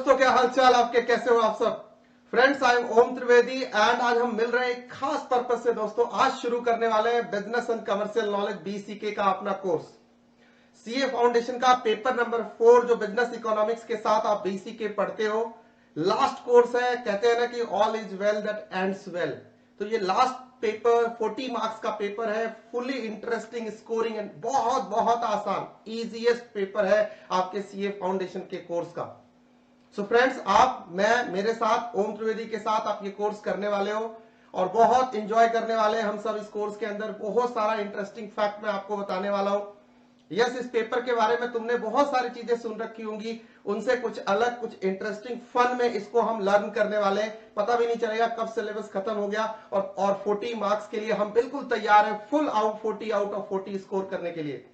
दोस्तों, क्या हाल चाल आपके, कैसे हो आप सब। Friends, I am Om Trivedi and आज हम मिल रहे हैं एक खास पर्पस से। दोस्तों, आज शुरू करने वाले हैं business and commercial knowledge BCK का अपना कोर्स, सीए फाउंडेशन का पेपर नंबर 4, जो बिजनेस इकोनॉमिक्स के साथ आप बीसीके पढ़ते हो। लास्ट कोर्स है, कहते हैं ना कि all is well that ends well. तो ये लास्ट पेपर 40 मार्क्स का पेपर है, फुली इंटरेस्टिंग, स्कोरिंग एंड बहुत बहुत आसान, इजीएस्ट पेपर है आपके सीए फाउंडेशन के कोर्स का। सो फ्रेंड्स, मेरे साथ ओम त्रिवेदी के साथ आप ये कोर्स करने वाले हो और बहुत इंजॉय करने वाले हैं हम सब। इस कोर्स के अंदर बहुत सारा इंटरेस्टिंग फैक्ट मैं आपको बताने वाला हूं। यस, इस पेपर के बारे में तुमने बहुत सारी चीजें सुन रखी होंगी, उनसे कुछ अलग, कुछ इंटरेस्टिंग, फन में इसको हम लर्न करने वाले हैं। पता भी नहीं चलेगा कब सिलेबस खत्म हो गया। और 40 मार्क्स के लिए हम बिल्कुल तैयार हैं, full out 40 out of 40 score करने के लिए।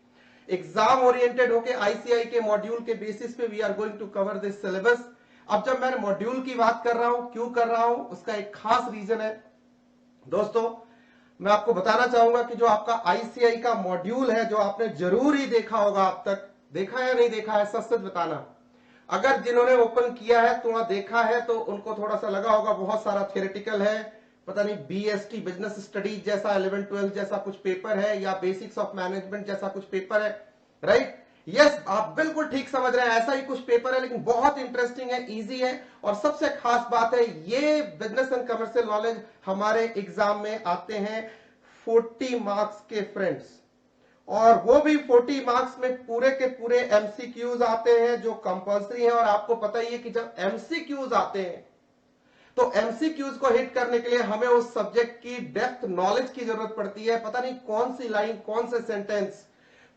एग्जाम ओरिएंटेड होके आईसीआई के मॉड्यूल के बेसिस पे we are going to cover this syllabus. अब जब मैं मॉड्यूल की बात कर रहा हूं, क्यों कर रहा हूं, उसका एक खास रीजन है। दोस्तों, मैं आपको बताना चाहूंगा कि जो आपका आईसीआई का मॉड्यूल है, जो आपने जरूर ही देखा होगा, अब तक देखा है या नहीं देखा है, सच सच बताना। अगर जिन्होंने ओपन किया है तो वहां देखा है, तो उनको थोड़ा सा लगा होगा बहुत सारा थियोरेटिकल है, पता नहीं बीएसटी बिजनेस स्टडीज जैसा 11 12 जैसा कुछ पेपर है, या बेसिक्स ऑफ मैनेजमेंट जैसा कुछ पेपर है, राइट। यस, आप बिल्कुल ठीक समझ रहे हैं, ऐसा ही कुछ पेपर है, लेकिन बहुत इंटरेस्टिंग है, इजी है। और सबसे खास बात है, ये बिजनेस एंड कमर्शियल नॉलेज हमारे एग्जाम में आते हैं 40 मार्क्स के फ्रेंड्स, और वो भी 40 मार्क्स में पूरे के पूरे एमसीक्यूज आते हैं जो कंपल्सरी है। और आपको पता ही है कि जब एमसीक्यूज आते हैं तो एमसीक्यूज को हिट करने के लिए हमें उस सब्जेक्ट की डेप्थ नॉलेज की जरूरत पड़ती है। पता नहीं कौन सी लाइन, कौन से सेंटेंस,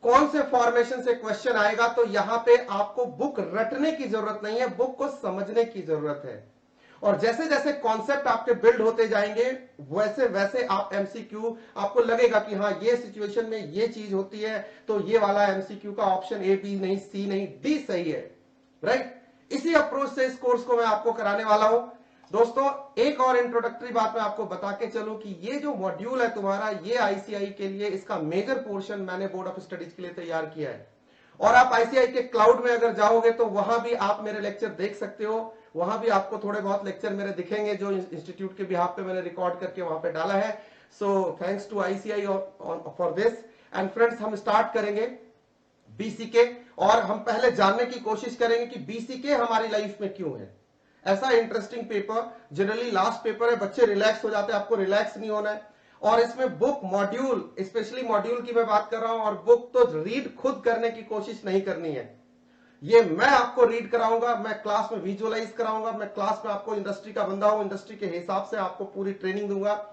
कौन से फॉर्मेशन से क्वेश्चन आएगा। तो यहां पे आपको बुक रटने की जरूरत नहीं है, बुक को समझने की जरूरत है। और जैसे जैसे कॉन्सेप्ट आपके बिल्ड होते जाएंगे, वैसे वैसे आप एमसीक्यू, आपको लगेगा कि हाँ, ये सिचुएशन में ये चीज होती है, तो ये वाला एमसीक्यू का ऑप्शन ए, बी नहीं, सी नहीं, डी सही है, राइट। इसी अप्रोच से इस कोर्स को मैं आपको कराने वाला हूं। दोस्तों, एक और इंट्रोडक्टरी बात मैं आपको बता के चलूं कि ये जो मॉड्यूल है तुम्हारा, ये आईसीआई के लिए इसका मेजर पोर्शन मैंने बोर्ड ऑफ स्टडीज के लिए तैयार किया है। और आप आईसीआई के क्लाउड में अगर जाओगे तो वहां भी आप मेरे लेक्चर देख सकते हो, वहां भी आपको थोड़े बहुत लेक्चर मेरे दिखेंगे जो इंस्टीट्यूट के बिहाफ पे मैंने रिकॉर्ड करके वहां पे डाला है। So thanks to ICAI for this. And friends, हम स्टार्ट करेंगे बीसीके, और हम पहले जानने की कोशिश करेंगे कि बीसीके हमारी लाइफ में क्यों है। ऐसा interesting paper, generally last paper है, बच्चे रिलैक्स हो जाते हैं, आपको रिलैक्स नहीं होना है। और इसमें बुक, मॉड्यूल, स्पेशली मॉड्यूल की मैं बात कर रहा हूं, और बुक तो रीड खुद करने की कोशिश नहीं करनी है। ये मैं आपको रीड कराऊंगा, मैं क्लास में विजुअलाइज कराऊंगा, मैं क्लास में आपको, इंडस्ट्री का बंदा हूं, इंडस्ट्री के हिसाब से आपको पूरी ट्रेनिंग दूंगा।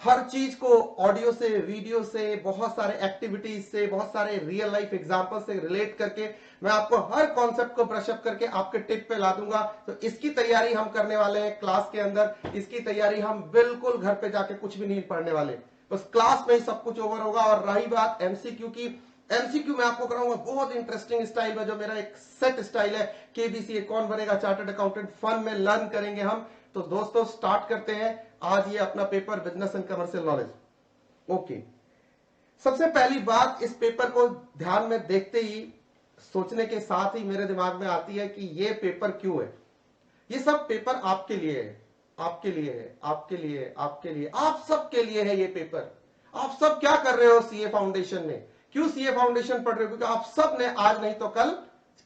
हर चीज को ऑडियो से, वीडियो से, बहुत सारे एक्टिविटीज से, बहुत सारे रियल लाइफ एग्जांपल से रिलेट करके मैं आपको हर कॉन्सेप्ट को ब्रशअप करके आपके टिप पे ला दूंगा। तो इसकी तैयारी हम करने वाले हैं क्लास के अंदर। इसकी तैयारी हम बिल्कुल घर पे जाके कुछ भी नहीं पढ़ने वाले, बस क्लास में ही सब कुछ ओवर होगा। और रही बात एमसीक्यू की, एमसीक्यू मैं आपको कराऊंगा बहुत इंटरेस्टिंग स्टाइल में, जो मेरा एक सेट स्टाइल है, केबीसीए कौन बनेगा चार्टर्ड अकाउंटेंट, फन में लर्न करेंगे हम। तो दोस्तों, स्टार्ट करते हैं आज ये अपना paper, business and commercial knowledge. Okay, सबसे पहली बात, इस पेपर को ध्यान में देखते ही, सोचने के साथ ही मेरे दिमाग में आती है कि ये पेपर क्यों है। ये सब पेपर आपके लिए है, आपके लिए है, आपके लिए, आपके लिए, आप सबके लिए है ये पेपर। आप सब क्या कर रहे हो सीए फाउंडेशन में, क्यों सीए फाउंडेशन पढ़ रहे हो? क्योंकि आप सब ने आज नहीं तो कल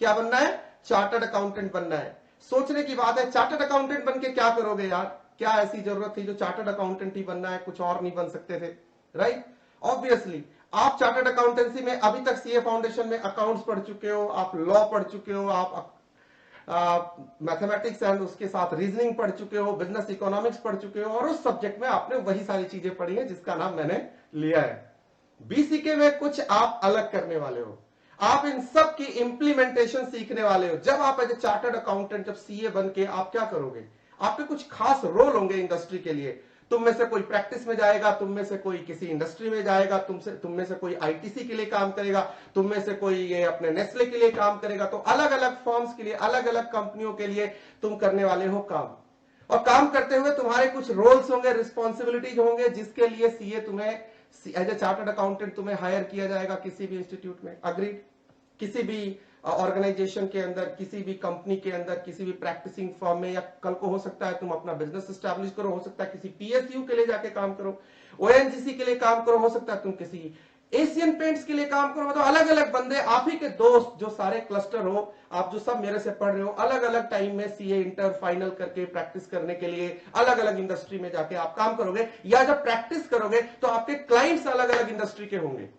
क्या बनना है, चार्टर्ड अकाउंटेंट बनना है। सोचने की बात है, चार्टर्ड अकाउंटेंट बन के क्या करोगे यार, क्या ऐसी जरूरत थी जो चार्टर्ड अकाउंटेंट ही बनना है, कुछ और नहीं बन सकते थे, राइट। ऑब्वियसली आप चार्टर्ड अकाउंटेंसी में अभी तक सीए फाउंडेशन में अकाउंट्स पढ़ चुके हो, आप लॉ पढ़ चुके हो, आप मैथमेटिक्स एंड उसके साथ रीजनिंग पढ़ चुके हो, बिजनेस इकोनॉमिक्स पढ़ चुके हो, और उस सब्जेक्ट में आपने वही सारी चीजें पढ़ी है जिसका नाम मैंने लिया है। बीसीके में कुछ आप अलग करने वाले हो, आप इन सब की इंप्लीमेंटेशन सीखने वाले हो। जब आप एज ए चार्टर्ड अकाउंटेंट, जब सीए बन के आप क्या करोगे, आपके कुछ खास रोल होंगे इंडस्ट्री के लिए। तुम में से कोई प्रैक्टिस में जाएगा, तुम में से कोई किसी इंडस्ट्री में जाएगा, तुम में से कोई आईटीसी के लिए काम करेगा, तुम में से कोई ये अपने नेस्ले के लिए काम करेगा। तो अलग अलग फर्म्स के लिए, अलग अलग कंपनियों के लिए तुम करने वाले हो काम। और काम करते हुए तुम्हारे कुछ रोल्स होंगे, रिस्पॉन्सिबिलिटीज होंगे, जिसके लिए सीए तुम्हें एज ए चार्टर्ड अकाउंटेंट तुम्हें हायर किया जाएगा किसी भी इंस्टीट्यूट में। अग्रीड? किसी भी ऑर्गेनाइजेशन के अंदर, किसी भी कंपनी के अंदर, किसी भी प्रैक्टिसिंग फर्म में, या कल को हो सकता है तुम अपना बिजनेस स्टैब्लिश करो, हो सकता है किसी पीएसयू के लिए जाके काम करो, ओएनजीसी के लिए काम करो, हो सकता है तुम किसी एशियन पेंट्स के लिए काम करो। मतलब अलग अलग बंदे, आप ही के दोस्त जो सारे क्लस्टर हो, आप जो सब मेरे से पढ़ रहे हो, अलग अलग टाइम में सीए इंटर फाइनल करके प्रैक्टिस करने के लिए अलग अलग इंडस्ट्री में जाके आप काम करोगे, या जब प्रैक्टिस करोगे तो आपके क्लाइंट्स अलग अलग इंडस्ट्री के होंगे।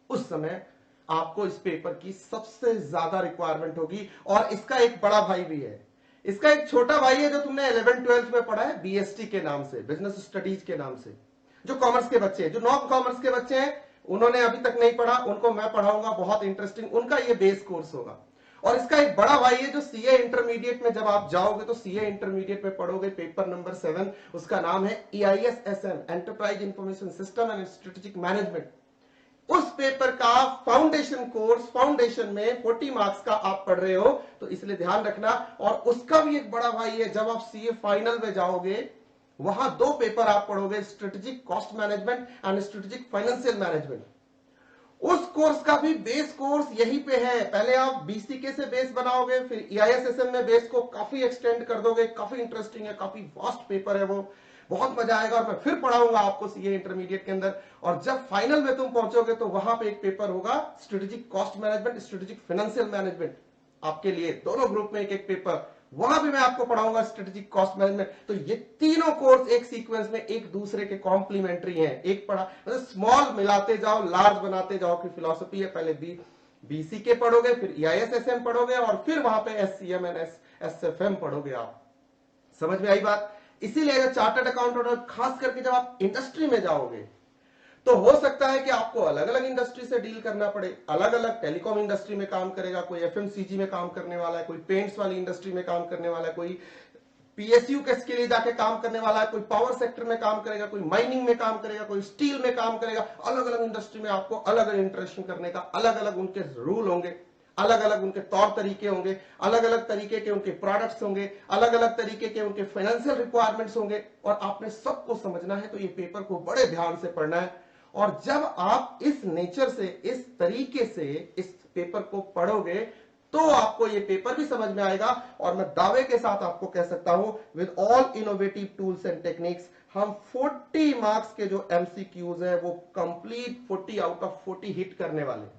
उस समय आपको इस पेपर की सबसे ज्यादा रिक्वायरमेंट होगी। और इसका एक बड़ा भाई भी है, इसका एक छोटा भाई है जो तुमने 11-12 में पढ़ा है, बीएसटी के नाम से, बिजनेस स्टडीज के नाम से। जो कॉमर्स के बच्चे हैं, जो नॉन कॉमर्स के बच्चे हैं, उन्होंने अभी तक नहीं पढ़ा, उनको मैं पढ़ाऊंगा, बहुत इंटरेस्टिंग उनका ये बेस कोर्स होगा। और इसका एक बड़ा भाई है जो सीए इंटरमीडिएट में जब आप जाओगे तो सीए इंटरमीडिएट में पढ़ोगे, पेपर नंबर 7, उसका नाम है EISSM, enterprise information system and strategic management. उस पेपर का फाउंडेशन कोर्स, फाउंडेशन में 40 मार्क्स का आप पढ़ रहे हो, तो इसलिए ध्यान रखना। और उसका भी एक बड़ा भाई है, जब आप सीए फाइनल में जाओगे वहां 2 पेपर आप पढ़ोगे, strategic cost management and strategic financial management. उस कोर्स का भी बेस कोर्स यहीं पे है। पहले आप बीसीके से बेस बनाओगे, फिर EISSM में बेस को काफी एक्सटेंड कर दोगे। काफी इंटरेस्टिंग है, काफी वास्ट पेपर है वो, बहुत मजा आएगा। और मैं फिर पढ़ाऊंगा आपको सीए इंटरमीडिएट के अंदर। और जब फाइनल में तुम पहुंचोगे तो वहां पे एक पेपर होगा, strategic cost management, strategic financial management, आपके लिए दोनों ग्रुप में एक एक पेपर, वहां भी मैं आपको पढ़ाऊंगा स्ट्रेटेजिक कॉस्ट मैनेजमेंट। तो ये तीनों कोर्स एक सीक्वेंस में एक दूसरे के कॉम्प्लीमेंट्री हैं। एक पढ़ा मतलब स्मॉल मिलाते जाओ, लार्ज बनाते जाओ की फिलॉसफी है। पहले बीसीके पढ़ोगे, फिर EISSM पढ़ोगे, और फिर वहां पे SCM एंड SFM पढ़ोगे। आप समझ में आई बात? इसीलिए अगर चार्टर्ड अकाउंटेंट, खास करके जब आप इंडस्ट्री में जाओगे, तो हो सकता है कि आपको अलग अलग इंडस्ट्री से डील करना पड़े। अलग अलग टेलीकॉम इंडस्ट्री में काम करेगा कोई, FMCG में काम करने वाला है कोई, पेंट्स वाली इंडस्ट्री में काम करने वाला है कोई, पीएसयू के लिए जाके काम करने वाला है कोई, पावर सेक्टर में काम करेगा कोई, माइनिंग में काम करेगा कोई, स्टील में काम करेगा। अलग अलग इंडस्ट्री में आपको अलग अलग इंटरेक्शन करने का, अलग अलग उनके रूल होंगे, अलग अलग उनके तौर तरीके होंगे, अलग अलग तरीके के उनके प्रोडक्ट्स होंगे, अलग अलग तरीके के उनके फाइनेंशियल रिक्वायरमेंट्स होंगे। और आपने सबको समझना है, तो ये पेपर को बड़े ध्यान से पढ़ना है। और जब आप इस नेचर से, इस तरीके से इस पेपर को पढ़ोगे, तो आपको ये पेपर भी समझ में आएगा। और मैं दावे के साथ आपको कह सकता हूं, with all innovative tools and techniques, हम 40 मार्क्स के जो MCQs है वो कंप्लीट 40 आउट ऑफ 40 हिट करने वाले हैं।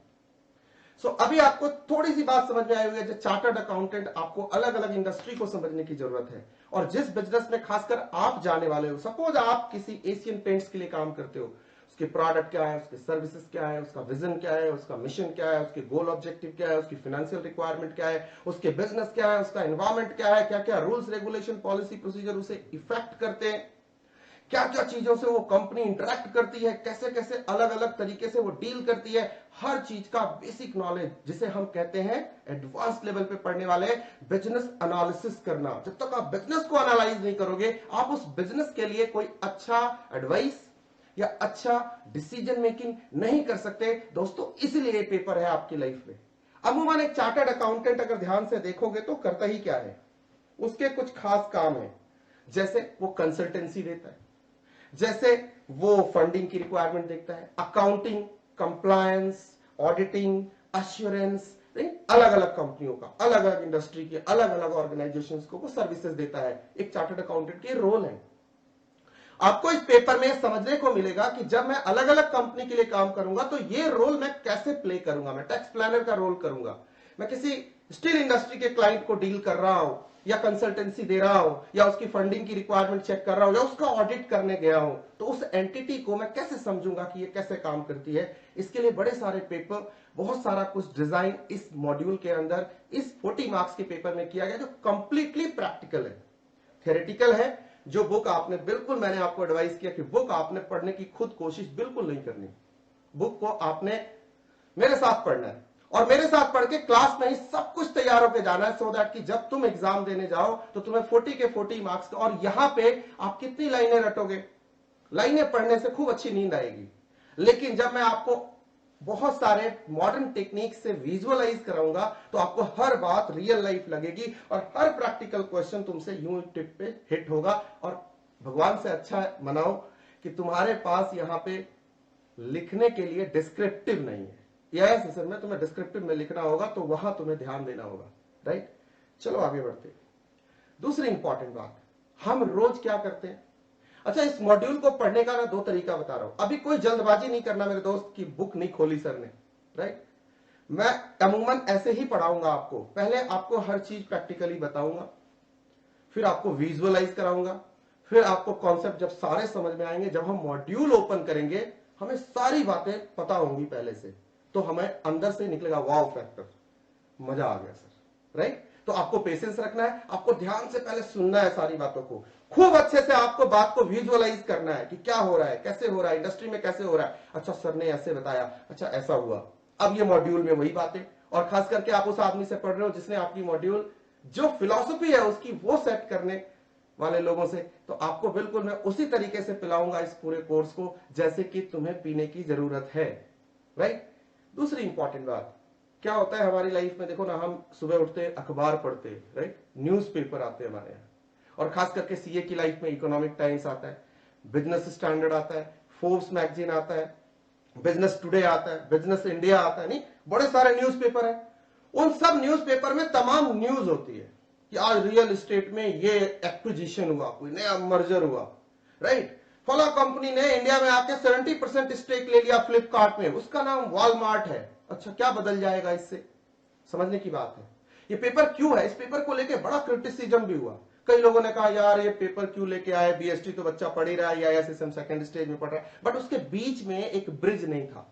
सो अभी आपको थोड़ी सी बात समझ में आई होगी, चार्टर्ड अकाउंटेंट आपको अलग अलग इंडस्ट्री को समझने की जरूरत है। और जिस बिजनेस में खासकर आप जाने वाले हो, सपोज आप किसी एशियन पेंट्स के लिए काम करते हो, उसके प्रोडक्ट क्या है, उसके सर्विसेज क्या है, उसका विजन क्या है, उसका मिशन क्या है, उसके गोल ऑब्जेक्टिव क्या है, उसकी फाइनेंशियल रिक्वायरमेंट क्या है, उसके बिजनेस क्या है, उसका एनवायरमेंट क्या है, क्या क्या रूल्स रेगुलेशन पॉलिसी प्रोसीजर उसे इफेक्ट करते हैं, क्या क्या चीजों से वो कंपनी इंटरेक्ट करती है, कैसे कैसे अलग अलग तरीके से वो डील करती है, हर चीज का बेसिक नॉलेज, जिसे हम कहते हैं एडवांस लेवल पे पढ़ने वाले बिजनेस एनालिसिस करना। जब तक आप बिजनेस को एनालाइज नहीं करोगे, आप उस बिजनेस के लिए कोई अच्छा एडवाइस या अच्छा डिसीजन मेकिंग नहीं कर सकते दोस्तों। इसलिए ये पेपर है आपकी लाइफ में। अमूमन एक चार्टर्ड अकाउंटेंट अगर ध्यान से देखोगे तो करता ही क्या है, उसके कुछ खास काम है। जैसे वो कंसल्टेंसी देता है, जैसे वो फंडिंग की रिक्वायरमेंट देखता है, अकाउंटिंग, कंप्लायंस, ऑडिटिंग, अश्योरेंस, अलग अलग कंपनियों का, अलग अलग इंडस्ट्री के अलग अलग ऑर्गेनाइजेशंस को वो सर्विसेज देता है। एक चार्टर्ड अकाउंटेंट के रोल है। आपको इस पेपर में समझने को मिलेगा कि जब मैं अलग अलग कंपनी के लिए काम करूंगा तो ये रोल मैं कैसे प्ले करूंगा। मैं टैक्स प्लानर का रोल करूंगा, मैं किसी स्टील इंडस्ट्री के क्लाइंट को डील कर रहा हूं, या कंसल्टेंसी दे रहा हूं, या उसकी फंडिंग की रिक्वायरमेंट चेक कर रहा हूं, या उसका ऑडिट करने गया हूं, तो उस एंटिटी को मैं कैसे समझूंगा कि ये कैसे काम करती है। इसके लिए बड़े सारे पेपर, बहुत सारा कुछ डिजाइन इस मॉड्यूल के अंदर, इस 40 मार्क्स के पेपर में किया गया, जो कंप्लीटली प्रैक्टिकल है, थ्योरेटिकल है। जो बुक आपने, बिल्कुल मैंने आपको एडवाइस किया कि बुक आपने पढ़ने की खुद कोशिश बिल्कुल नहीं करनी। बुक को आपने मेरे साथ पढ़ना है, और मेरे साथ पढ़ के क्लास में ही सब कुछ तैयार होकर जाना है, सो दैट कि जब तुम एग्जाम देने जाओ तो तुम्हें 40 के 40 मार्क्स। और यहां पे आप कितनी लाइनें रटोगे, लाइनें पढ़ने से खूब अच्छी नींद आएगी, लेकिन जब मैं आपको बहुत सारे मॉडर्न टेक्निक से विजुअलाइज कराऊंगा तो आपको हर बात रियल लाइफ लगेगी, और हर प्रैक्टिकल क्वेश्चन तुमसे यूं टिप पे हिट होगा। और भगवान से अच्छा मनाओ कि तुम्हारे पास यहां पे लिखने के लिए डिस्क्रिप्टिव नहीं है, यस सर में तुम्हें डिस्क्रिप्टिव में लिखना होगा, तो वहां तुम्हें ध्यान देना होगा, राइट। चलो आगे बढ़ते। दूसरी इंपॉर्टेंट बात, हम रोज क्या करते हैं। अच्छा, इस मॉड्यूल को पढ़ने का ना दो तरीका बता रहा हूं। अभी कोई जल्दबाजी नहीं करना मेरे दोस्त की बुक नहीं खोली सर ने, राइट। मैं अमूमन ऐसे ही पढ़ाऊंगा आपको। पहले आपको हर चीज प्रैक्टिकली बताऊंगा, फिर आपको विजुअलाइज कराऊंगा, फिर आपको कॉन्सेप्ट जब सारे समझ में आएंगे, जब हम मॉड्यूल ओपन करेंगे हमें सारी बातें पता होंगी पहले से, तो हमें अंदर से निकलेगा वाव फैक्टर, मजा आ गया सर, राइट। तो आपको पेशेंस रखना है, आपको ध्यान से पहले सुनना है सारी बातों को, खूब अच्छे से आपको बात को विजुअलाइज करना है कि क्या हो रहा है, कैसे हो रहा है, इंडस्ट्री में कैसे हो रहा है। अच्छा सर ने ऐसे बताया, अच्छा ऐसा हुआ, अब ये मॉड्यूल में वही बातें। और खास करके आप उस आदमी से पढ़ रहे हो जिसने आपकी मॉड्यूल जो फिलॉसफी है उसकी वो सेट करने वाले लोगों से, तो आपको बिल्कुल मैं उसी तरीके से पिलाऊंगा इस पूरे कोर्स को जैसे कि तुम्हें पीने की जरूरत है, राइट। दूसरी इंपॉर्टेंट बात, क्या होता है हमारी लाइफ में, देखो ना, हम सुबह उठते अखबार पढ़ते, राइट, न्यूज़पेपर आते हैं हमारे यहाँ, और खास करके सीए की लाइफ में इकोनॉमिक टाइम्स आता है, बिजनेस स्टैंडर्ड आता है, फोर्ब्स मैगजीन आता है, बिजनेस टुडे आता है, बिजनेस इंडिया आता है, नहीं बड़े सारे न्यूज़पेपर है। उन सब न्यूज़पेपर में तमाम न्यूज होती है कि आज रियल एस्टेट में ये एक्विजिशन हुआ, कोई नया मर्जर हुआ, राइट। फला कंपनी ने इंडिया में आके 70% स्टेक ले लिया फ्लिपकार्ट में, उसका नाम वॉलमार्ट है। अच्छा, क्या बदल जाएगा इससे, समझने की बात है। ये पेपर क्यों है, इस पेपर को लेके बड़ा क्रिटिसिज्म भी हुआ। कई लोगों ने कहा यार ये पेपर क्यों लेके आए, बीएसटी तो बच्चा पढ़ ही रहा है, या एसएसएम सेकंड स्टेज में पढ़ रहा है, बट उसके बीच में एक ब्रिज नहीं था,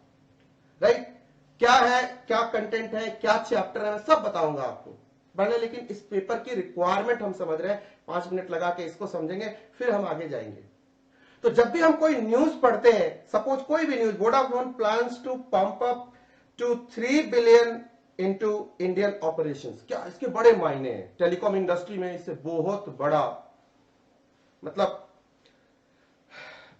राइट। क्या है, क्या कंटेंट है, क्या चैप्टर है, मैं सब बताऊंगा आपको पहले, लेकिन इस पेपर की रिक्वायरमेंट हम समझ रहे हैं, 5 मिनट लगा के इसको समझेंगे, फिर हम आगे जाएंगे। तो जब भी हम कोई न्यूज पढ़ते हैं, सपोज कोई भी news, Vodafone plans to pump up to 3 billion into Indian operations, क्या इसके बड़े मायने हैं टेलीकॉम इंडस्ट्री में, इससे बहुत बड़ा, मतलब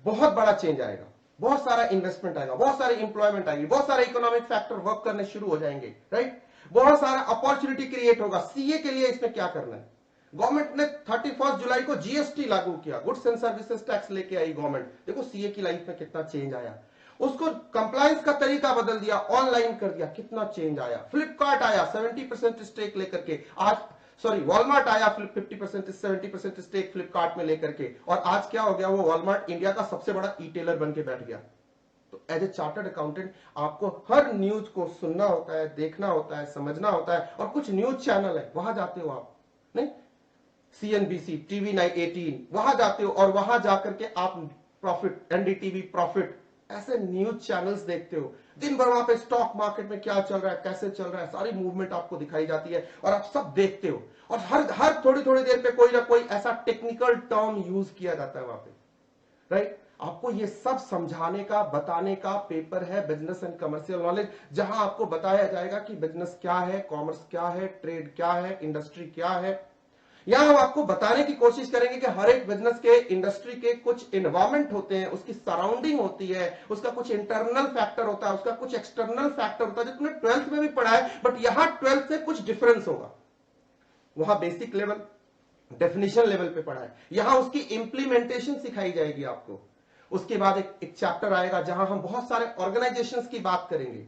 बहुत बड़ा चेंज आएगा, बहुत सारा इन्वेस्टमेंट आएगा, बहुत सारी इंप्लॉयमेंट आएगी, बहुत सारे इकोनॉमिक फैक्टर वर्क करने शुरू हो जाएंगे, राइट। बहुत सारा अपॉर्चुनिटी क्रिएट होगा। सीए के लिए इसमें क्या करना है, गवर्नमेंट ने 31 जुलाई को जीएसटी लागू किया, गुड्स एंड सर्विसेज टैक्स लेके आई गवर्नमेंट। देखो सीए की लाइफ में कितना चेंज आया, उसको कंप्लायंस का तरीका बदल दिया, ऑनलाइन कर दिया, कितना चेंज आया। फ्लिपकार्ट आया 70% स्टेक लेकर के, आज सॉरी वॉलमार्ट आया 50% 70% स्टेक फ्लिपकार्ट में लेकर के, और आज क्या हो गया, वो वॉलमार्ट इंडिया का सबसे बड़ा ई टेलर बन के बैठ गया। तो एज ए चार्टर्ड अकाउंटेंट आपको हर न्यूज को सुनना होता है, देखना होता है, समझना होता है, और कुछ न्यूज चैनल है वहां जाते हो आप, नहीं, सीएनबीसी, टीवी 18, वहां जाते हो और वहां जाकर के आप प्रॉफिट, एनडीटीवी प्रॉफिट, ऐसे न्यूज चैनल्स देखते हो। दिन भर वहां पे स्टॉक मार्केट में क्या चल रहा है, कैसे चल रहा है, सारी मूवमेंट आपको दिखाई जाती है और आप सब देखते हो। और हर थोड़ी थोड़ी देर पे कोई ना कोई ऐसा टेक्निकल टर्म यूज किया जाता है वहां पे, राइट। आपको ये सब समझाने का, बताने का पेपर है बिजनेस एंड कमर्शियल नॉलेज, जहां आपको बताया जाएगा कि बिजनेस क्या है, कॉमर्स क्या है, ट्रेड क्या है, इंडस्ट्री क्या है। यहां हम आपको बताने की कोशिश करेंगे कि हर एक बिजनेस के, इंडस्ट्री के कुछ एनवायरमेंट होते हैं, उसकी सराउंडिंग होती है, उसका कुछ इंटरनल फैक्टर होता है, उसका कुछ एक्सटर्नल फैक्टर होता है, जो तुमने 12th में भी पढ़ा है, बट यहां 12th से कुछ डिफरेंस होगा। वहां बेसिक लेवल, डेफिनेशन लेवल पे पढ़ा है, यहां उसकी इंप्लीमेंटेशन सिखाई जाएगी आपको। उसके बाद एक चैप्टर आएगा जहां हम बहुत सारे ऑर्गेनाइजेशंस की बात करेंगे,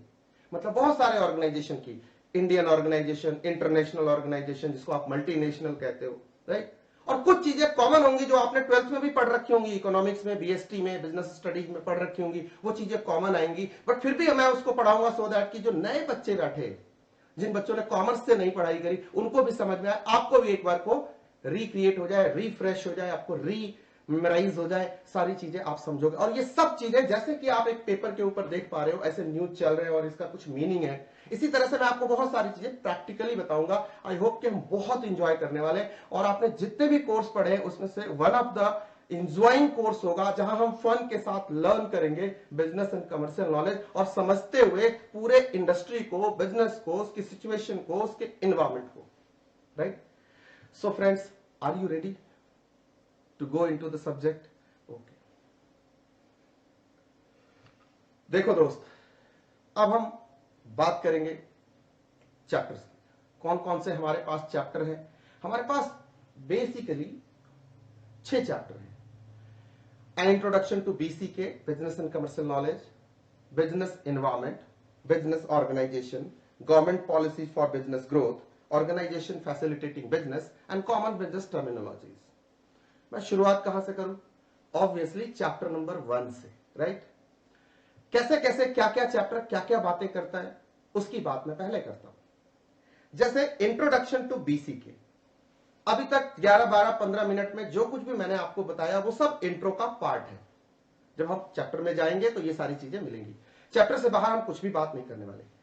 मतलब बहुत सारे ऑर्गेनाइजेशन की, इंडियन ऑर्गेनाइजेशन, इंटरनेशनल ऑर्गेनाइजेशन जिसको आप मल्टीनेशनल कहते हो, राइट। और कुछ चीजें कॉमन होंगी जो आपने 12th में भी पढ़ रखी होंगी, इकोनॉमिक्स में, बीएसटी में, बिजनेस स्टडीज में पढ़ रखी होंगी, वो चीजें कॉमन आएंगी, बट फिर भी मैं उसको पढ़ाऊंगा सो दैट कि जो नए बच्चे बैठे, जिन बच्चों ने कॉमर्स से नहीं पढ़ाई करी, उनको भी समझ में आए, आपको भी एक बार को रिक्रिएट हो जाए, रिफ्रेश हो जाए, आपको मेमोराइज हो जाए, सारी चीजें आप समझोगे। और ये सब चीजें जैसे कि आप एक पेपर के ऊपर देख पा रहे हो, ऐसे न्यूज चल रहे हैं और इसका कुछ मीनिंग है, इसी तरह से मैं आपको बहुत सारी चीजें प्रैक्टिकली बताऊंगा। आई होप कि हम बहुत इंजॉय करने वाले हैं, और आपने जितने भी कोर्स पढ़े हैं उसमें से one of the enjoying course होगा जहां हम फन के साथ लर्न करेंगे बिजनेस एंड कमर्शियल नॉलेज, और समझते हुए पूरे इंडस्ट्री को, बिजनेस को, उसकी सिचुएशन को, उसके एनवायरमेंट को, right. So friends, are you ready to go into the subject? Okay, देखो दोस्त, अब हम बात करेंगे चैप्टर्स। कौन कौन से हमारे पास चैप्टर है? हमारे पास बेसिकली 6 चैप्टर हैं। An introduction to BCK, business and commercial knowledge, business environment, business organization, government policies for business growth, organization facilitating business and common business terminologies. मैं शुरुआत कहां से करूं? ऑब्वियसली चैप्टर नंबर 1 से, राइट? कैसे कैसे क्या क्या चैप्टर क्या क्या बातें करता है उसकी बात मैं पहले करता हूं। जैसे इंट्रोडक्शन टू बीसीके, अभी तक 11, 12, 15 मिनट में जो कुछ भी मैंने आपको बताया वो सब इंट्रो का पार्ट है। जब हम चैप्टर में जाएंगे तो ये सारी चीजें मिलेंगी। चैप्टर से बाहर हम कुछ भी बात नहीं करने वाले।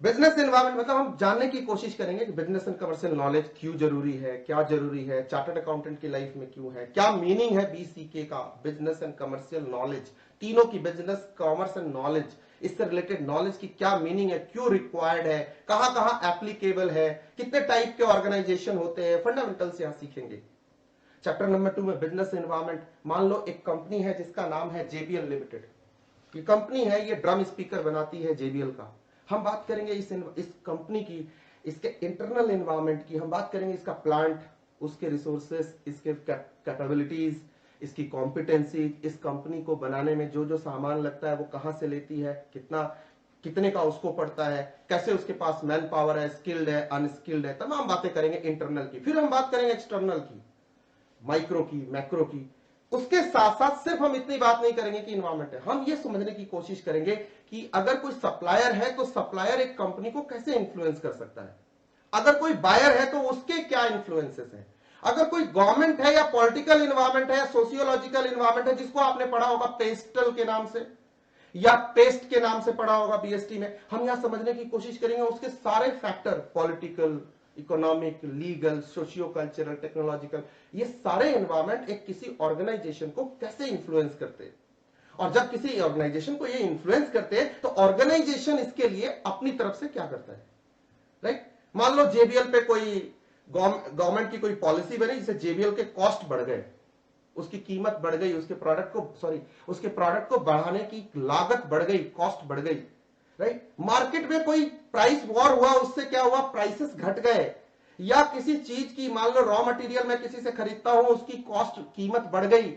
बिजनेस एनवायरमेंट मतलब हम जानने की कोशिश करेंगे कि बिजनेस एंड कमर्शियल नॉलेज क्यों जरूरी है, क्या जरूरी है, चार्टर्ड अकाउंटेंट की लाइफ में क्यों है, क्या मीनिंग है बीसीके का, बिजनेस एंड कमर्शियल नॉलेज, तीनों की बिजनेस, कॉमर्स एंड नॉलेज, इससे रिलेटेड नॉलेज की क्या मीनिंग है, क्यों रिक्वायर्ड है, कहां कहां एप्लीकेबल है, कितने टाइप के ऑर्गेनाइजेशन होते हैं, फंडामेंटल्स यहां सीखेंगे। चैप्टर नंबर 2 में बिजनेस एनवायरमेंट, मान लो एक कंपनी है जिसका नाम है JBL लिमिटेड। ये कंपनी है, ये ड्रम स्पीकर बनाती है JBL का। हम बात करेंगे इस कंपनी की, इसके इंटरनल एनवायरमेंट की, हम बात करेंगे इसका प्लांट, उसके रिसोर्सेस, इसके कैपेबिलिटीज, इसकी कॉम्पिटेंसी, इस कंपनी को बनाने में जो जो सामान लगता है वो कहां से लेती है, कितने का उसको पड़ता है, कैसे उसके पास मैन पावर है, स्किल्ड है, अनस्किल्ड है, तमाम बातें करेंगे इंटरनल की। फिर हम बात करेंगे एक्सटर्नल की, माइक्रो की, मैक्रो की। उसके साथ साथ सिर्फ हम इतनी बात नहीं करेंगे कि इन्वायरमेंट है, हम ये समझने की कोशिश करेंगे कि अगर कोई सप्लायर है तो सप्लायर एक कंपनी को कैसे इन्फ्लुएंस कर सकता है, अगर कोई बायर है तो उसके क्या इन्फ्लुएंसेस हैं, अगर कोई गवर्नमेंट है या पॉलिटिकल इन्वायरमेंट है, सोशियोलॉजिकल इन्वायरमेंट है, जिसको आपने पढ़ा होगा पेस्टल के नाम से या पेस्ट के नाम से पढ़ा होगा बीएसटी में, हम यहां समझने की कोशिश करेंगे उसके सारे factor, political, economic, legal, socio cultural, technological, ये सारे एनवायरमेंट एक किसी ऑर्गेनाइजेशन को कैसे इन्फ्लुएंस करते हैं। और जब किसी ऑर्गेनाइजेशन को ये इन्फ्लुएंस करते हैं तो ऑर्गेनाइजेशन इसके लिए अपनी तरफ से क्या करता है, राइट? मान लो JBL पे कोई गवर्नमेंट की कोई पॉलिसी बनी जिससे JBL के कॉस्ट बढ़ गए, उसकी कीमत बढ़ गई, उसके प्रोडक्ट को बढ़ाने की लागत बढ़ गई, कॉस्ट बढ़ गई, राइट? मार्केट में कोई प्राइस वॉर हुआ, उससे क्या हुआ, प्राइसेस घट गए, या किसी चीज की, मान लो रॉ मटेरियल मैं किसी से खरीदता हूं, उसकी कॉस्ट, कीमत बढ़ गई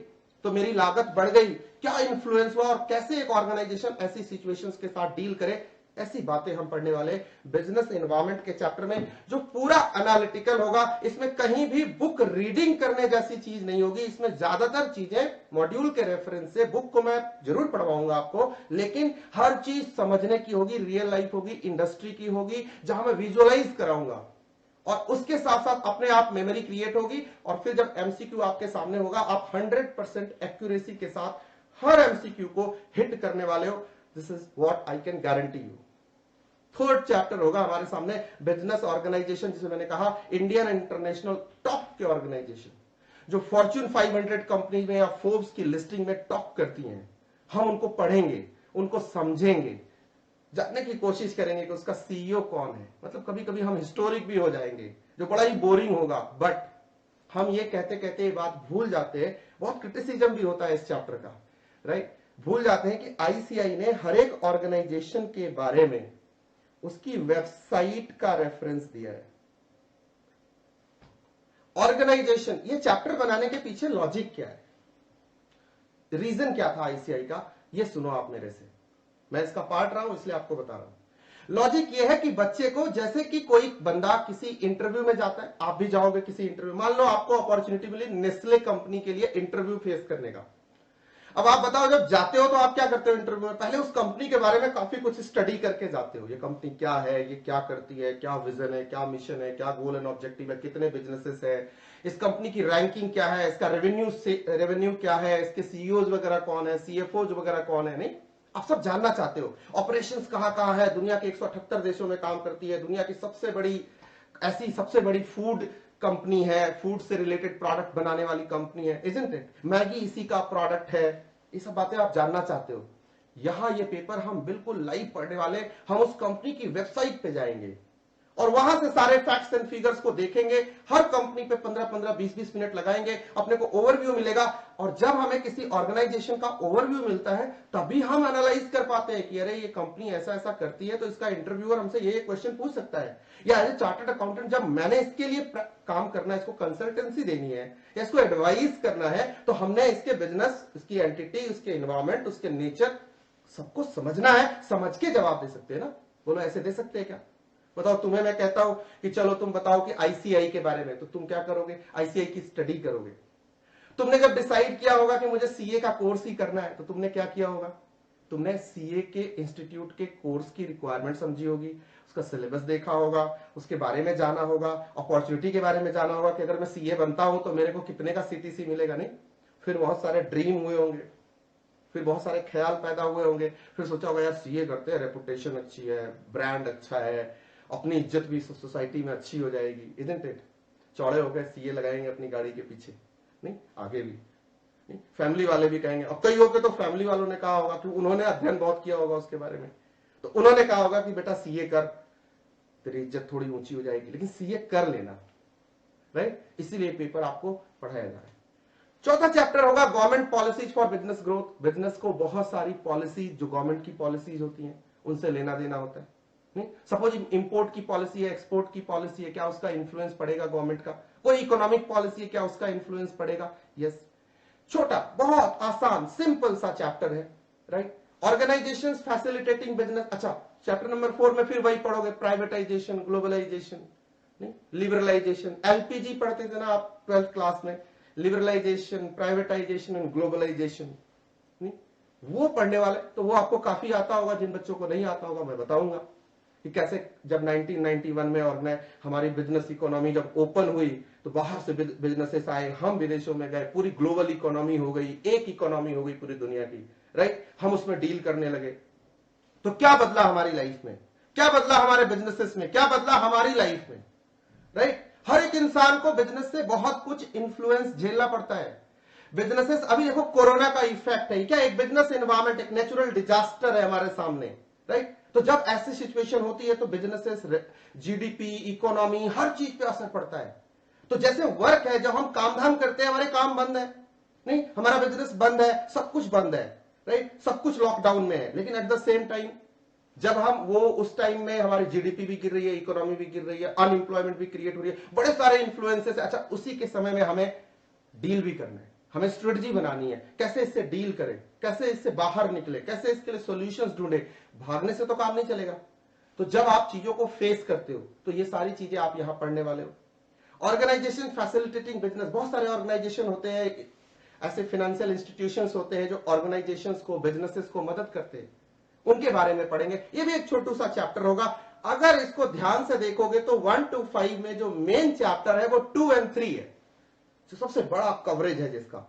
तो मेरी लागत बढ़ गई, क्या इन्फ्लुएंस हुआ और कैसे एक ऑर्गेनाइजेशन ऐसी सिचुएशंस के साथ डील करे, ऐसी बातें हम पढ़ने वाले बिजनेस एनवायरमेंट के चैप्टर में, जो पूरा एनालिटिकल होगा। इसमें कहीं भी बुक रीडिंग करने जैसी चीज नहीं होगी, इसमें ज्यादातर चीजें मॉड्यूल के रेफरेंस से, बुक को मैं जरूर पढ़वाऊंगा आपको, लेकिन हर चीज समझने की होगी, रियल लाइफ होगी, इंडस्ट्री की होगी, जहां मैं विजुअलाइज कराऊंगा, और उसके साथ साथ अपने आप मेमोरी क्रिएट होगी, और फिर जब MCQ आपके सामने होगा आप 100% एक्यूरेसी के साथ हर MCQ को हिट करने वाले हो। This is what I can guarantee you. Third chapter होगा हमारे सामने बिजनेस ऑर्गेनाइजेशन, जिसे मैंने कहा इंडियन इंटरनेशनल टॉप के ऑर्गेनाइजेशन, जो फॉर्च्यून 500 कंपनी में या फोर्ब्स की लिस्टिंग में टॉप करती हैं। हम उनको पढ़ेंगे, उनको समझेंगे, जानने की कोशिश करेंगे कि उसका CEO कौन है। मतलब कभी कभी हम हिस्टोरिक भी हो जाएंगे, जो बड़ा ही बोरिंग होगा, बट हम ये कहते कहते ये बात भूल जाते हैं, बहुत क्रिटिसिज्म भी होता है इस चैप्टर का, राइट? भूल जाते हैं कि ICI ने हर एक ऑर्गेनाइजेशन के बारे में उसकी वेबसाइट का रेफरेंस दिया है। ऑर्गेनाइजेशन, ये चैप्टर बनाने के पीछे लॉजिक क्या है, रीजन क्या था ICI का, ये सुनो आप मेरे से, मैं इसका पार्ट रहा हूं इसलिए आपको बता रहा हूं। लॉजिक ये है कि बच्चे को, जैसे कि कोई बंदा किसी इंटरव्यू में जाता है, आप भी जाओगे किसी इंटरव्यू, मान लो आपको अपॉर्चुनिटी मिली नेस्ले कंपनी के लिए इंटरव्यू फेस करने का। अब आप बताओ, जब जाते हो तो आप क्या करते हो इंटरव्यू में? पहले उस कंपनी के बारे में काफी कुछ स्टडी करके जाते हो, ये कंपनी क्या है, ये क्या करती है, क्या विजन है, क्या मिशन है, क्या गोल एंड ऑब्जेक्टिव है, कितने बिजनेसेस है, इस कंपनी की रैंकिंग क्या है, इसका रेवेन्यू क्या है, इसके CEOs वगैरह कौन है, CFOs वगैरह कौन है, नहीं, आप सब जानना चाहते हो। ऑपरेशंस कहां कहां है, दुनिया के 178 देशों में काम करती है, दुनिया की सबसे बड़ी फूड कंपनी है, फूड से रिलेटेड प्रोडक्ट बनाने वाली कंपनी है, इजंट इट? मैगी इसी का प्रोडक्ट है, ये सब बातें आप जानना चाहते हो। यहां ये पेपर हम बिल्कुल लाइव पढ़ने वाले, हम उस कंपनी की वेबसाइट पे जाएंगे और वहां से सारे फैक्ट्स एंड फिगर्स को देखेंगे, हर कंपनी पे 15-15, 20-20 मिनट लगाएंगे, अपने को ओवरव्यू मिलेगा। और जब हमें किसी ऑर्गेनाइजेशन का ओवरव्यू मिलता है तभी हम एनालाइज कर पाते हैं कि अरे ये कंपनी ऐसा ऐसा करती है, तो इसका इंटरव्यूअर हमसे ये क्वेश्चन पूछ सकता है, या एज ए चार्टर्ड अकाउंटेंट जब मैंने इसके लिए काम करना है, इसको कंसल्टेंसी देनी है या इसको एडवाइस करना है, तो हमने इसके बिजनेस, इसकी एंटिटी, उसके एनवायरमेंट, उसके नेचर, सबको समझना है, समझ के जवाब दे सकते हैं ना। बोलो ऐसे दे सकते हैं क्या? बताओ, तुम्हें मैं कहता हूं कि चलो तुम बताओ कि आईसीआई के बारे में, तो तुम क्या करोगे? आईसीआई की स्टडी करोगे। तुमने जब डिसाइड किया होगा कि मुझे सीए का कोर्स ही करना है, तो तुमने क्या किया होगा? तुमने सीए के इंस्टीट्यूट के कोर्स की रिक्वायरमेंट समझी होगी, उसका सिलेबस देखा होगा, उसके बारे में जाना होगा, अपॉर्चुनिटी के बारे में जाना होगा कि अगर मैं सीए बनता हूं तो मेरे को कितने का सीटीसी मिलेगा। नहीं, फिर बहुत सारे ड्रीम हुए होंगे, फिर बहुत सारे ख्याल पैदा हुए होंगे, फिर सोचा होगा यार सीए करते हैं, रेपुटेशन अच्छी है, ब्रांड अच्छा है, अपनी इज्जत भी सोसाइटी में अच्छी हो जाएगी, इजंट इट? चौड़े हो गए, सीए लगाएंगे अपनी गाड़ी के पीछे, नहीं आगे भी नहीं, फैमिली वाले भी कहेंगे। अब कई होके तो फैमिली वालों ने कहा होगा कि उन्होंने अध्ययन बहुत किया होगा उसके बारे में, तो उन्होंने कहा होगा कि बेटा सीए कर, तेरी इज्जत थोड़ी ऊंची हो जाएगी, लेकिन सीए कर लेना, राइट? इसीलिए पेपर आपको पढ़ाया जा रहा है। चौथा चैप्टर होगा government policies for business growth. Business को बहुत सारी पॉलिसी, जो गवर्नमेंट की पॉलिसीज होती हैं, उनसे लेना देना होता है। नहीं, सपोज इंपोर्ट की पॉलिसी है, एक्सपोर्ट की पॉलिसी है, क्या उसका इंफ्लुएंस पड़ेगा गवर्नमेंट का? कोई इकोनॉमिक पॉलिसी है, क्या उसका इंफ्लुएंस पड़ेगा? यस। छोटा, बहुत आसान, सिंपल सा चैप्टर है, राइट? Organisations facilitating business. अच्छा, चैप्टर नंबर 4 में फिर वही पढ़ोगे, प्राइवेटाइजेशन, ग्लोबलाइजेशन, लिबरलाइजेशन। एलपीजी पढ़ते थे ना आप 12th क्लास में, लिबरलाइजेशन, प्राइवेटाइजेशन एंड ग्लोबलाइजेशन। वो पढ़ने वाले, तो वो आपको काफी आता होगा। जिन बच्चों को नहीं आता होगा मैं बताऊंगा कि कैसे जब 1991 में और हमारी बिजनेस इकोनॉमी जब ओपन हुई तो बाहर से बिजनेसेस आए, हम विदेशों में गए, पूरी ग्लोबल इकोनॉमी हो गई, एक इकोनॉमी हो गई पूरी दुनिया की, राइट? हम उसमें डील करने लगे। तो क्या बदला हमारी लाइफ में, क्या बदला हमारे बिजनेसेस में, क्या बदला हमारी लाइफ में, राइट? हर एक इंसान को बिजनेस से बहुत कुछ इंफ्लुएंस झेलना पड़ता है। बिजनेसेस, अभी देखो कोरोना का इफेक्ट है क्या? एक बिजनेस एनवायरमेंट, एक नेचुरल डिजास्टर है हमारे सामने, राइट? तो जब ऐसी सिचुएशन होती है तो बिजनेसेस, जीडीपी, इकोनॉमी, हर चीज पे असर पड़ता है। तो जैसे वर्क है, जब हम काम धाम करते हैं हमारे काम बंद है, नहीं, हमारा बिजनेस बंद है, सब कुछ बंद है, राइट? सब कुछ लॉकडाउन में है, लेकिन एट द सेम टाइम जब हम वो उस टाइम में हमारी जीडीपी भी गिर रही है, इकोनॉमी भी गिर रही है, अनएम्प्लॉयमेंट भी क्रिएट हो रही है, बड़े सारे इन्फ्लुएंसेस। अच्छा, उसी के समय में हमें डील भी करना है, हमें स्ट्रेटजी बनानी है, कैसे इससे डील करें, कैसे इससे बाहर निकले, कैसे इसके लिए सॉल्यूशंस ढूंढे। भागने से तो काम नहीं चलेगा। तो जब आप चीजों को फेस करते हो तो ये सारी चीजें आप यहां पढ़ने वाले हो। ऑर्गेनाइजेशन फैसिलिटेटिंग बिजनेस, बहुत सारे ऑर्गेनाइजेशन होते हैं, ऐसे फाइनेंशियल इंस्टीट्यूशंस होते हैं जो ऑर्गेनाइजेशंस को, बिजनेसेस को मदद करते हैं, उनके बारे में पढ़ेंगे। ये भी एक छोटू सा चैप्टर होगा। अगर इसको ध्यान से देखोगे तो 1 to 5 में जो मेन चैप्टर है वो 2 and 3 है, जो सबसे बड़ा कवरेज है जिसका।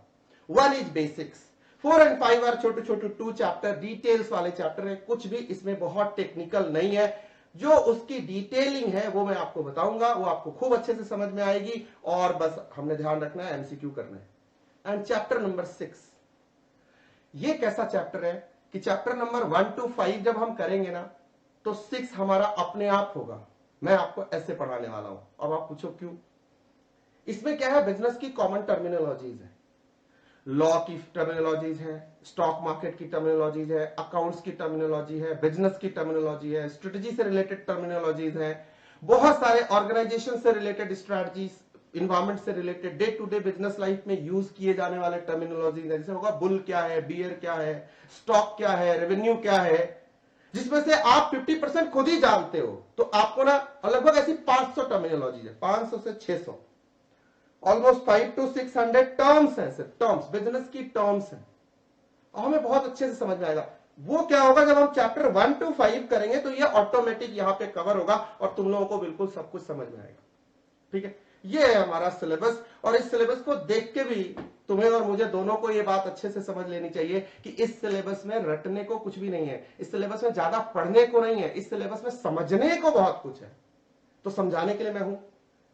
1 इज बेसिक्स, 4 and 5 आर छोटे छोटे 2 चैप्टर, डिटेल्स वाले चैप्टर है। कुछ भी इसमें बहुत टेक्निकल नहीं है, जो उसकी डिटेलिंग है वो मैं आपको बताऊंगा, वो आपको खूब अच्छे से समझ में आएगी। और बस हमने ध्यान रखना है, एमसीक्यू करना है। एंड चैप्टर नंबर 6, ये कैसा चैप्टर है कि चैप्टर नंबर 1 to 5 जब हम करेंगे ना तो 6 हमारा अपने आप होगा। मैं आपको ऐसे पढ़ाने वाला हूं। अब आप पूछो क्यों? इसमें क्या है, बिजनेस की कॉमन टर्मिनोलॉजीज है, लॉ की टर्मिनोलॉजीज है, स्टॉक मार्केट की टर्मिनोलॉजीज है, अकाउंट्स की टर्मिनोलॉजी है, बिजनेस की टर्मिनोलॉजी है, स्ट्रेटजी से रिलेटेड टर्मिनोलॉजीज है, बहुत सारे ऑर्गेनाइजेशन से रिलेटेड स्ट्रेटजीज, इन्वायरमेंट से related, day to day business life में यूज किए जाने वाले टर्मिनोलॉजीज है। जैसे होगा बुल क्या है, बियर क्या है, स्टॉक क्या है, रेवेन्यू क्या है, जिसमें से आप 50% खुद ही जानते हो। तो आपको ना लगभग ऐसी 500 टर्मिनोलॉजी है, 500 से 600, ऑलमोस्ट 500 to 600 टर्म्स है, सिर्फ टर्म्स, बिजनेस की टर्म्स है। हमें बहुत अच्छे से समझ में आएगा। वो क्या होगा, जब हम चैप्टर 1 to 5 करेंगे तो ये ऑटोमेटिक यहां पे कवर होगा और तुम लोगों को बिल्कुल सब कुछ समझ में आएगा। ठीक है, ये है हमारा सिलेबस। और इस सिलेबस को देख के भी तुम्हें और मुझे दोनों को ये बात अच्छे से समझ लेनी चाहिए कि इस सिलेबस में रटने को कुछ भी नहीं है, इस सिलेबस में ज्यादा पढ़ने को नहीं है, इस सिलेबस में समझने को बहुत कुछ है। तो समझाने के लिए मैं हूं,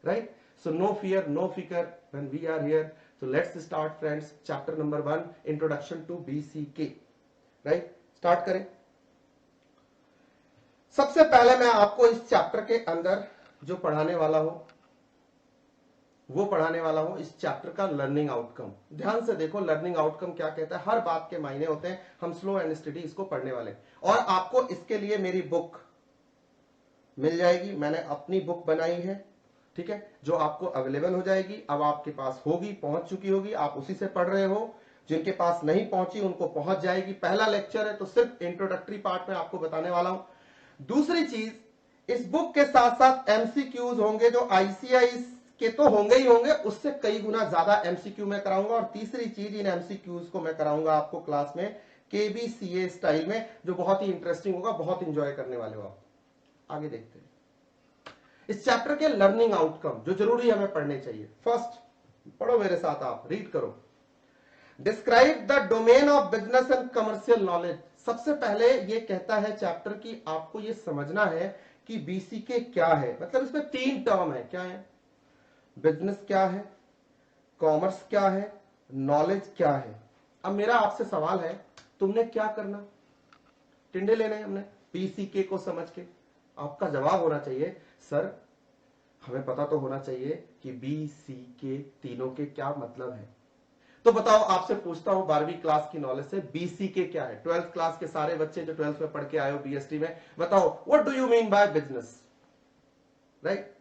right? So no fear, no fikr when we are here. So let's start friends. Chapter number 1, Introduction to BCK. Right? Start करें। सबसे पहले मैं आपको इस चैप्टर के अंदर जो पढ़ाने वाला हूं वो पढ़ाने वाला हूं इस चैप्टर का लर्निंग आउटकम। ध्यान से देखो, लर्निंग आउटकम क्या कहता है, हर बात के मायने होते हैं। हम स्लो एंड स्टडी इसको पढ़ने वाले, और आपको इसके लिए मेरी बुक मिल जाएगी। मैंने अपनी बुक बनाई है, ठीक है, जो आपको अवेलेबल हो जाएगी। अब आपके पास होगी, पहुंच चुकी होगी, आप उसी से पढ़ रहे हो। जिनके पास नहीं पहुंची उनको पहुंच जाएगी। पहला लेक्चर है तो सिर्फ इंट्रोडक्टरी पार्ट में आपको बताने वाला हूं। दूसरी चीज, इस बुक के साथ साथ एमसीक्यूज होंगे जो आईसीआई के तो होंगे ही होंगे, उससे कई गुना ज्यादा एमसीक्यू मैं कराऊंगा। और तीसरी चीज, इन एमसीक्यूज को मैं कराऊंगा आपको क्लास में केबीसीए स्टाइल में, जो बहुत ही इंटरेस्टिंग होगा, बहुत इंजॉय करने वाले हो आप। आगे देखते हैं इस चैप्टर के लर्निंग आउटकम जो जरूरी हमें पढ़ने चाहिए। फर्स्ट, पढ़ो मेरे साथ, आप रीड करो। Describe the domain of business and commercial knowledge. सबसे पहले ये कहता है चैप्टर की आपको ये समझना है कि बीसीके क्या है। मतलब इसमें 3 टर्म है। क्या है? बिजनेस क्या है, कॉमर्स क्या है, नॉलेज क्या है। अब मेरा आपसे सवाल है, तुमने क्या करना? टिंडे लेने हैं हमने बीसीके को समझ के। आपका जवाब होना चाहिए, सर हमें पता तो होना चाहिए कि बीसीके तीनों के क्या मतलब है। तो बताओ, आपसे पूछता हूं 12वीं क्लास की नॉलेज से, बीसीके क्या है? 12th क्लास के सारे बच्चे जो 12th में पढ़ के आए हो बीएसटी में, बताओ what do you mean by business, right?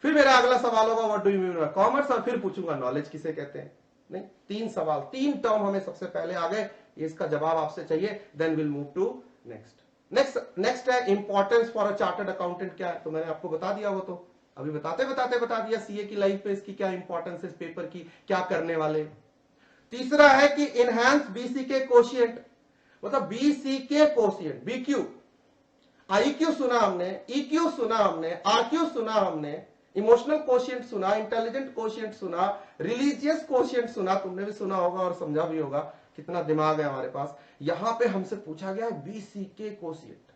फिर मेरा अगला सवाल होगा what do you mean by commerce, और फिर पूछूंगा नॉलेज किसे कहते हैं। नहीं, 3 सवाल, 3 टर्म हमें सबसे पहले आ गए, इसका जवाब आपसे चाहिए। Then will move to next है importance for a chartered accountant. क्या है? तो मैंने आपको बता दिया, वो तो अभी बता दिया सीए की लाइफ पे इसकी क्या इंपॉर्टेंस है, इस पेपर की क्या करने वाले। तीसरा है कि इनहैंस बीसीके कोशिएंट, मतलब बीसीके कोशिएंट, बीक्यू, आईक्यू सुना हमने, ईक्यू सुना हमने, आरक्यू सुना हमने, इमोशनल कोशिएंट सुना, इंटेलिजेंट कोशिएंट सुना, रिलीजियस कोशिएंट सुना, तुमने भी सुना होगा और समझा भी होगा, कितना दिमाग है हमारे पास। यहां पे हमसे पूछा गया है बीसीके कोशिएंट,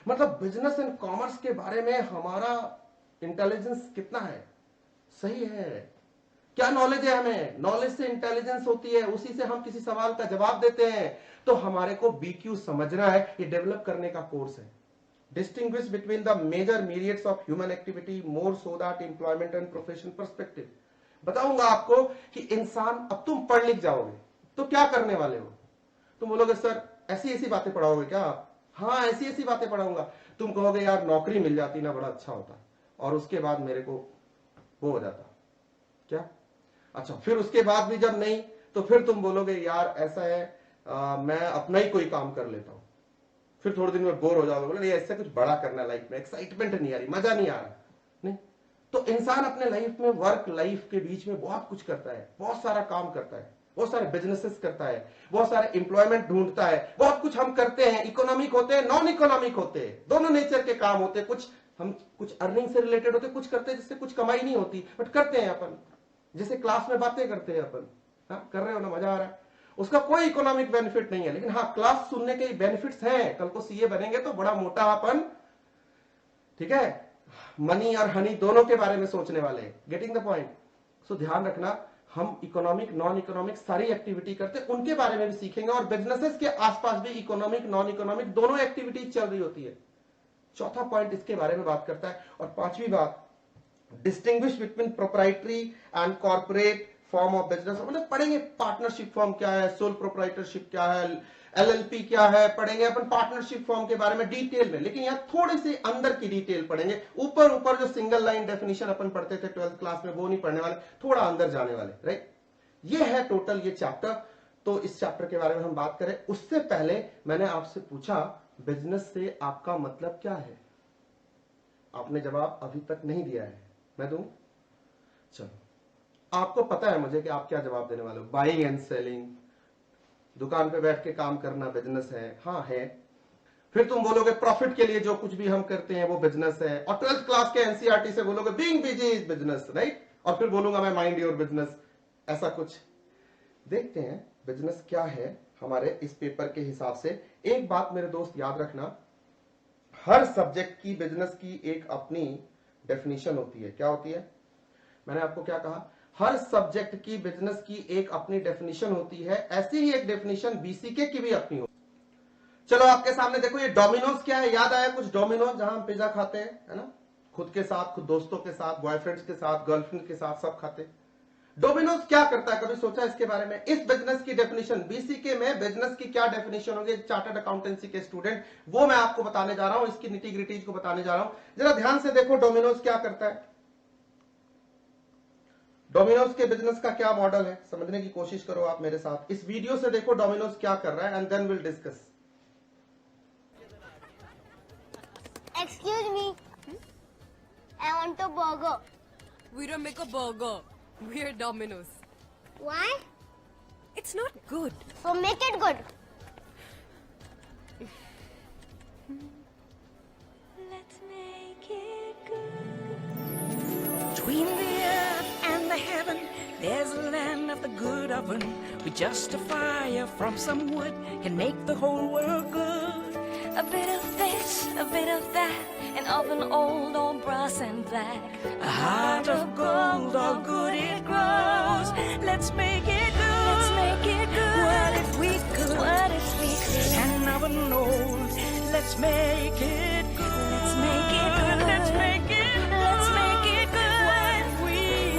मतलब बिजनेस एंड कॉमर्स के बारे में हमारा इंटेलिजेंस कितना है, सही है, क्या नॉलेज है हमें। नॉलेज से इंटेलिजेंस होती है, उसी से हम किसी सवाल का जवाब देते हैं। तो हमारे को बीक्यू समझना है, ये डेवलप करने का कोर्स है। Distinguish between the major myriads of human activity more so that employment and profession perspective. बताऊंगा आपको कि इंसान, अब तुम पढ़ लिख जाओगे तो क्या करने वाले हो? तुम बोलोगे सर ऐसी ऐसी बातें पढ़ाओगे क्या आप? हाँ, ऐसी ऐसी बातें पढ़ाऊंगा। तुम कहोगे यार नौकरी मिल जाती ना, बड़ा अच्छा होता, और उसके बाद मेरे को वो हो जाता। क्या? अच्छा, फिर उसके बाद भी जब नहीं, तो फिर तुम बोलोगे यार ऐसा है, मैं अपना ही कोई काम कर लेता हूं। फिर थोड़े दिन में बोर हो जाओगे, बोले ऐसे कुछ बड़ा करना लाइफ में, एक्साइटमेंट नहीं आ रही, मजा नहीं आ रहा। नहीं, तो इंसान अपने लाइफ में, वर्क लाइफ के बीच में बहुत कुछ करता है, बहुत सारा काम करता है, बहुत सारे बिजनेसेस करता है, बहुत सारे एम्प्लॉयमेंट ढूंढता है, बहुत कुछ हम करते हैं। इकोनॉमिक होते हैं, नॉन इकोनॉमिक होते हैं, दोनों नेचर के काम होते हैं। कुछ हम कुछ अर्निंग से रिलेटेड होते, कुछ करते हैं जिससे कुछ कमाई नहीं होती, बट करते हैं अपन। जैसे क्लास में बातें करते हैं अपन, हाँ कर रहे हो ना, मजा आ रहा है, उसका कोई इकोनॉमिक बेनिफिट नहीं है, लेकिन हाँ क्लास सुनने के बेनिफिट्स हैं। कल को सीए बनेंगे तो बड़ा मोटा अपन, ठीक है, मनी और हनी दोनों के बारे में सोचने वाले। Getting the point? सो ध्यान रखना, हम इकोनॉमिक नॉन इकोनॉमिक सारी एक्टिविटी करते हैं, उनके बारे में भी सीखेंगे। और बिजनेसेस के आसपास भी इकोनॉमिक नॉन इकोनॉमिक दोनों एक्टिविटीज चल रही होती है। चौथा पॉइंट इसके बारे में बात करता है। और 5वीं बात, distinguish between proprietary and corporate form of business. मतलब पढ़ेंगे पार्टनरशिप फॉर्म क्या है, सोल प्रोप्राइटरशिप क्या है, एलएलपी क्या है, पढ़ेंगे अपन पार्टनरशिप फॉर्म के बारे में डिटेल में। लेकिन यहां थोड़ी सी अंदर की डिटेल पढ़ेंगे, ऊपर ऊपर जो सिंगल लाइन डेफिनेशन अपन पढ़ते थे 12th क्लास में वो नहीं पढ़ने वाले, थोड़ा अंदर जाने वाले, राइट? ये है टोटल ये चैप्टर। तो इस चैप्टर के बारे में हम बात करें उससे पहले मैंने आपसे पूछा बिजनेस से आपका मतलब क्या है? आपने जवाब अभी तक नहीं दिया है, मैं दूं? चलो, आपको पता है मुझे कि आप क्या जवाब देने वाले हो। बाइंग एंड सेलिंग, दुकान पे बैठ के काम करना बिजनेस है। हाँ है। फिर तुम बोलोगे प्रॉफिट के लिए जो कुछ भी हम करते हैं वो बिजनेस है। और 12th क्लास के एनसीईआरटी से बोलोगे being busy is business, right? और फिर बोलूंगा मैं माइंड योर बिजनेस, ऐसा कुछ। देखते हैं बिजनेस क्या है हमारे इस पेपर के हिसाब से। एक बात मेरे दोस्त याद रखना, हर सब्जेक्ट की बिजनेस की एक अपनी डेफिनेशन होती है। क्या होती है? मैंने आपको क्या कहा? हर सब्जेक्ट की बिजनेस की एक अपनी डेफिनेशन होती है। ऐसी ही एक डेफिनेशन बीसीके की भी अपनी होती है। चलो आपके सामने देखो, ये डोमिनोज क्या है? याद आया कुछ? डोमिनोज, जहां हम पिज्जा खाते हैं, है ना, खुद के साथ, खुद दोस्तों के साथ, बॉयफ्रेंड्स के साथ, गर्लफ्रेंड के साथ, सब खाते। डोमिनोज क्या करता है, कभी सोचा इसके बारे में? इस बिजनेस की डेफिनेशन, बीसीके में बिजनेस की क्या डेफिनेशन होगी चार्टर्ड अकाउंटेंसी के स्टूडेंट, वो मैं आपको बताने जा रहा हूं, इसकी निटी ग्रिटीज को बताने जा रहा हूं। जरा ध्यान से देखो डोमिनोज क्या करता है। डोमिनोज के बिजनेस का क्या मॉडल है, समझने की कोशिश करो आप मेरे साथ। इस वीडियो से देखो डोमिनोज क्या कर रहा है, and then will discuss. want a burger. We don't make a burger. We're Domino's. Why? It's not good. So make it good. Let's make it good. Between the earth and the heaven, there's a land of the good oven. With just a fire from some wood can make the whole world good. A bit of this, a bit of that, an oven old brass and black. A heart of gold, all good it grows. Let's make it good. Let's make it good. What if we could? What if we could? An oven old. Let's make it good. Let's make it good. Let's make it good. Let's make it good.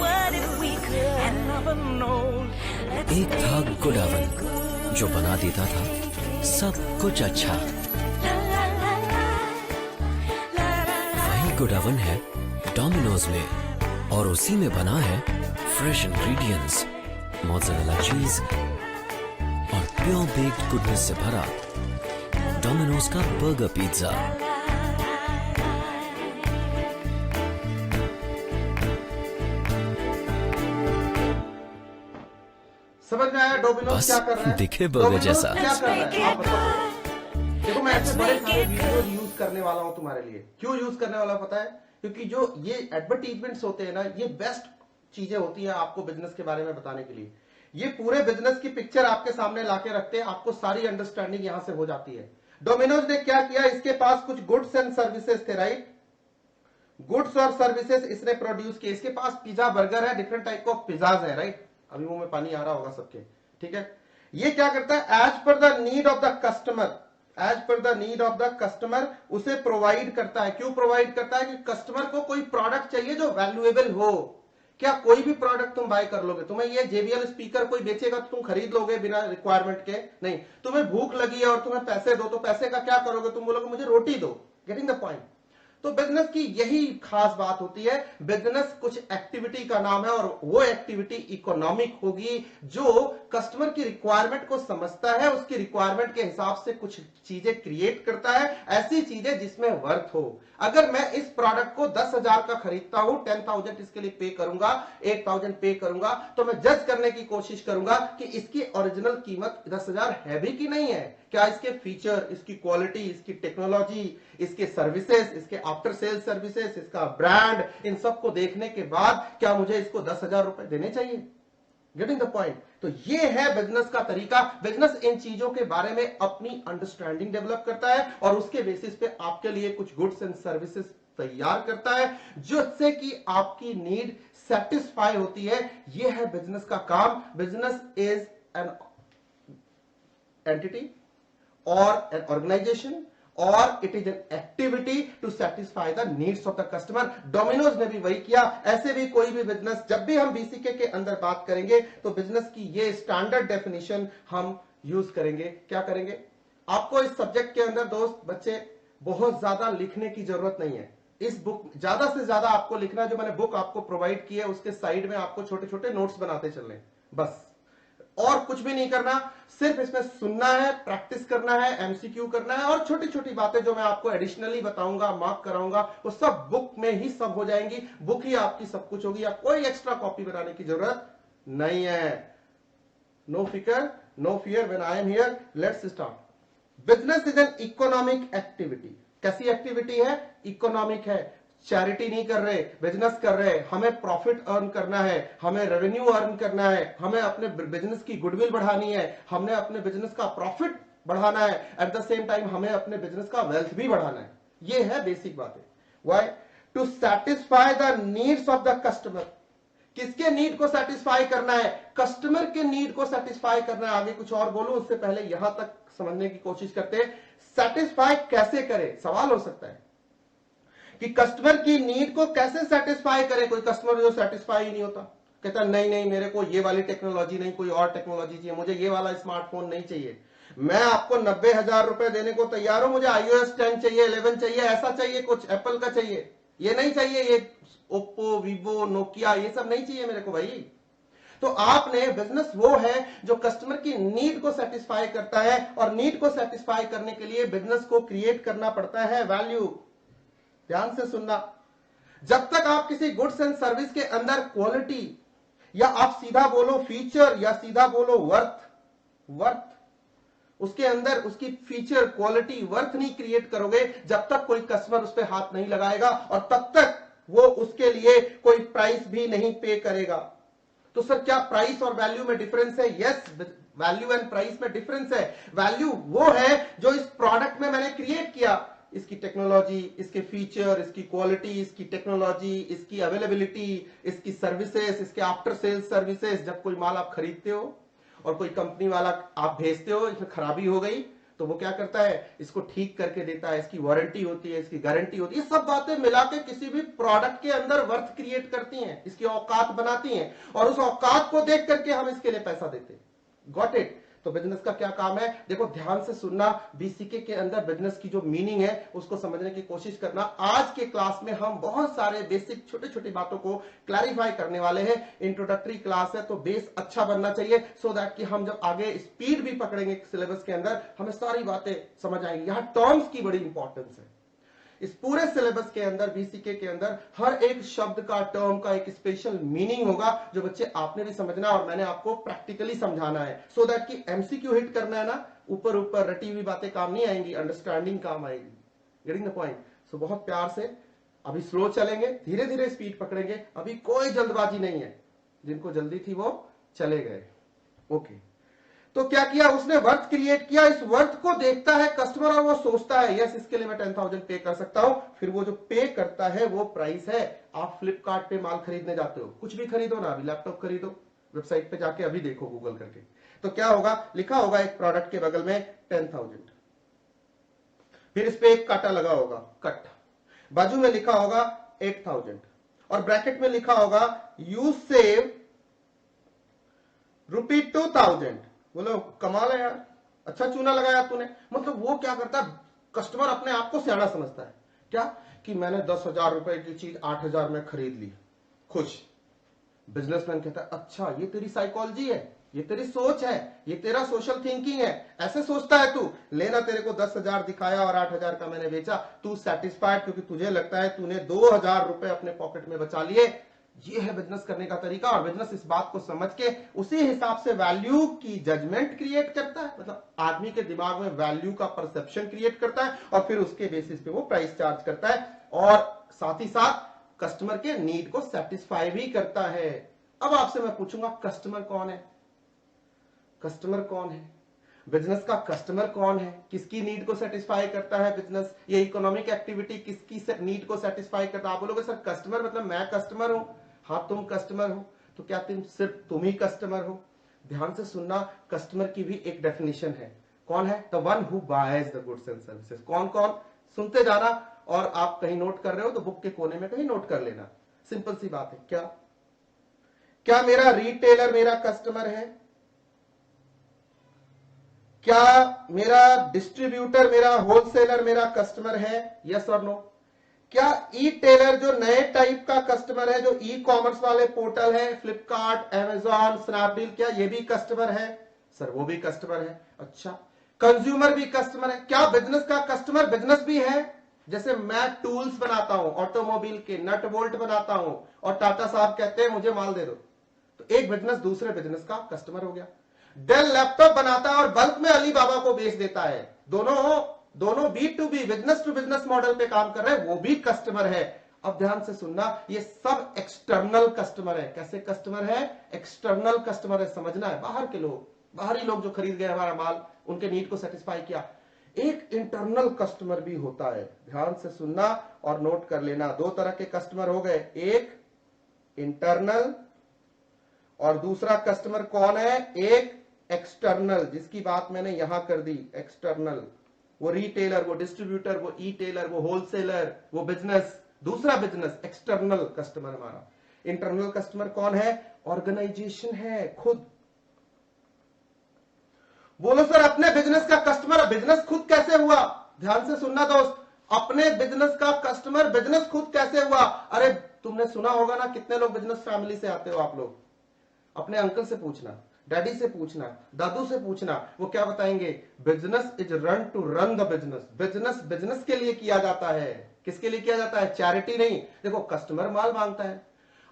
What if we could? An oven old. Let's एक था make good it अवन good. जो बना देता था सब कुछ अच्छा। La la la la. La la la. वही गुड अवन है डोमिनोज में और उसी में बना है फ्रेश इंग्रेडिएंट्स, मोज़रेला चीज और प्योर बेक्ड गुडनेस से भरा डोमिनोज का बर्गर पिज्जा। समझ में आया डोमिनोज बस क्या कर रहा है? दिखे बर्गर डोमिनोज जैसा। क्या कर रहा है आप बताओ। देखो मैं ऐसे बड़े सारे वीडियो यूज करने वाला हूं तुम्हारे लिए। क्यों यूज करने वाला पता है? क्योंकि जो ये एडवर्टीजमेंट्स होते हैं ना, ये बेस्ट चीजें होती हैं आपको बिजनेस के बारे में बताने के लिए। ये पूरे बिजनेस की पिक्चर आपके सामने लाके रखते हैं, आपको सारी अंडरस्टैंडिंग यहां से हो जाती है। डोमिनोज ने क्या किया, इसके पास कुछ गुड्स एंड सर्विसेज थे, राइट? गुड्स और सर्विसेज इसने प्रोड्यूस किए। इसके पास पिज्जा बर्गर है, डिफरेंट टाइप ऑफ पिज्जाज है, राइट? अभी मुंह में पानी आ रहा होगा सबके, ठीक है? ये क्या करता है, as per the need of the customer, as per the need of the customer उसे प्रोवाइड करता है। क्यों प्रोवाइड करता है? कि कस्टमर को कोई प्रोडक्ट चाहिए जो वैल्यूएबल हो। क्या कोई भी प्रोडक्ट तुम बाय कर लोगे? तुम्हें ये JBL स्पीकर कोई बेचेगा तो तुम खरीद लोगे बिना रिक्वायरमेंट के? नहीं। तुम्हें भूख लगी है और तुम्हें पैसे दो, तो पैसे का क्या करोगे? तुम बोलोगे मुझे रोटी दो। Getting the point? तो बिजनेस की यही खास बात होती है। बिजनेस कुछ एक्टिविटी का नाम है और वो एक्टिविटी इकोनॉमिक होगी जो कस्टमर की रिक्वायरमेंट को समझता है, उसकी रिक्वायरमेंट के हिसाब से कुछ चीजें क्रिएट करता है, ऐसी चीजें जिसमें वर्थ हो। अगर मैं इस प्रोडक्ट को 10,000 का खरीदता हूं, 10,000 इसके लिए पे करूंगा, 8,000 पे करूंगा, तो मैं जज करने की कोशिश करूंगा कि इसकी ओरिजिनल कीमत 10,000 है भी कि नहीं है। क्या इसके फीचर, इसकी क्वालिटी, इसकी टेक्नोलॉजी, इसके सर्विसेज, इसके आफ्टर सेल सर्विसेज, इसका ब्रांड, इन सब को देखने के बाद क्या मुझे इसको 10,000 रुपए देने चाहिए? Getting the point? तो ये है बिजनेस का तरीका। बिजनेस इन चीजों के बारे में अपनी अंडरस्टैंडिंग डेवलप करता है और उसके बेसिस पे आपके लिए कुछ गुड्स एंड सर्विसेज तैयार करता है जिससे कि आपकी नीड सेटिस्फाई होती है। ये है बिजनेस का काम। बिजनेस इज एन एंटिटी और एन ऑर्गेनाइजेशन और it is an activity to satisfy the needs of the customer. Domino's ने भी वही किया। ऐसे भी कोई भी बिजनेस, जब भी हम बीसीके के अंदर बात करेंगे तो बिजनेस की ये स्टैंडर्ड डेफिनेशन हम यूज करेंगे। क्या करेंगे? आपको इस सब्जेक्ट के अंदर दोस्त बच्चे बहुत ज्यादा लिखने की जरूरत नहीं है। इस बुक ज्यादा से ज्यादा आपको लिखना, जो मैंने बुक आपको प्रोवाइड की है उसके साइड में आपको छोटे छोटे नोट्स बनाते चलने, बस, और कुछ भी नहीं करना। सिर्फ इसमें सुनना है, प्रैक्टिस करना है, एमसीक्यू करना है और छोटी छोटी बातें जो मैं आपको एडिशनली बताऊंगा, मार्क कराऊंगा, वो सब बुक में ही सब हो जाएंगी। बुक ही आपकी सब कुछ होगी, या कोई एक्स्ट्रा कॉपी बनाने की जरूरत नहीं है। नो फिकर, no fear when I am here. Let's start. Business is an economic activity. कैसी एक्टिविटी है? इकोनॉमिक है। चैरिटी नहीं कर रहे, बिजनेस कर रहे। हमें प्रॉफिट अर्न करना है, हमें रेवेन्यू अर्न करना है, हमें अपने बिजनेस की गुडविल बढ़ानी है, हमने अपने बिजनेस का प्रॉफिट बढ़ाना है, एट द सेम टाइम हमें अपने बिजनेस का वेल्थ भी बढ़ाना है। ये है बेसिक बातें। Why? To satisfy the needs of the customer. किसके नीड को सेटिस्फाई करना है? कस्टमर के नीड को सेटिस्फाई करना है। आगे कुछ और बोलूं उससे पहले यहां तक समझने की कोशिश करते हैं। सेटिस्फाई कैसे करें? सवाल हो सकता है कि कस्टमर की नीड को कैसे सेटिस्फाई करे। कोई कस्टमर जो सेटिस्फाई ही नहीं होता, कहता नहीं नहीं मेरे को ये वाली टेक्नोलॉजी नहीं, कोई और टेक्नोलॉजी चाहिए, मुझे ये वाला स्मार्टफोन नहीं चाहिए। मैं आपको 90,000 रुपए देने को तैयार हूं, मुझे iOS 10 चाहिए, 11 चाहिए, ऐसा चाहिए, कुछ एप्पल का चाहिए, ये नहीं चाहिए, ये ओप्पो, वीवो, नोकिया, ये सब नहीं चाहिए मेरे को भाई। तो आपने बिजनेस वो है जो कस्टमर की नीड को सेटिस्फाई करता है और नीड को सेटिस्फाई करने के लिए बिजनेस को क्रिएट करना पड़ता है वैल्यू। ध्यान से सुनना। जब तक आप किसी गुड्स एंड सर्विस के अंदर क्वालिटी, या आप सीधा बोलो फीचर, या सीधा बोलो वर्थ उसके अंदर उसकी फीचर, क्वालिटी, वर्थ नहीं क्रिएट करोगे, जब तक कोई कस्टमर उस पर हाथ नहीं लगाएगा और तब तक वो उसके लिए कोई प्राइस भी नहीं पे करेगा। तो सर क्या प्राइस और वैल्यू में डिफरेंस है? यस, वैल्यू एंड प्राइस में डिफरेंस है। वैल्यू वो है जो इस प्रोडक्ट में मैंने क्रिएट किया, इसकी टेक्नोलॉजी, इसके फीचर, इसकी क्वालिटी, इसकी टेक्नोलॉजी, इसकी अवेलेबिलिटी, इसकी सर्विसेज, इसके आफ्टर सेल्स सर्विसेज। जब कोई माल आप खरीदते हो और कोई कंपनी वाला आप भेजते हो, इसमें खराबी हो गई, तो वो क्या करता है? इसको ठीक करके देता है, इसकी वारंटी होती है, इसकी गारंटी होती है। ये सब बातें मिला के किसी भी प्रोडक्ट के अंदर वर्थ क्रिएट करती हैं, इसकी औकात बनाती हैं, और उस औकात को देख करके हम इसके लिए पैसा देते हैं। Got it? तो बिजनेस का क्या काम है? देखो ध्यान से सुनना, बीसीके के अंदर बिजनेस की जो मीनिंग है उसको समझने की कोशिश करना। आज के क्लास में हम बहुत सारे बेसिक छोटे छोटे बातों को क्लैरिफाई करने वाले हैं। इंट्रोडक्टरी क्लास है तो बेस अच्छा बनना चाहिए, सो दैट कि हम जब आगे स्पीड भी पकड़ेंगे सिलेबस के अंदर, हमें सारी बातें समझ आएंगी। यहां टर्म्स की बड़ी इंपॉर्टेंस है। इस पूरे सिलेबस के अंदर, बीसीके के अंदर, हर एक शब्द का, टर्म का एक स्पेशल मीनिंग होगा जो बच्चे आपने भी समझना और मैंने आपको प्रैक्टिकली समझाना है, सो दैट कि एमसीक्यू हिट करना है ना, ऊपर ऊपर रटी हुई बातें काम नहीं आएंगी, अंडरस्टैंडिंग काम आएगी। Getting the point? सो बहुत प्यार से अभी स्लो चलेंगे, धीरे धीरे स्पीड पकड़ेंगे, अभी कोई जल्दबाजी नहीं है। जिनको जल्दी थी वो चले गए। ओके, तो क्या किया उसने? वर्थ क्रिएट किया। इस वर्थ को देखता है कस्टमर और वो सोचता है यस, इसके लिए मैं 10,000 पे कर सकता हूं। फिर वो जो पे करता है वो प्राइस है। आप फ्लिपकार्ट पे माल खरीदने जाते हो, कुछ भी खरीदो ना, अभी लैपटॉप खरीदो, वेबसाइट पे जाके अभी देखो गूगल करके, तो क्या होगा? लिखा होगा एक प्रोडक्ट के बगल में 10,000, फिर इस पे एक काटा लगा होगा, कट, बाजू में लिखा होगा 8,000 और ब्रैकेट में लिखा होगा यू सेव ₹2,000। बोलो कमाल है यार, अच्छा चूना लगाया तूने। मतलब वो क्या करता है? कस्टमर अपने आप को सियाना समझता है, क्या कि मैंने 10,000 रुपए की चीज 8,000 में खरीद ली, खुश। बिजनेसमैन कहता है अच्छा ये तेरी साइकोलॉजी है, ये तेरी सोच है, ये तेरा सोशल थिंकिंग है, ऐसे सोचता है तू। लेना, तेरे को 10,000 दिखाया और 8,000 का मैंने बेचा, तू सेटिस्फाइड क्योंकि तुझे लगता है तूने 2,000 रुपए अपने पॉकेट में बचा लिए। ये है बिजनेस करने का तरीका। और बिजनेस इस बात को समझ के उसी हिसाब से वैल्यू की जजमेंट क्रिएट करता है, मतलब आदमी के दिमाग में वैल्यू का परसेप्शन क्रिएट करता है और फिर उसके बेसिस पे वो प्राइस चार्ज करता है और साथ ही साथ कस्टमर के नीड को सेटिस्फाई भी करता है। अब आपसे मैं पूछूंगा कस्टमर कौन है? कस्टमर कौन है? बिजनेस का कस्टमर कौन है? किसकी नीड को सेटिस्फाई करता है बिजनेस? ये इकोनॉमिक एक्टिविटी किसकी नीड को सेटिस्फाई करता है? आप बोलोगे सर कस्टमर मतलब मैं कस्टमर हूं। हाँ तुम कस्टमर हो, तो क्या तुम ही कस्टमर हो? ध्यान से सुनना, कस्टमर की भी एक डेफिनेशन है। कौन है? The one who boys the goods and services. कौन कौन? सुनते जाना, और आप कहीं नोट कर रहे हो तो बुक के कोने में कहीं नोट कर लेना। सिंपल सी बात है। क्या क्या मेरा रिटेलर मेरा कस्टमर है? क्या मेरा डिस्ट्रीब्यूटर, मेरा होलसेलर मेरा कस्टमर है? यस और नो? क्या ई टेलर जो नए टाइप का कस्टमर है, जो ई कॉमर्स वाले पोर्टल है, फ्लिपकार्ट, अमेजॉन, स्नैपडील, क्या ये भी कस्टमर है? सर वो भी कस्टमर है। अच्छा, कंज्यूमर भी कस्टमर है। क्या बिजनेस का कस्टमर बिजनेस भी है? जैसे मैं टूल्स बनाता हूं, ऑटोमोबाइल के नट बोल्ट बनाता हूं, और टाटा साहब कहते हैं मुझे माल दे दो, तो एक बिजनेस दूसरे बिजनेस का कस्टमर हो गया। डेल लैपटॉप बनाता है और बल्क में अली बाबा को बेच देता है, दोनों B2B, business to business model पे काम कर रहे हैं, वो भी कस्टमर है। अब ध्यान से सुनना, ये सब एक्सटर्नल कस्टमर है। कैसे कस्टमर है? एक्सटर्नल कस्टमर है, समझना है। बाहर के लोग, बाहरी लोग जो खरीद गए हमारा माल, उनके नीड को सेटिस्फाई किया। एक इंटरनल कस्टमर भी होता है। ध्यान से सुनना और नोट कर लेना। दो तरह के कस्टमर हो गए, एक इंटरनल और दूसरा कस्टमर कौन है? एक एक्सटर्नल, जिसकी बात मैंने यहां कर दी। एक्सटर्नल वो रिटेलर, वो डिस्ट्रीब्यूटर, वो ई टेलर, वो होलसेलर, वो बिजनेस, दूसरा बिजनेस। एक्सटर्नल कस्टमर हमारा। इंटरनल कस्टमर कौन है? ऑर्गेनाइजेशन है, खुद। बोलो सर अपने बिजनेस का कस्टमर बिजनेस खुद कैसे हुआ? ध्यान से सुनना दोस्त, अपने बिजनेस का कस्टमर बिजनेस खुद कैसे हुआ? अरे तुमने सुना होगा ना, कितने लोग बिजनेस फैमिली से आते हो आप लोग? अपने अंकल से पूछना, डैडी से पूछना, दादू से पूछना, वो क्या बताएंगे? Business is run to run the business. Business business के लिए किया जाता है। किसके लिए किया जाता है? चैरिटी नहीं। देखो कस्टमर माल मांगता है,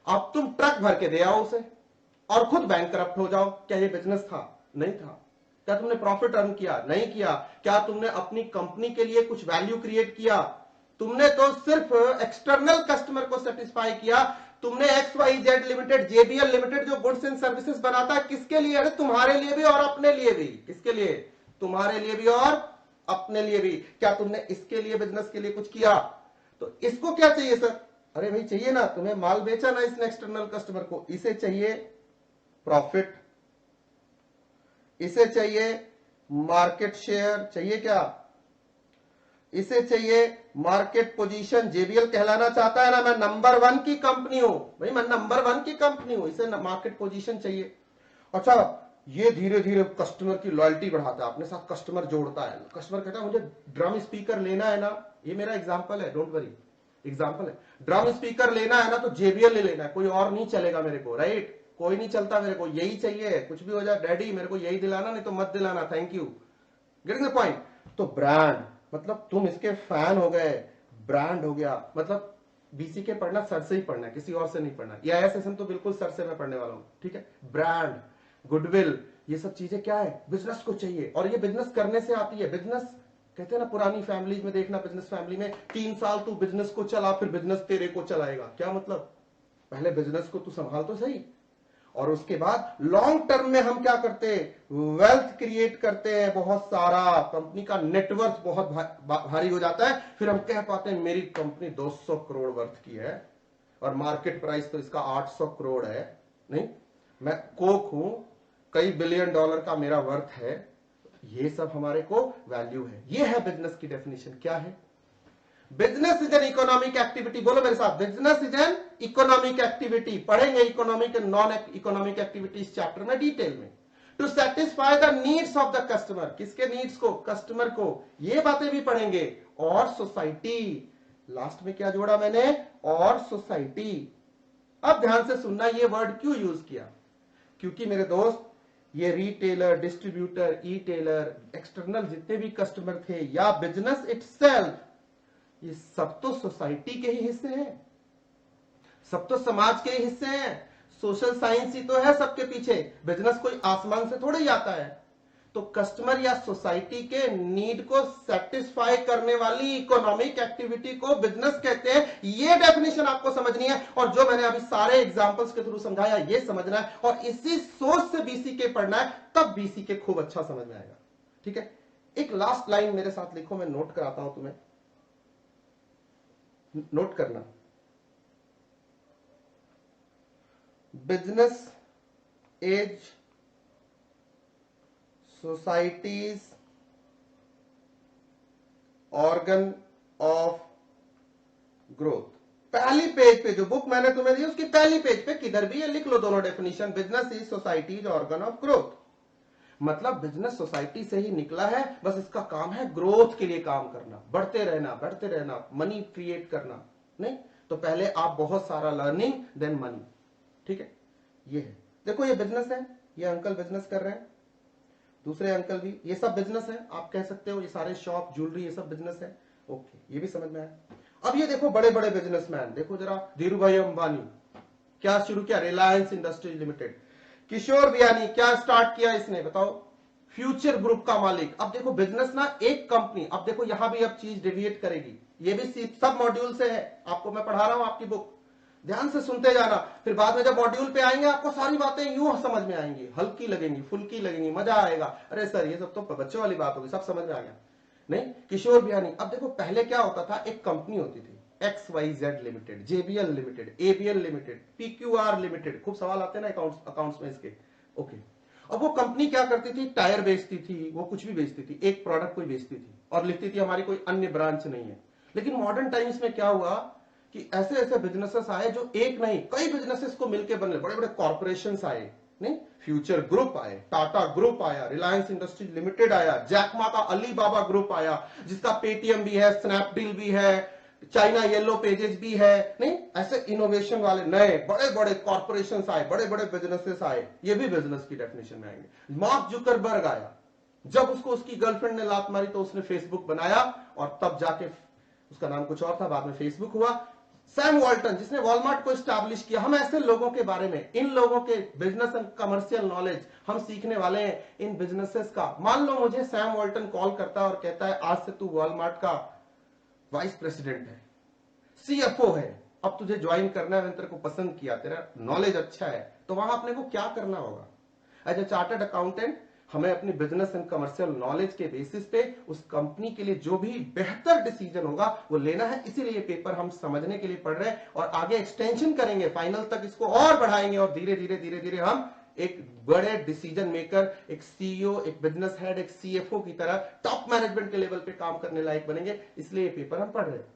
अब तुम ट्रक भर के दे आओ उसे और खुद बैंकरप्ट हो जाओ, क्या ये बिजनेस था? नहीं था। क्या तुमने प्रॉफिट अर्न किया? नहीं किया। क्या तुमने अपनी कंपनी के लिए कुछ वैल्यू क्रिएट किया? तुमने तो सिर्फ एक्सटर्नल कस्टमर को सेटिस्फाई किया। तुमने XYZ लिमिटेड, JBL लिमिटेड जो गुड्स एंड सर्विसेज बनाता है, किसके लिए? अरे तुम्हारे लिए भी और अपने लिए भी। किसके लिए? तुम्हारे लिए भी और अपने लिए भी। क्या तुमने इसके लिए, बिजनेस के लिए कुछ किया? तो इसको क्या चाहिए सर? अरे भाई चाहिए ना, तुम्हें माल बेचा ना इसने एक्सटर्नल कस्टमर को, इसे चाहिए प्रॉफिट, इसे चाहिए मार्केट शेयर, चाहिए क्या? इसे चाहिए मार्केट पोजीशन। JBL कहलाना चाहता है ना, मैं नंबर 1 की कंपनी हूं भाई, मैं नंबर 1 की कंपनी हूं, इसे मार्केट पोजीशन चाहिए। अच्छा, ये धीरे धीरे कस्टमर की लॉयल्टी बढ़ाता है, अपने साथ कस्टमर जोड़ता है। कस्टमर कहता है मुझे ड्रम स्पीकर लेना है ना, ये मेरा एग्जांपल है, डोंट वरी, एग्जांपल है। ड्रम स्पीकर लेना है ना तो JBL ले लेना है, कोई और नहीं चलेगा मेरे को, राइट? कोई नहीं चलता, मेरे को यही चाहिए, कुछ भी हो जाए डैडी मेरे को यही दिलाना, नहीं तो मत दिलाना, thank you. Getting the point? तो ब्रांड मतलब तुम इसके फैन हो गए, ब्रांड हो गया। मतलब BCK पढ़ना सर से ही पढ़ना है, किसी और से नहीं पढ़ना। ये सेशन तो बिल्कुल सर से मैं पढ़ने वाला हूं, ठीक है? ब्रांड, गुडविल, ये सब चीजें क्या है? बिजनेस को चाहिए, और ये बिजनेस करने से आती है। बिजनेस कहते हैं ना, पुरानी फैमिलीज में देखना, बिजनेस फैमिली में 3 साल तू बिजनेस को चला, फिर बिजनेस तेरे को चलाएगा। क्या मतलब? पहले बिजनेस को तू संभाल तो सही, और उसके बाद लॉन्ग टर्म में हम क्या करते हैं? वेल्थ क्रिएट करते हैं, बहुत सारा, कंपनी का नेटवर्थ बहुत भारी हो जाता है। फिर हम कह पाते हैं मेरी कंपनी 200 करोड़ वर्थ की है और मार्केट प्राइस तो इसका 800 करोड़ है। नहीं, मैं कोक हूं, कई बिलियन डॉलर का मेरा वर्थ है। ये सब हमारे को वैल्यू है। ये है बिजनेस की डेफिनेशन। क्या है? Business is an economic activity. बोलो मेरे साथ, business is an economic activity. पढ़ेंगे economic and non economic activities chapter में डिटेल में। To satisfy the needs of the customer. किसके नीड्स को? कस्टमर को। ये बातें भी पढ़ेंगे। और सोसाइटी, लास्ट में क्या जोड़ा मैंने? और सोसाइटी। अब ध्यान से सुनना, ये वर्ड क्यों यूज किया? क्योंकि मेरे दोस्त, ये रिटेलर, डिस्ट्रीब्यूटर, ई टेलर, एक्सटर्नल जितने भी कस्टमर थे, या बिजनेस इटसेल्फ, ये सब तो सोसाइटी के ही हिस्से हैं, सब तो समाज के ही हिस्से हैं। सोशल साइंस ही तो है सबके पीछे। बिजनेस कोई आसमान से थोड़ा ही आता है। तो कस्टमर या सोसाइटी के नीड को सेटिस्फाई करने वाली इकोनॉमिक एक्टिविटी को बिजनेस कहते हैं। ये डेफिनेशन आपको समझनी है, और जो मैंने अभी सारे एग्जांपल्स के थ्रू समझाया ये समझना है, और इसी सोच से BCK पढ़ना है, तब BCK खूब अच्छा समझ में आएगा। ठीक है? एक लास्ट लाइन मेरे साथ लिखो, मैं नोट कराता हूं तुम्हें, नोट करना। Business as society's organ of growth. पहली पेज पे जो बुक मैंने तुम्हें दी उसकी पहली पेज पे किधर भी ये लिख लो दोनों definition. Business is society's organ of growth. मतलब बिजनेस सोसाइटी से ही निकला है, बस इसका काम है ग्रोथ के लिए काम करना, बढ़ते रहना, मनी क्रिएट करना। नहीं तो पहले आप बहुत सारा लर्निंग, देन मनी। ठीक है? ये है, देखो ये बिजनेस है, ये अंकल बिजनेस कर रहे हैं, दूसरे अंकल भी, ये सब बिजनेस है। आप कह सकते हो ये सारे शॉप, ज्वेलरी, ये सब बिजनेस है। ओके, ये भी समझ में आया। अब ये देखो बड़े बड़े बिजनेसमैन, देखो जरा, धीरू भाई अंबानी क्या शुरू किया? Reliance Industries Limited. Kishore Biyani क्या स्टार्ट किया इसने? बताओ। फ्यूचर ग्रुप का मालिक। अब देखो बिजनेस ना एक कंपनी। अब देखो यहां भी अब चीज डिविएट करेगी, ये भी सब मॉड्यूल से है। आपको मैं पढ़ा रहा हूं आपकी बुक, ध्यान से सुनते जाना। फिर बाद में जब मॉड्यूल पे आएंगे आपको सारी बातें यूं समझ में आएंगी, हल्की लगेंगी, फुल्की लगेंगी, मजा आएगा। अरे सर ये सब तो बच्चों वाली बात होगी, सब समझ में आ गया। नहीं, किशोर बियानी। अब देखो पहले क्या होता था, एक कंपनी होती थी XYZ limited, JBL limited, ABL limited, PQR limited. खूब सवाल आते हैं ना अकाउंट्स में इसके। ओके, अब वो कंपनी क्या करती थी? टायर बेचती थी, वो कुछ भी बेचती थी, एक प्रोडक्ट कोई बेचती थी और लिखती थी हमारी कोई अन्य ब्रांच नहीं है। लेकिन मॉडर्न टाइम्स में क्या हुआ कि ऐसे ऐसे बिजनेसेस आए जो एक नहीं कई बिजनेसेस को मिलकर बने, बड़े बड़े कॉर्पोरेशंस आए। नहीं, फ्यूचर ग्रुप आए, टाटा ग्रुप आया, रिलायंस इंडस्ट्रीज लिमिटेड आया, जैकमा का अलीबाबा ग्रुप आया, जिसका पेटीएम भी है, स्नैपडील भी है, चाइना येलो पेजेस भी है। नहीं, ऐसे इनोवेशन वाले नए बड़े बड़े कॉर्पोरेशंस आए, बड़े बड़े बिजनेसेस आए। ये भी बिजनेस की डेफिनेशन में आएंगे। मार्क जुकरबर्ग आया, जब उसको उसकी गर्लफ्रेंड ने लात मारी तो उसने फेसबुक बनाया, और तब जाके उसका नाम कुछ और था, बाद में फेसबुक हुआ। सैम वॉल्टन जिसने वॉलमार्ट को स्टैब्लिश किया। हम ऐसे लोगों के बारे में, इन लोगों के बिजनेस एंड कमर्शियल नॉलेज हम सीखने वाले हैं इन बिजनेसेस का। मान लो मुझे सैम वॉल्टन कॉल करता है और कहता है आज से तू वॉलमार्ट का वाइस प्रेसिडेंट है, CFO है, अब तुझे ज्वाइन करना है, मैंने तेरे को पसंद किया, तेरा नॉलेज अच्छा है, तो वहां अपने को क्या करना होगा? एज ए चार्टर्ड अकाउंटेंट हमें अपनी बिजनेस एंड कमर्शियल नॉलेज के बेसिस पे उस कंपनी के लिए जो भी बेहतर डिसीजन होगा वो लेना है। इसीलिए पेपर हम समझने के लिए पढ़ रहे हैं और आगे एक्सटेंशन करेंगे, फाइनल तक इसको और बढ़ाएंगे और धीरे धीरे हम एक बड़े डिसीजन मेकर, एक CEO, एक बिजनेस हेड, एक CFO की तरह टॉप मैनेजमेंट के लेवल पे काम करने लायक बनेंगे। इसलिए ये पेपर हम पढ़ रहे हैं,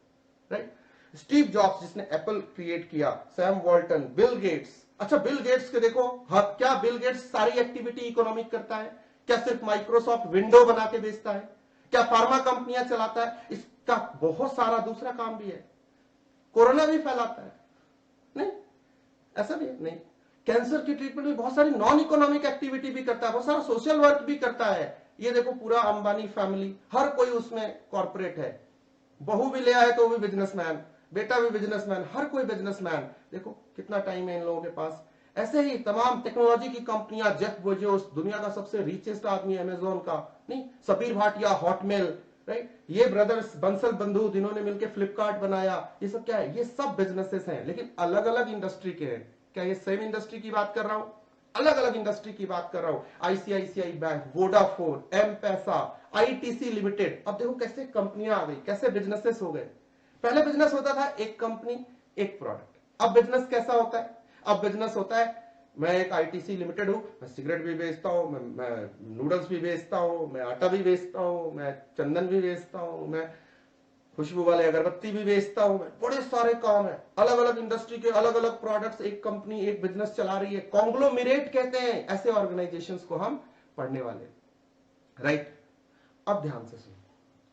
राइट। स्टीव जॉब्स जिसने एप्पल क्रिएट किया, सैम वॉल्टन, बिल गेट्स। अच्छा, बिल गेट्स के देखो, क्या बिल गेट्स सारी एक्टिविटी इकोनॉमिक करता है? क्या सिर्फ माइक्रोसॉफ्ट विंडो बना के बेचता है? क्या फार्मा कंपनियां चलाता है? इसका बहुत सारा दूसरा काम भी है। कोरोना भी फैलाता है? नहीं, ऐसा भी है नहीं। कैंसर की ट्रीटमेंट में बहुत सारी नॉन इकोनॉमिक एक्टिविटी भी करता है, बहुत सारा सोशल वर्क भी करता है। ये देखो पूरा अंबानी फैमिली, हर कोई उसमें कॉर्पोरेट है। बहू भी ले आए तो वो भी बिजनेसमैन, बेटा भी बिजनेसमैन, हर कोई बिजनेसमैन। देखो कितना टाइम है इन लोगों के पास। ऐसे ही तमाम टेक्नोलॉजी की कंपनियां, जेफ बेजोस दुनिया का सबसे रिचेस्ट आदमी अमेजोन का, नहीं, समीर भाटिया हॉटमेल, राइट, ये ब्रदर्स बंसल बंधु जिन्होंने मिलकर फ्लिपकार्ट बनाया, ये सब क्या है? ये सब बिजनेसेस हैं, लेकिन अलग अलग इंडस्ट्री के हैं। क्या ये सेम इंडस्ट्री की बात कर रहा हूं? अलग अलग इंडस्ट्री की बात कर रहा हूं। ICICI bank, Vodafone, M-Pesa, ITC limited. अब देखो कैसे कंपनियां आ गई, कैसे बिजनेसेस हो गए। पहले बिजनेस होता था एक कंपनी एक प्रोडक्ट, अब बिजनेस कैसा होता है? अब बिजनेस होता है मैं एक ITC लिमिटेड हूं, मैं सिगरेट भी बेचता हूं, मैं नूडल्स भी बेचता हूं, मैं आटा भी बेचता हूं, मैं चंदन भी बेचता हूं, मैं खुशबू वाले अगरबत्ती भी बेचता हूं, मैं बड़े सारे काम है। अलग अलग इंडस्ट्री के अलग अलग प्रोडक्ट्स, एक कंपनी एक बिजनेस चला रही है। कॉन्ग्लोमेरेट कहते हैं ऐसे ऑर्गेनाइजेशंस को हम पढ़ने वाले, राइट। अब ध्यान से सुनो,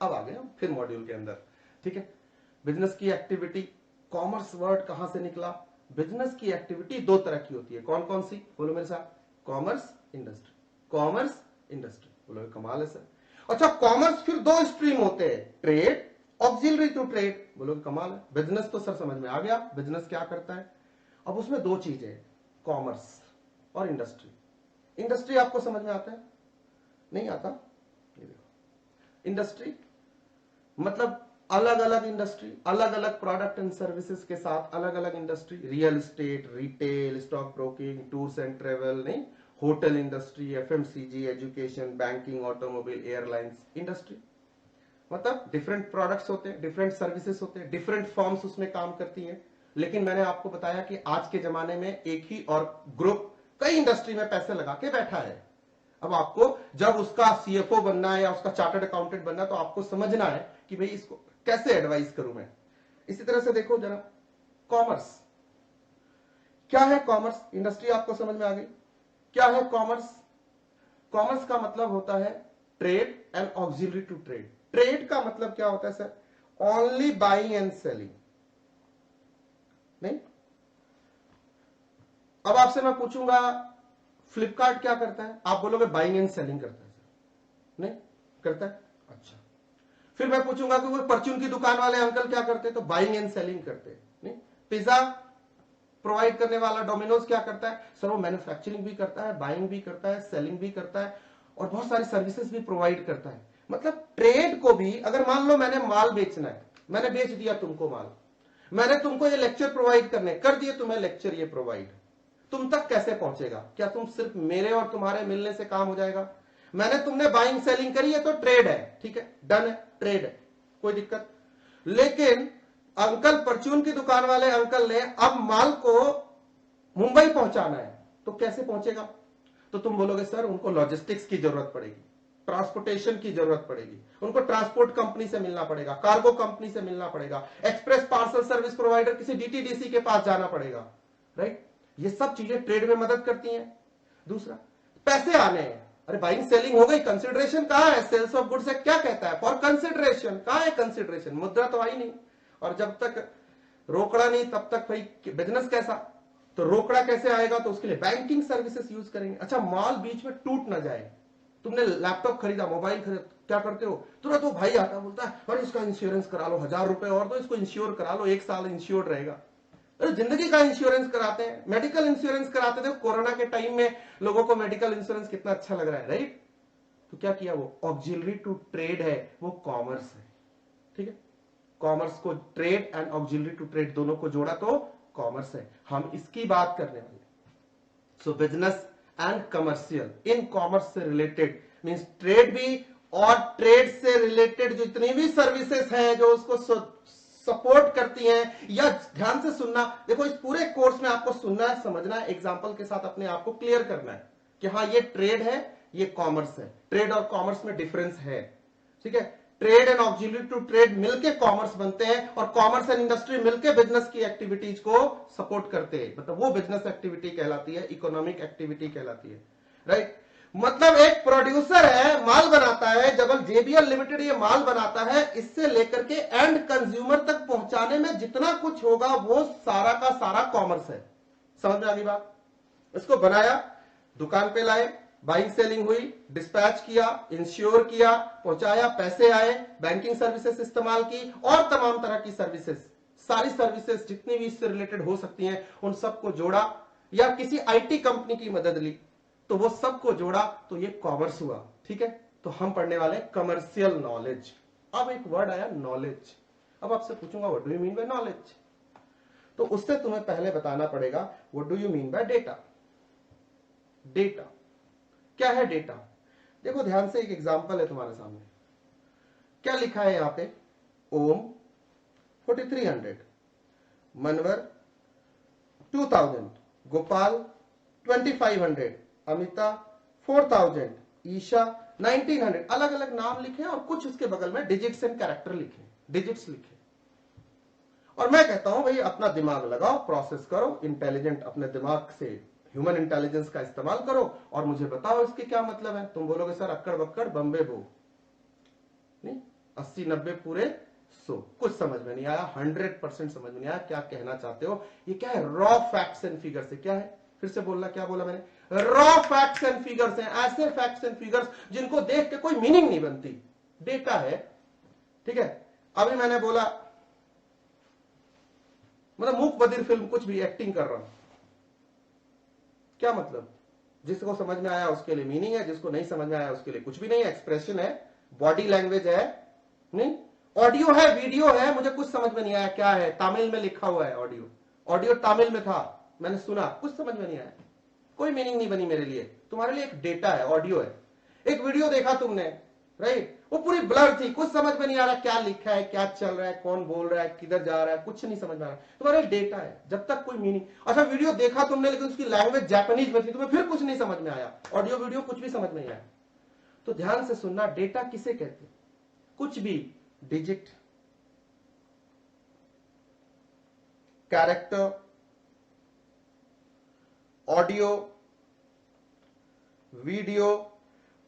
अब आ गए हम फिर मॉड्यूल के अंदर, ठीक है। बिजनेस की एक्टिविटी, कॉमर्स वर्ड कहां से निकला? बिजनेस की एक्टिविटी दो तरह की होती है। कौन कौन सी? बोलो मेरे साथ। Commerce, industry. Commerce, industry. बोलो कमाल है सर। अच्छा, कॉमर्स फिर दो स्ट्रीम होते हैं, ट्रेड, ऑक्सिलरी टू ट्रेड। बोलो कमाल है। बिजनेस तो सर समझ में आ गया, बिजनेस क्या करता है। अब उसमें दो चीजें हैं, कॉमर्स और इंडस्ट्री। इंडस्ट्री आपको समझ में आता है? नहीं आता? ये देखो, इंडस्ट्री मतलब अलग अलग इंडस्ट्री, अलग अलग प्रोडक्ट एंड सर्विसेज के साथ अलग अलग industry. Real estate, retail, stock broking, tours and travel, नहीं, hotel industry, FMCG, education, banking, automobile, airlines. Industry मतलब डिफरेंट प्रोडक्ट्स होते हैं, डिफरेंट सर्विसेज होते हैं, डिफरेंट फॉर्म्स उसमें काम करती हैं। लेकिन मैंने आपको बताया कि आज के जमाने में एक ही और ग्रुप कई इंडस्ट्री में पैसे लगा के बैठा है। अब आपको जब उसका CFO बनना है या उसका चार्टर्ड अकाउंटेंट बनना है तो आपको समझना है कि भाई इसको कैसे एडवाइस करूं मैं। इसी तरह से देखो जरा, कॉमर्स क्या है? कॉमर्स, इंडस्ट्री आपको समझ में आ गई। क्या है कॉमर्स? कॉमर्स का मतलब होता है trade and auxiliary to trade. Trade का मतलब क्या होता है sir? Only buying and selling. नहीं, अब आपसे मैं पूछूंगा फ्लिपकार्ट क्या करता है? आप बोलोगे बाइंग एंड सेलिंग करता है सर। नहीं करता है? अच्छा, फिर मैं पूछूंगा कि वो परचून की दुकान वाले अंकल क्या करते हैं? तो बाइंग एंड सेलिंग करते हैं। नहीं, पिज्जा प्रोवाइड करने वाला डोमिनोज क्या करता है? सर वो मैन्युफैक्चरिंग भी करता है, बाइंग भी करता है, सेलिंग भी करता है और बहुत सारी सर्विसेज भी प्रोवाइड करता है। मतलब ट्रेड को भी, अगर मान लो मैंने माल बेचना है, मैंने बेच दिया तुमको माल, मैंने तुमको ये लेक्चर प्रोवाइड करने कर दिए, तुम्हें लेक्चर ये प्रोवाइड, तुम तक कैसे पहुंचेगा? क्या तुम सिर्फ मेरे और तुम्हारे मिलने से काम हो जाएगा? मैंने तुमने बाइंग सेलिंग करी है तो ट्रेड है, ठीक है, डन है, ट्रेड है, कोई दिक्कत। लेकिन अंकल परचून की दुकान वाले अंकल ने अब माल को मुंबई पहुंचाना है तो कैसे पहुंचेगा? तो तुम बोलोगे सर उनको लॉजिस्टिक्स की जरूरत पड़ेगी, ट्रांसपोर्टेशन की जरूरत पड़ेगी, उनको ट्रांसपोर्ट कंपनी से मिलना पड़ेगा, कार्गो कंपनी से मिलना पड़ेगा, एक्सप्रेस पार्सल सर्विस प्रोवाइडर किसी DTDC के पास जाना पड़ेगा, राइट। ये सब चीजें ट्रेड में मदद करती हैं। दूसरा, पैसे आने हैं। अरे बाइंग सेलिंग हो गई, कंसिडरेशन कहां है? सेल्स ऑफ गुड्स क्या कहता है? For consideration. कहां है कंसिडरेशन? मुद्रा तो आई नहीं, और जब तक रोकड़ा नहीं तब तक भाई बिजनेस कैसा? तो रोकड़ा कैसे आएगा? तो उसके लिए बैंकिंग सर्विसेज यूज करेंगे। अच्छा, माल बीच में टूट ना जाए, तुमने लैपटॉप खरीदा, मोबाइल खरीदा, क्या करते हो? तुरंत वो भाई आता बोलता है अरे इसका इंश्योरेंस करा लो, 1000 रुपए और दो, इसको इंश्योर करा लो, 1 साल इंश्योर्ड रहेगा। अरे जिंदगी का इंश्योरेंस कराते हैं, मेडिकल इंश्योरेंस कराते थे। कोरोना के टाइम में लोगों को मेडिकल इंश्योरेंस कितना अच्छा लग रहा है, राइट? तो क्या किया? वो ऑक्सिलरी टू ट्रेड है, वो कॉमर्स है, ठीक है? कॉमर्स को trade and auxiliary to trade दोनों को जोड़ा तो कॉमर्स है। हम इसकी बात करने वाले। सो business and commercial in commerce से रिलेटेड मींस ट्रेड भी, और ट्रेड से रिलेटेड जो जितनी भी सर्विसेज हैं जो उसको सपोर्ट करती हैं, या ध्यान से सुनना, देखो इस पूरे कोर्स में आपको सुनना है, समझना है, एग्जांपल के साथ अपने आप को क्लियर करना है कि हाँ ये ट्रेड है, ये कॉमर्स है। ट्रेड और कॉमर्स में डिफरेंस है, ठीक है? Trade and auxiliary to trade मिलके कॉमर्स बनते हैं, और कॉमर्स एंड इंडस्ट्री मिलके बिजनेस की एक्टिविटीज को सपोर्ट करते हैं। मतलब वो बिजनेस एक्टिविटी कहलाती है, इकोनॉमिक एक्टिविटी कहलाती है, राइट? मतलब एक प्रोड्यूसर है, माल बनाता है, जब जेबीएल लिमिटेड ये माल बनाता है, इससे लेकर के एंड कंज्यूमर तक पहुंचाने में जितना कुछ होगा वो सारा का सारा कॉमर्स है। समझ में आ गई बात? इसको बनाया, दुकान पे लाए, बाइंग सेलिंग हुई, डिस्पैच किया, इंश्योर किया, पहुंचाया, पैसे आए, बैंकिंग सर्विसेज इस्तेमाल की, और तमाम तरह की सर्विसेज, सारी सर्विसेज जितनी भी इससे रिलेटेड हो सकती हैं उन सबको जोड़ा, या किसी आईटी कंपनी की मदद ली तो वो सबको जोड़ा, तो ये कॉमर्स हुआ, ठीक है? तो हम पढ़ने वाले कमर्शियल नॉलेज। अब एक वर्ड आया नॉलेज। अब आपसे पूछूंगा what do you mean by knowledge, तो उससे तुम्हें पहले बताना पड़ेगा what do you mean by data. Data क्या है? डेटा देखो ध्यान से, एक एग्जांपल है तुम्हारे सामने। क्या लिखा है यहां पे? ओम 4300, मनवर 2000, गोपाल 2500, अमिता 4000, ईशा 1900। अलग अलग नाम लिखे और कुछ उसके बगल में डिजिट्स एंड कैरेक्टर लिखे, डिजिट्स लिखे। और मैं कहता हूं भाई अपना दिमाग लगाओ, प्रोसेस करो, इंटेलिजेंट अपने दिमाग से ह्यूमन इंटेलिजेंस का इस्तेमाल करो और मुझे बताओ इसके क्या मतलब है। तुम बोलोगे सर अक्कड़ बक्कड़ बम्बे बो, नहीं 80-90 पूरे 100। कुछ समझ में नहीं आया, 100% समझ में नहीं आया क्या कहना चाहते हो। ये क्या है? रॉ फैक्ट्स एंड फिगर्स है। क्या है? फिर से बोलना, क्या बोला मैंने? रॉ फैक्ट्स एंड फिगर्स हैं, ऐसे फैक्ट्स एंड फिगर्स जिनको देख के कोई मीनिंग नहीं बनती। डेटा है, ठीक है? अभी मैंने बोला, मतलब मूक बधिर फिल्म कुछ भी एक्टिंग कर रहा हूं, क्या मतलब? जिसको समझ में आया उसके लिए मीनिंग है, जिसको नहीं समझ में आया उसके लिए कुछ भी नहीं है। एक्सप्रेशन है, बॉडी लैंग्वेज है, नहीं ऑडियो है, वीडियो है, मुझे कुछ समझ में नहीं आया क्या है। तमिल में लिखा हुआ है ऑडियो, ऑडियो तमिल में था, मैंने सुना, कुछ समझ में नहीं आया, कोई मीनिंग नहीं बनी मेरे लिए। तुम्हारे लिए एक डेटा है, ऑडियो है। एक वीडियो देखा तुमने, राइट? वो पूरी ब्लर थी, कुछ समझ में नहीं आ रहा क्या लिखा है, क्या चल रहा है, कौन बोल रहा है, किधर जा रहा है, कुछ नहीं समझ में आ रहा। तुम्हारा डेटा है, जब तक कोई मीनिंग। अच्छा वीडियो देखा तुमने लेकिन उसकी लैंग्वेज जापानीज में थी, तुम्हें फिर कुछ नहीं समझ में आया, ऑडियो वीडियो कुछ भी समझ में नहीं आया। तो ध्यान से सुनना, डेटा किसे कहते हैं? कुछ भी, डिजिट, कैरेक्टर, ऑडियो, वीडियो,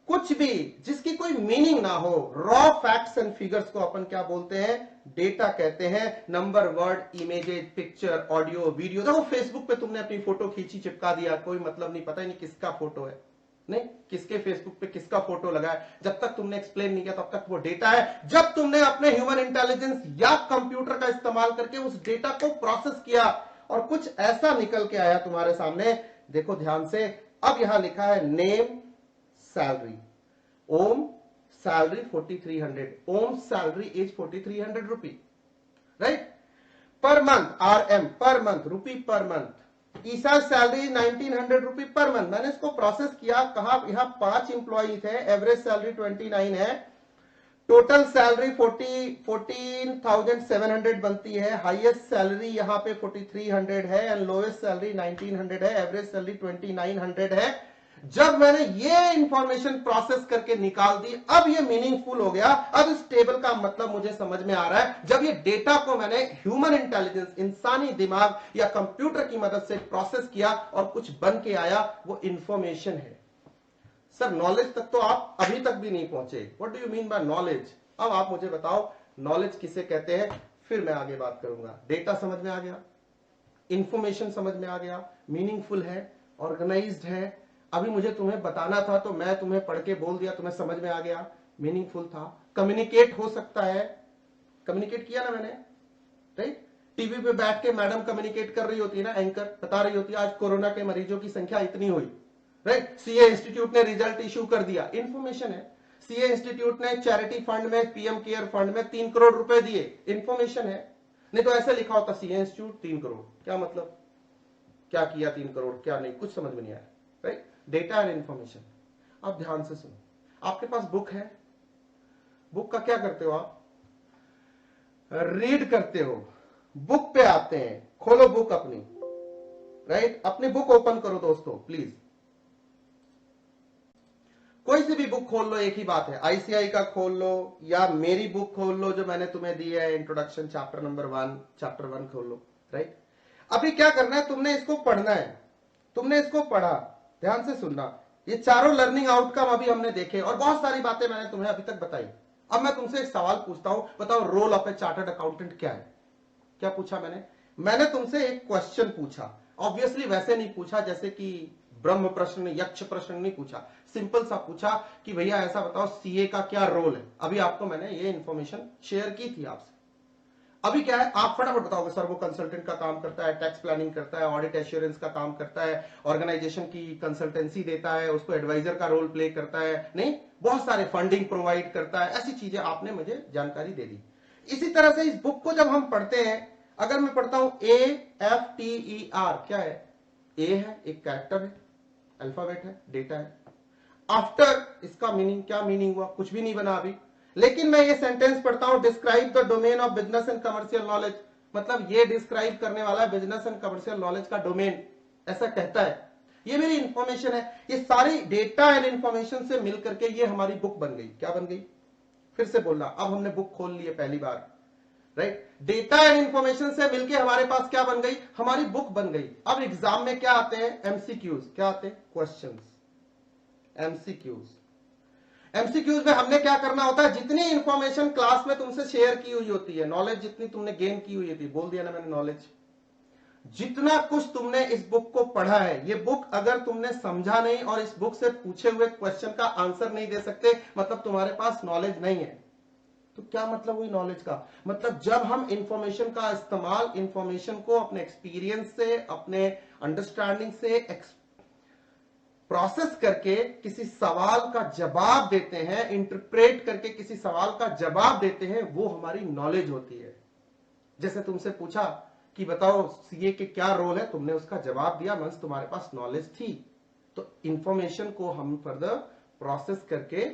कुछ भी जिसकी कोई मीनिंग ना हो, रॉ फैक्ट्स एंड फिगर्स को अपन क्या बोलते हैं? डेटा कहते हैं। Number, word, images, picture, audio, video. देखो फेसबुक पे तुमने अपनी फोटो खींची, चिपका दिया, कोई मतलब नहीं, पता ही नहीं किसका फोटो है, नहीं किसके फेसबुक पे किसका फोटो लगा है। जब तक तुमने एक्सप्लेन नहीं किया तब तक वो डेटा है। जब तुमने अपने ह्यूमन इंटेलिजेंस या कंप्यूटर का इस्तेमाल करके उस डेटा को प्रोसेस किया और कुछ ऐसा निकल के आया तुम्हारे सामने, देखो ध्यान से। अब यहां लिखा है name, salary. Om salary 4300, Om salary is 4300 rupee, right? Per month, RM per month, rupee per month. Isa salary 1900 rupee per month. मैंने इसको प्रोसेस किया, कहा यहां 5 इंप्लॉइज है, एवरेज सैलरी 29 है, टोटल सैलरी 14,700 बनती है। हाईएस्ट सैलरी यहां पे 4300 है एंड लोएस्ट सैलरी 1900 है, एवरेज सैलरी 2900 है। जब मैंने ये इंफॉर्मेशन प्रोसेस करके निकाल दी, अब ये मीनिंगफुल हो गया। अब इस टेबल का मतलब मुझे समझ में आ रहा है। जब ये डेटा को मैंने ह्यूमन इंटेलिजेंस, इंसानी दिमाग या कंप्यूटर की मदद से प्रोसेस किया और कुछ बन के आया, वो इंफॉर्मेशन है। सर नॉलेज तक तो आप अभी तक भी नहीं पहुंचे। What do you mean by knowledge? अब आप मुझे बताओ नॉलेज किसे कहते हैं, फिर मैं आगे बात करूंगा। डेटा समझ में आ गया, इंफॉर्मेशन समझ में आ गया, मीनिंगफुल है, ऑर्गेनाइज्ड है, अभी मुझे तुम्हें बताना था तो मैं तुम्हें पढ़ के बोल दिया, तुम्हें समझ में आ गया, मीनिंगफुल था। कम्युनिकेट हो सकता है, कम्युनिकेट किया ना मैंने, राइट। टीवी पे बैठ के मैडम कम्युनिकेट कर रही होती है ना, एंकर बता रही होती है आज कोरोना के मरीजों की संख्या इतनी हुई, राइट। सीए इंस्टीट्यूट ने रिजल्ट इश्यू कर दिया, इंफॉर्मेशन है। सीए इंस्टीट्यूट ने चैरिटी फंड में, पीएम केयर फंड में 3 करोड़ रुपए दिए, इंफॉर्मेशन है। नहीं तो ऐसे लिखा होता सीए इंस्टीट्यूट 3 करोड़, क्या मतलब, क्या किया 3 करोड़, क्या नहीं, कुछ समझ में नहीं आया, राइट। Data and information. आप ध्यान से सुनो, आपके पास बुक है, बुक का क्या करते हो आप, रीड करते हो, बुक पे आते हैं, खोलो बुक अपनी, राइट। अपनी बुक ओपन करो दोस्तों प्लीज, कोई सी भी बुक खोल लो, एक ही बात है, आईसीआई का खोल लो या मेरी बुक खोल लो जो मैंने तुम्हें दी है, इंट्रोडक्शन चैप्टर नंबर 1, चैप्टर 1 खोल लो, राइट। अभी क्या करना है, तुमने इसको पढ़ना है, तुमने इसको पढ़ा, ध्यान से सुनना। ये चारों लर्निंग आउटकम अभी हमने देखे और बहुत सारी बातें मैंने तुम्हें अभी तक बताई। अब मैं तुमसे एक सवाल पूछता हूं, बताओ role of a chartered accountant क्या है। क्या पूछा मैंने तुमसे एक क्वेश्चन पूछा, ऑब्वियसली वैसे नहीं पूछा जैसे कि ब्रह्म प्रश्न, यक्ष प्रश्न नहीं पूछा, सिंपल सा पूछा कि भैया ऐसा बताओ सीए का क्या रोल है। अभी आपको मैंने ये इंफॉर्मेशन शेयर की थी आपसे। अभी क्या है, आप फटाफट बताओगे सर वो कंसल्टेंट का काम करता है, टैक्स प्लानिंग करता है, ऑडिट एश्योरेंस का काम करता है, ऑर्गेनाइजेशन की कंसल्टेंसी देता है, उसको एडवाइजर का रोल प्ले करता है, नहीं बहुत सारे फंडिंग प्रोवाइड करता है, ऐसी चीजें आपने मुझे जानकारी दे दी। इसी तरह से इस बुक को जब हम पढ़ते हैं, अगर मैं पढ़ता हूं AFTER, क्या है, ए है, एक कैरेक्टर है, अल्फाबेट है, डेटा है। आफ्टर, इसका मीनिंग, क्या मीनिंग हुआ, कुछ भी नहीं बना अभी। लेकिन मैं ये सेंटेंस पढ़ता हूं, describe the domain of business and commercial knowledge, मतलब ये डिस्क्राइब करने वाला है बिजनेस एंड कमर्शियल नॉलेज का डोमेन, ऐसा कहता है। ये मेरी इंफॉर्मेशन है, ये सारी डेटा एंड इंफॉर्मेशन से मिलकर के ये हमारी बुक बन गई। क्या बन गई, फिर से बोलना, अब हमने बुक खोल ली है पहली बार, राइट। डेटा एंड इंफॉर्मेशन से मिलकर हमारे पास क्या बन गई, हमारी बुक बन गई। अब एग्जाम में क्या आते हैं, एमसीक्यूज, क्या आते हैं, क्वेश्चंस, एमसीक्यूज। एमसीक्यूज में हमने क्या करना होता है, जितनी इंफॉर्मेशन क्लास में तुमसे शेयर की हुई होती है, नॉलेज जितनी तुमने गेन की हुई थी, बोल दिया ना मैंने नॉलेज, जितना कुछ तुमने इस बुक को पढ़ा है, ये बुक अगर तुमने समझा नहीं और इस बुक से पूछे हुए क्वेश्चन का आंसर नहीं दे सकते, मतलब तुम्हारे पास नॉलेज नहीं है। तो क्या मतलब हुई नॉलेज का, मतलब जब हम इंफॉर्मेशन का इस्तेमाल, इंफॉर्मेशन को अपने एक्सपीरियंस से, अपने अंडरस्टैंडिंग से प्रोसेस करके किसी सवाल का जवाब देते हैं, इंटरप्रेट करके किसी सवाल का जवाब देते हैं, वो हमारी नॉलेज होती है। जैसे तुमसे पूछा कि बताओ सीए के क्या रोल है, तुमने उसका जवाब दिया, मींस तुम्हारे पास नॉलेज थी। तो इंफॉर्मेशन को हम फर्दर प्रोसेस करके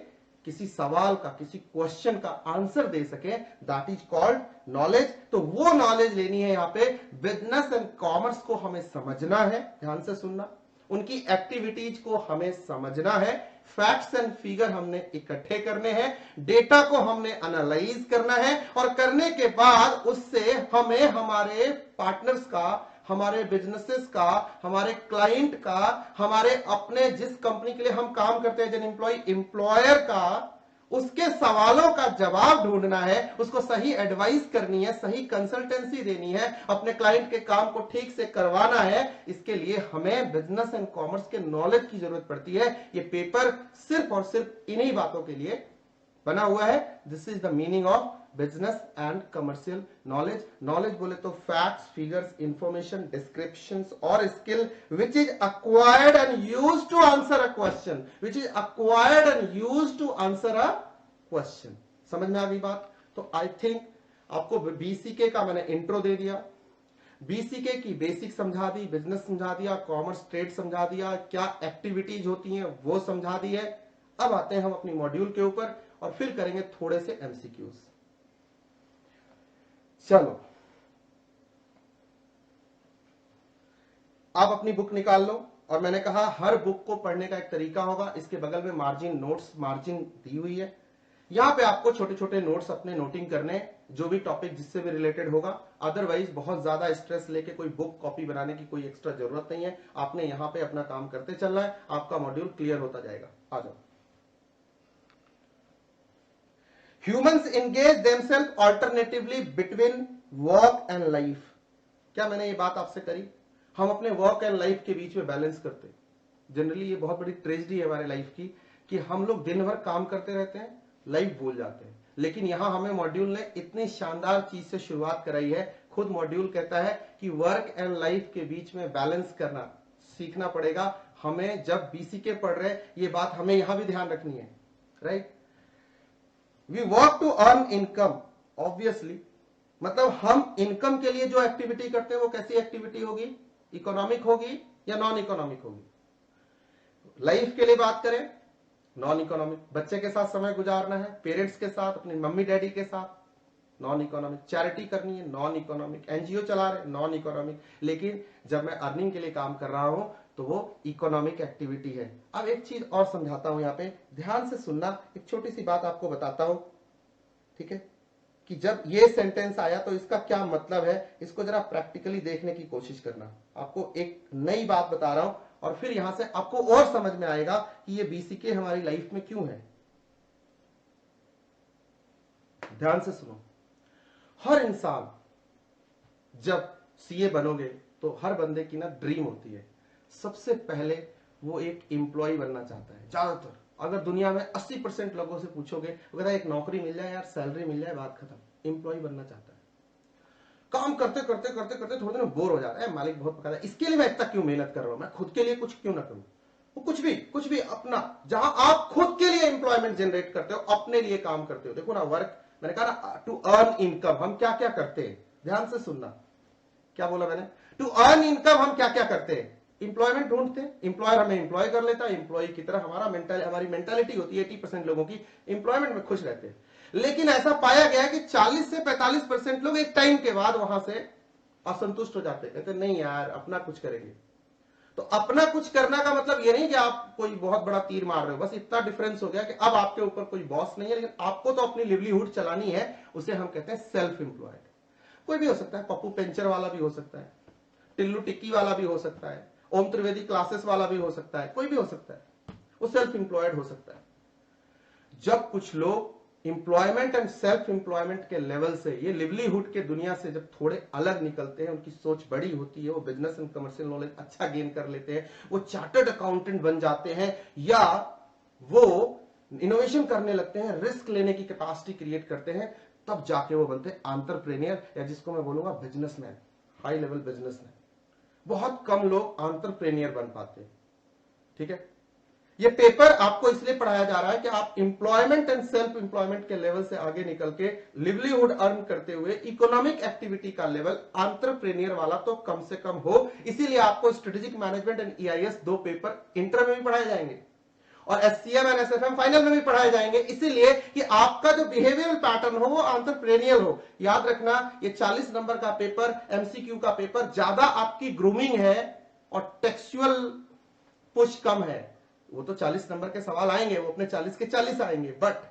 किसी सवाल का, किसी क्वेश्चन का आंसर दे सके, दैट इज कॉल्ड नॉलेज। तो वो नॉलेज लेनी है, यहां पे बिजनेस एंड कॉमर्स को हमें समझना है, ध्यान से सुनना, उनकी एक्टिविटीज को हमें समझना है, फैक्ट्स एंड फिगर हमने इकट्ठे करने हैं, डेटा को हमने एनालाइज करना है, और करने के बाद उससे हमें हमारे पार्टनर्स का, हमारे बिजनेसेस का, हमारे क्लाइंट का, हमारे अपने जिस कंपनी के लिए हम काम करते हैं, जन एम्प्लॉयर का, उसके सवालों का जवाब ढूंढना है, उसको सही एडवाइस करनी है, सही कंसल्टेंसी देनी है, अपने क्लाइंट के काम को ठीक से करवाना है। इसके लिए हमें बिजनेस एंड कॉमर्स के नॉलेज की जरूरत पड़ती है। ये पेपर सिर्फ और सिर्फ इन्हीं बातों के लिए बना हुआ है। This is the meaning of business and commercial knowledge. Knowledge बोले तो फैक्ट्स, फिगर्स, इंफॉर्मेशन, डिस्क्रिप्शंस और skill which is acquired and used to answer a question, which is acquired and used to answer a question. समझ में आ गई बात? तो I think आपको BCK का मैंने इंट्रो दे दिया, बीसीके की बेसिक समझा दी, बिजनेस समझा दिया, कॉमर्स ट्रेड समझा दिया, क्या एक्टिविटीज होती हैं वो समझा दी है। अब आते हैं हम अपनी मॉड्यूल के ऊपर और फिर करेंगे थोड़े से एमसीक्यूज। चलो आप अपनी बुक निकाल लो, और मैंने कहा हर बुक को पढ़ने का एक तरीका होगा। इसके बगल में मार्जिन, नोट्स मार्जिन दी हुई है, यहां पे आपको छोटे छोटे नोट्स अपने नोटिंग करने, जो भी टॉपिक जिससे भी रिलेटेड होगा। अदरवाइज बहुत ज्यादा स्ट्रेस लेके कोई बुक कॉपी बनाने की कोई एक्स्ट्रा जरूरत नहीं है। आपने यहां पे अपना काम करते चलना है, आपका मॉड्यूल क्लियर होता जाएगा। आ जाओ। Humans engage themselves alternatively between work and life। क्या मैंने ये बात आपसे करी? हम अपने वर्क एंड लाइफ के बीच में बैलेंस करते, जनरली ये बहुत बड़ी ट्रेजेडी है हमारे लाइफ की कि हम लोग दिन भर काम करते रहते हैं, लाइफ भूल जाते हैं। लेकिन यहां हमें मॉड्यूल ने इतनी शानदार चीज से शुरुआत कराई है। खुद मॉड्यूल कहता है कि वर्क एंड लाइफ के बीच में बैलेंस करना सीखना पड़ेगा हमें। जब बीसीके पढ़ रहे हैं, ये बात हमें यहां भी ध्यान रखनी है, right. We work to earn income, obviously मतलब हम इनकम के लिए जो एक्टिविटी करते हैं वो कैसी एक्टिविटी होगी, इकोनॉमिक होगी या नॉन इकोनॉमिक होगी। लाइफ के लिए बात करें, नॉन इकोनॉमिक, बच्चे के साथ समय गुजारना है, पेरेंट्स के साथ, अपनी मम्मी डैडी के साथ, नॉन इकोनॉमिक। चैरिटी करनी है, नॉन इकोनॉमिक। एनजीओ चला रहे, नॉन इकोनॉमिक। लेकिन जब मैं अर्निंग के लिए काम कर रहा हूं तो वो इकोनॉमिक एक्टिविटी है। अब एक चीज और समझाता हूं, यहां पे ध्यान से सुनना। एक छोटी सी बात आपको बताता हूं, ठीक है, कि जब ये सेंटेंस आया तो इसका क्या मतलब है, इसको जरा प्रैक्टिकली देखने की कोशिश करना। आपको एक नई बात बता रहा हूं और फिर यहां से आपको और समझ में आएगा कि ये बीसीके हमारी लाइफ में क्यों है। ध्यान से सुनो। हर इंसान जब सीए बनोगे तो हर बंदे की ना ड्रीम होती है, सबसे पहले वो एक एम्प्लॉय बनना चाहता है। ज्यादातर अगर दुनिया में 80% लोगों से पूछोगे, वो कहता है एक नौकरी मिल जाए यार, सैलरी मिल जाए, बात खत्म। एम्प्लॉय बनना चाहता है। काम करते करते करते करते थोड़े दिन बोर हो जाता है, मालिक बहुत पकाता है, इसके लिए मैं इतना क्यों मेहनत कर रहा हूं, मैं खुद के लिए कुछ क्यों ना करूं। वो कुछ भी अपना, जहां आप खुद के लिए एम्प्लॉयमेंट जनरेट करते हो, अपने लिए काम करते हो। देखो ना, वर्क, मैंने कहा ना टू अर्न इनकम, हम क्या क्या करते हैं, ध्यान से सुनना। क्या बोला मैंने? टू अर्न इनकम हम क्या क्या करते हैं, एम्प्लॉयमेंट ढूंढते हैं, एम्प्लॉयर हमें एम्प्लॉय कर लेता है, एम्प्लॉय की तरह हमारी मेंटालिटी होती है। 80% लोगों की एम्प्लॉयमेंट में खुश रहते हैं। लेकिन ऐसा पाया गया कि 40 से 45% लोग एक टाइम के बाद वहां से असंतुष्ट हो जाते हैं, कहते नहीं यार अपना कुछ करेंगे। तो अपना कुछ करना का मतलब ये नहीं कि आप कोई बहुत बड़ा तीर मार रहे हो, बस इतना डिफरेंस हो गया कि अब आपके ऊपर कोई बॉस नहीं है, लेकिन आपको तो अपनी लिवलीहुड चलानी है। उसे हम कहते हैं सेल्फ एम्प्लॉयड। कोई भी हो सकता है, पप्पू पेंचर वाला भी हो सकता है, टिल्लू टिक्की वाला भी हो सकता है, ओम त्रिवेदी क्लासेस वाला भी हो सकता है, कोई भी हो सकता है, वो सेल्फ एम्प्लॉयड हो सकता है। जब कुछ लोग एम्प्लॉयमेंट एंड सेल्फ एम्प्लॉयमेंट के लेवल से, ये लिवलीहुड के दुनिया से जब थोड़े अलग निकलते हैं, उनकी सोच बड़ी होती है, वो बिजनेस एंड कमर्शियल नॉलेज अच्छा गेन कर लेते हैं, वो चार्टर्ड अकाउंटेंट बन जाते हैं, या वो इनोवेशन करने लगते हैं, रिस्क लेने की कैपेसिटी क्रिएट करते हैं, तब जाके वो बनते हैं एंटरप्रेन्योर, या जिसको मैं बोलूंगा बिजनेसमैन, हाई लेवल बिजनेसमैन। बहुत कम लोग एंटरप्रेन्योर बन पाते हैं, ठीक है। ये पेपर आपको इसलिए पढ़ाया जा रहा है कि आप एम्प्लॉयमेंट एंड सेल्फ एम्प्लॉयमेंट के लेवल से आगे निकल के लिवलीहुड अर्न करते हुए इकोनॉमिक एक्टिविटी का लेवल एंटरप्रेन्योर वाला तो कम से कम हो। इसीलिए आपको strategic management and EIS 2 paper inter में भी पढ़ाए जाएंगे और एससीएम एंड एसएफएम फाइनल में भी पढ़ाए जाएंगे, इसीलिए कि आपका जो बिहेवियरल पैटर्न हो वो एंटरप्रेन्योर हो। याद रखना, ये 40 नंबर का पेपर, एमसीक्यू का पेपर, ज्यादा आपकी ग्रूमिंग है और टेक्सचुअल पुश कम है। वो तो 40 नंबर के सवाल आएंगे, वो अपने 40 के 40 आएंगे, बट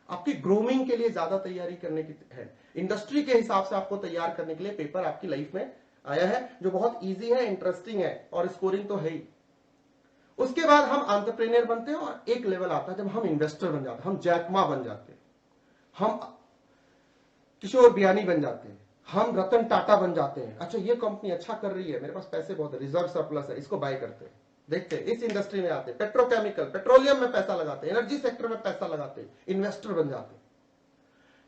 आपकी ग्रूमिंग के लिए ज्यादा तैयारी करने की है। इंडस्ट्री के हिसाब से आपको तैयार करने के लिए पेपर आपकी लाइफ में आया है, जो बहुत इजी है, इंटरेस्टिंग है और स्कोरिंग तो है ही। उसके बाद हम एंटरप्रेन्योर बनते हैं और एक लेवल आता है जब हम इन्वेस्टर बन जाते हैं, हम जैकमा बन जाते हैं, हम किशोर बियानी बन जाते हैं, हम रतन टाटा बन जाते हैं। अच्छा ये कंपनी अच्छा कर रही है, मेरे पास पैसे बहुत है, रिजर्व सरप्लस है, इसको बाय करते हैं, देखते हैं, इस इंडस्ट्री में आते हैं, पेट्रोकेमिकल, पेट्रोलियम में पैसा लगाते हैं, एनर्जी सेक्टर में पैसा लगाते हैं, इन्वेस्टर बन जाते हैं।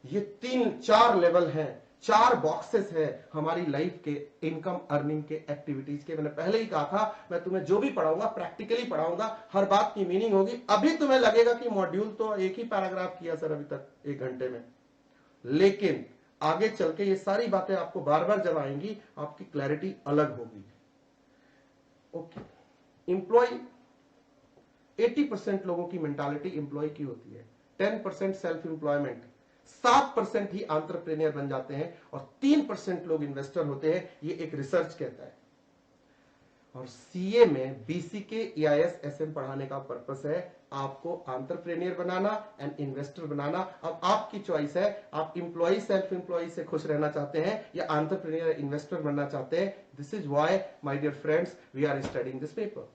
ये 3-4 लेवल हैं, 4 बॉक्सेस है हमारी लाइफ के इनकम अर्निंग के एक्टिविटीज के। मैंने पहले ही कहा था, मैं तुम्हें जो भी पढ़ाऊंगा प्रैक्टिकली पढ़ाऊंगा, हर बात की मीनिंग होगी। अभी तुम्हें लगेगा कि मॉड्यूल तो एक ही पैराग्राफ किया सर अभी तक 1 घंटे में, लेकिन आगे चल के ये सारी बातें आपको बार बार जब आएंगी, आपकी क्लैरिटी अलग होगी। ओके, एम्प्लॉय 80% लोगों की मेंटालिटी एम्प्लॉय की होती है, 10% सेल्फ एम्प्लॉयमेंट, 7% ही एंटरप्रेन्योर बन जाते हैं और 3% लोग इन्वेस्टर होते हैं, ये एक रिसर्च कहता है। और सीए में बीसीके ईआईएस एसएम पढ़ाने का पर्पस है आपको एंटरप्रेन्योर बनाना एंड इन्वेस्टर बनाना। अब आपकी चॉइस है, आप एम्प्लॉय सेल्फ एम्प्लॉय से खुश रहना चाहते हैं या एंटरप्रेन्योर इन्वेस्टर बनना चाहते हैं। This is why my dear friends we are studying this paper,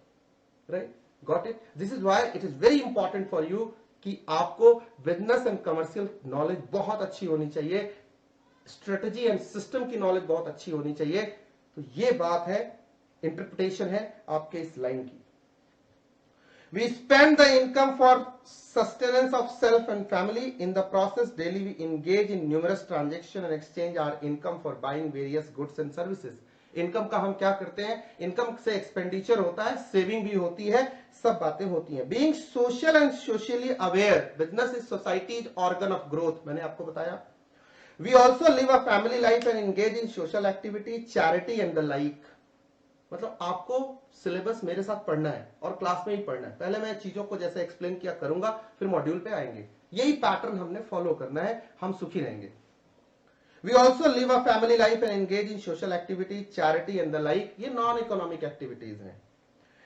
right, got it. This is why it is very important for you कि आपको बिजनेस एंड कमर्शियल नॉलेज बहुत अच्छी होनी चाहिए, स्ट्रेटेजी एंड सिस्टम की नॉलेज बहुत अच्छी होनी चाहिए। तो ये बात है, इंटरप्रिटेशन है आपके इस लाइन की। We spend the income for sustenance of self and family. In the process, daily we engage in numerous transactions and exchange our income for buying various goods and services. Income का हम क्या करते हैं? Income से expenditure होता है, saving भी होती है, सब बातें होती हैं. Being social and socially aware, business is society's organ of growth. मैंने आपको बताया. We also live a family life and engage in social activity, charity and the like. मतलब आपको सिलेबस मेरे साथ पढ़ना है और क्लास में ही पढ़ना है. पहले मैं चीजों को जैसे एक्सप्लेन किया करूंगा, फिर मॉड्यूल पे आएंगे. यही पैटर्न हमने फॉलो करना है, हम सुखी रहेंगे. We also live a family life and engage in social activity, charity and the like. ये नॉन इकोनॉमिक एक्टिविटीज हैं.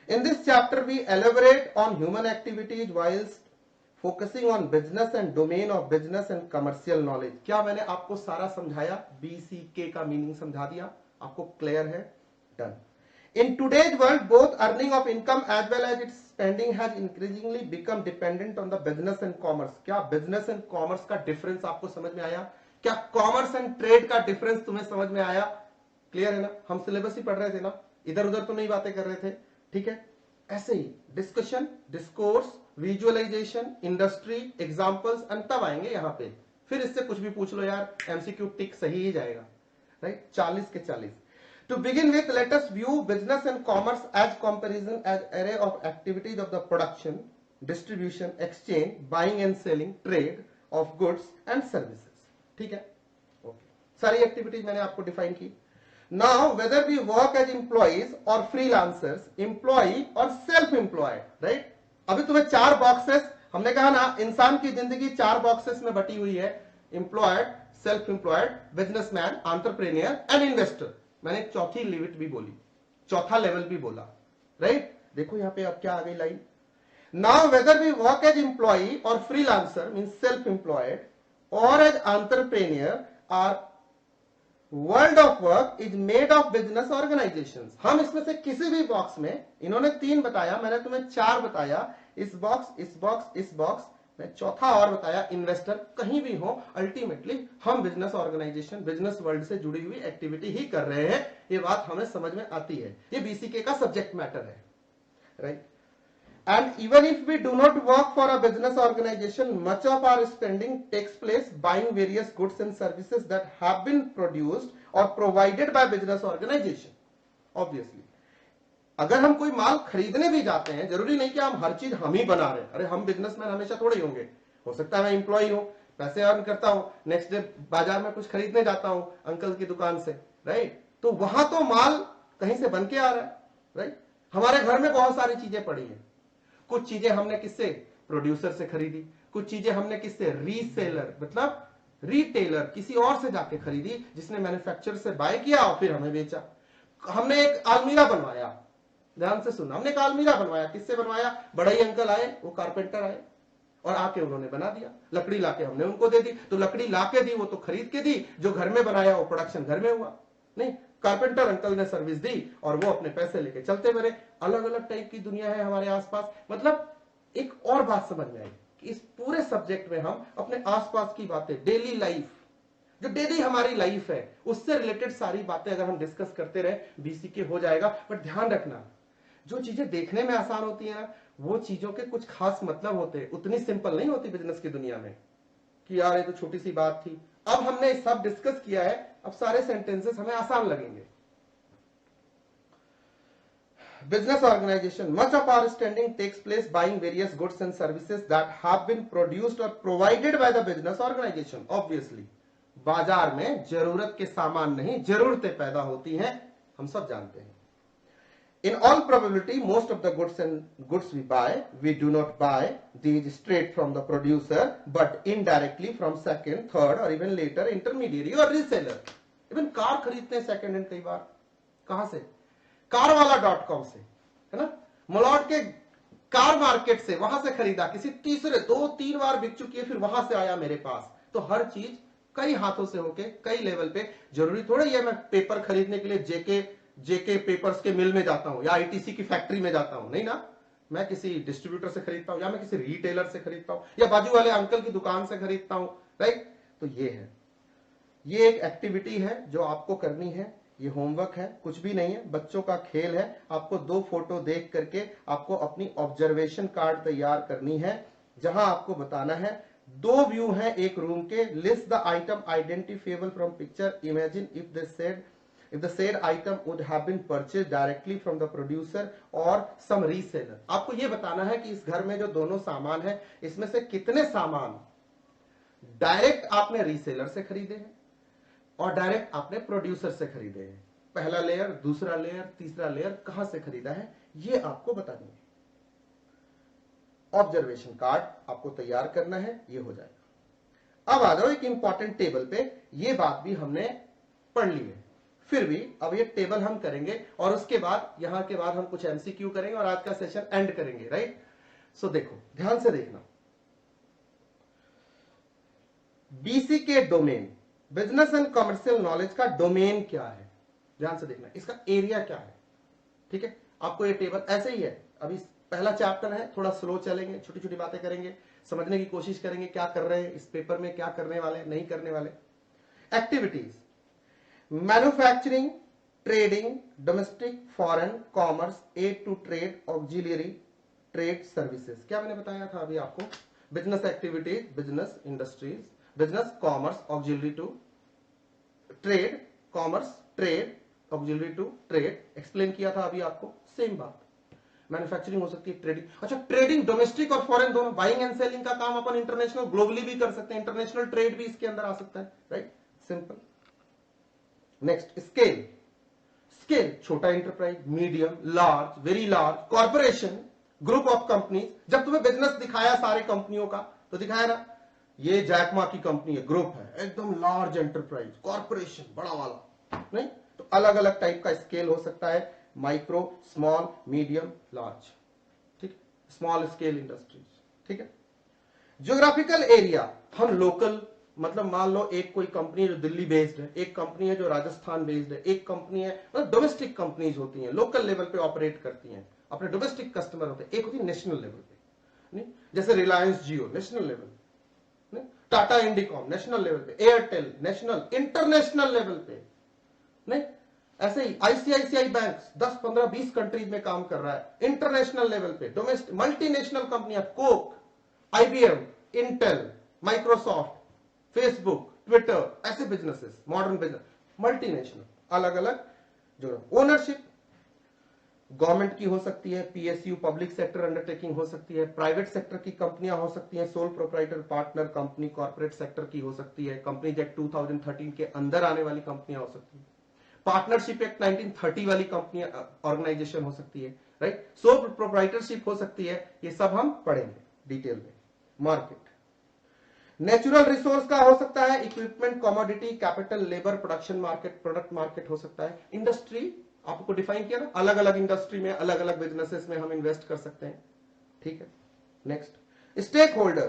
In this chapter we elaborate on human activities whilst focusing on business and domain of business and commercial knowledge. क्या मैंने आपको सारा समझाया? BCK का meaning समझा दिया, आपको क्लियर है? Done. In today's world, both earning of income as well as its spending has increasingly become dependent on the business and commerce. क्या business and commerce का difference आपको समझ में आया? क्या commerce and trade का difference तुम्हें समझ में आया? Clear है ना? हम सिलेबस ही पढ़ रहे थे ना, इधर उधर तो नहीं बातें कर रहे थे. ठीक है, ऐसे ही discussion, discourse, visualisation, industry, examples, और तब आएंगे यहाँ पे. फिर इससे कुछ भी पूछ लो यार, MCQ टिक सही ही जाएगा. राइट, 40 के 40. To begin with, let us view business and commerce as comparison as array of activities of the production, distribution, exchange, buying and selling, trade of goods and services. ठीक है? Okay. सारी activities मैंने आपको define की. Now, whether we work as employees or freelancers, employee or self-employed, right? अभी तुम्हें 4 boxes, हमने कहा ना इंसान की जिंदगी 4 बॉक्सेस में बटी हुई है. Employed, self employed, businessman, entrepreneur and investor. मैंने चौथी लिमिट भी बोली, चौथा लेवल भी बोला. राइट, देखो यहां पे अब क्या आ गई line. Now whether we work as employee और फ्रीलांसर मीन सेल्फ एम्प्लॉयड और as entrepreneur, our world of work is made of business organisations. हम इसमें से किसी भी बॉक्स में, इन्होंने 3 बताया, मैंने तुम्हें 4 बताया. इस बॉक्स, इस बॉक्स, इस बॉक्स मैं चौथा और बताया, इन्वेस्टर. कहीं भी हो, अल्टीमेटली हम बिजनेस ऑर्गेनाइजेशन, बिजनेस वर्ल्ड से जुड़ी हुई एक्टिविटी ही कर रहे हैं. ये बात हमें समझ में आती है. ये BCK का सब्जेक्ट मैटर है. Right. And even if we do not work for a business organisation, much of our spending takes place buying various goods and services that have been produced और provided by business organisation. Obviously अगर हम कोई माल खरीदने भी जाते हैं, जरूरी नहीं कि हम हर चीज हम ही बना रहे हैं. अरे हम बिजनेसमैन हमेशा थोड़े ही होंगे. हो सकता है मैं एम्प्लॉय हूं, पैसे अर्न करता हूं, नेक्स्ट डे बाजार में कुछ खरीदने जाता हूं अंकल की दुकान से. राइट, तो वहां तो माल कहीं से बन के आ रहा है. राइट, हमारे घर में बहुत सारी चीजें पड़ी हैं. कुछ चीजें हमने किससे? प्रोड्यूसर से खरीदी. कुछ चीजें हमने किससे? रीसेलर मतलब रिटेलर, किसी और से जाके खरीदी जिसने मैन्युफैक्चरर से बाय किया और फिर हमें बेचा. हमने एक अलमीरा बनवाया, ध्यान से सुनना, हमने एक अलमीरा बनवाया. किससे बनवाया? बड़ा ही अंकल आए, वो कारपेंटर आए और आके उन्होंने बना दिया. लकड़ी लाके हमने उनको दे दी. तो लकड़ी लाके दी, वो तो खरीद के दी. जो घर में बनाया वो प्रोडक्शन घर में हुआ. नहीं, कारपेंटर अंकल ने सर्विस दी और वो अपने पैसे लेके चलते बने. अलग अलग टाइप की दुनिया है हमारे आसपास. मतलब एक और बात समझ में आई कि इस पूरे सब्जेक्ट में हम अपने आसपास की बातें, डेली लाइफ, जो डेली हमारी लाइफ है, उससे रिलेटेड सारी बातें अगर हम डिस्कस करते रहे, BCK हो जाएगा. बट ध्यान रखना, जो चीजें देखने में आसान होती है ना, वो चीजों के कुछ खास मतलब होते हैं. उतनी सिंपल नहीं होती बिजनेस की दुनिया में कि यार ये तो छोटी सी बात थी. अब हमने सब डिस्कस किया है, अब सारे सेंटेंसेस हमें आसान लगेंगे. Business organisation, much of our spending takes place buying various goods and services that have been produced और provided by the business organisation. Obviously बाजार में जरूरत के सामान नहीं, जरूरतें पैदा होती हैं, हम सब जानते हैं. In all probability, most of the goods we buy, we do not buy these straight from the producer, but indirectly from second, third, or even later intermediary or reseller. Even car खरीदते हैं second hand कई बार. कहां से? carwala.com से, है ना? मलौट के car market से, वहां से खरीदा. किसी तीसरे 2-3 बार बिक चुकी है, फिर वहां से आया मेरे पास. तो हर चीज कई हाथों से होके कई लेवल पे. जरूरी थोड़ा ही है मैं पेपर खरीदने के लिए जेके पेपर्स के मिल में जाता हूं या ITC की फैक्ट्री में जाता हूं. नहीं ना, मैं किसी डिस्ट्रीब्यूटर से खरीदता हूं या मैं किसी रिटेलर से खरीदता हूं या बाजू वाले अंकल की दुकान से खरीदता हूं. राइट, तो ये है, ये एक एक्टिविटी है जो आपको करनी है. ये होमवर्क है, कुछ भी नहीं है, बच्चों का खेल है। आपको 2 फोटो देख करके आपको अपनी ऑब्जर्वेशन कार्ड तैयार करनी है, जहां आपको बताना है 2 व्यू हैं एक रूम के। List the item identifiable from picture. Imagine if the said item would have been purchased directly from the producer or some reseller। आपको ये बताना है कि इस घर में जो दोनों सामान है, इसमें से कितने सामान डायरेक्ट आपने रीसेलर से खरीदे हैं और डायरेक्ट आपने प्रोड्यूसर से खरीदे हैं। पहला लेयर, दूसरा लेयर, तीसरा लेयर कहां से खरीदा है, ये आपको बतानी है। ऑब्जर्वेशन कार्ड आपको तैयार करना है, ये हो जाएगा। अब आ जाओ एक इंपॉर्टेंट टेबल पे। ये बात भी हमने पढ़ ली है, फिर भी अब ये टेबल हम करेंगे और उसके बाद यहां के बाद हम कुछ एमसीक्यू करेंगे और आज का सेशन एंड करेंगे, राइट। सो देखो, ध्यान से देखना। बीसी के domain, business and commercial knowledge का डोमेन क्या है, ध्यान से देखना। इसका एरिया क्या है, ठीक है। आपको ये टेबल ऐसे ही है, अभी पहला चैप्टर है, थोड़ा स्लो चलेंगे, छोटी छोटी बातें करेंगे, समझने की कोशिश करेंगे क्या कर रहे हैं इस पेपर में, क्या करने वाले, नहीं करने वाले। Activities, manufacturing, trading, domestic, foreign, commerce, aid to trade, auxiliary, trade services. क्या मैंने बताया था अभी आपको? Business activities, business industries, business commerce, auxiliary to trade, commerce trade, auxiliary to trade, explain किया था अभी आपको। सेम बात, मैन्युफैक्चरिंग हो सकती है, ट्रेडिंग। अच्छा, ट्रेडिंग डोमेस्टिक और फॉरेन दोनों, बाइंग एंड सेलिंग का काम अपन इंटरनेशनल ग्लोबली भी कर सकते हैं, इंटरनेशनल ट्रेड भी इसके अंदर आ सकता है, right, simple. Next, scale. Scale, छोटा enterprise, medium, large, very large, corporation, group of companies. जब तुम्हें बिजनेस दिखाया सारे कंपनियों का, तो दिखाया ना, ये जैकमा की कंपनी है, ग्रुप है, एकदम लार्ज एंटरप्राइज, कॉर्पोरेशन, बड़ा वाला, नहीं। तो अलग अलग टाइप का स्केल हो सकता है, माइक्रो, स्मॉल, मीडियम, लार्ज, ठीक, स्मॉल स्केल इंडस्ट्रीज, ठीक है। ज्योग्राफिकल एरिया, हम लोकल, मतलब मान लो एक कोई कंपनी जो दिल्ली बेस्ड है, एक कंपनी है जो राजस्थान बेस्ड है, एक कंपनी है, मतलब डोमेस्टिक कंपनीज होती हैं, लोकल लेवल पे ऑपरेट करती हैं, अपने डोमेस्टिक कस्टमर होते हैं। एक होती है नेशनल लेवल पे, नहीं, जैसे रिलायंस जियो नेशनल लेवल, नहीं, टाटा इंडिकॉम नेशनल लेवल पे, एयरटेल नेशनल, इंटरनेशनल लेवल पे, नहीं। ऐसे ही आईसीआईसीआई बैंक 10, 15, 20 कंट्रीज में काम कर रहा है, इंटरनेशनल लेवल पे। डोमेस्टिक मल्टीनेशनल कंपनियां, Coke, IBM, Intel, Microsoft, Facebook, Twitter, ऐसे बिजनेसेस, मॉडर्न बिजनेस, मल्टीनेशनल, अलग अलग जो ओनरशिप गवर्नमेंट की हो सकती है, पीएसयू पब्लिक सेक्टर अंडरटेकिंग हो सकती है, प्राइवेट सेक्टर की कंपनियां हो सकती हैं, sole proprietor partner company corporate sector की हो सकती है, कंपनी एक्ट 2013 के अंदर आने वाली कंपनियां हो सकती है, पार्टनरशिप एक्ट 1930 वाली कंपनियां ऑर्गेनाइजेशन हो सकती है, राइट, सोल प्रोप्राइटरशिप हो सकती है। ये सब हम पढ़ेंगे डिटेल में। मार्केट, नेचुरल रिसोर्स का हो सकता है, equipment, commodity, capital, labour, production market, product market हो सकता है। इंडस्ट्री आपको डिफाइन किया ना, अलग अलग इंडस्ट्री में, अलग अलग बिजनेसेस में हम इन्वेस्ट कर सकते हैं, ठीक है। नेक्स्ट, स्टेक होल्डर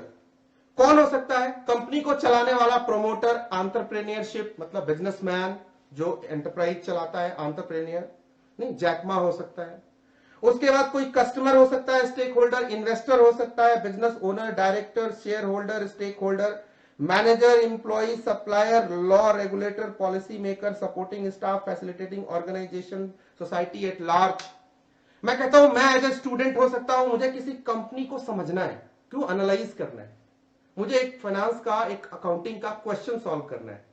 कौन हो सकता है? कंपनी को चलाने वाला प्रोमोटर, एंटरप्रेन्योरशिप मतलब बिजनेसमैन जो एंटरप्राइज चलाता है, एंटरप्रेन्योर, नहीं, जैकमा हो सकता है। उसके बाद कोई कस्टमर हो सकता है, स्टेक होल्डर, इन्वेस्टर हो सकता है, business owner, director, shareholder, stakeholder, manager, employee, supplier, law regulator, policy maker, supporting staff, facilitating organisation, society at large. मैं कहता हूं मैं एज ए स्टूडेंट हो सकता हूं, मुझे किसी कंपनी को समझना है, क्यों एनालाइज करना है, मुझे एक फाइनेंस का, एक अकाउंटिंग का क्वेश्चन सॉल्व करना है,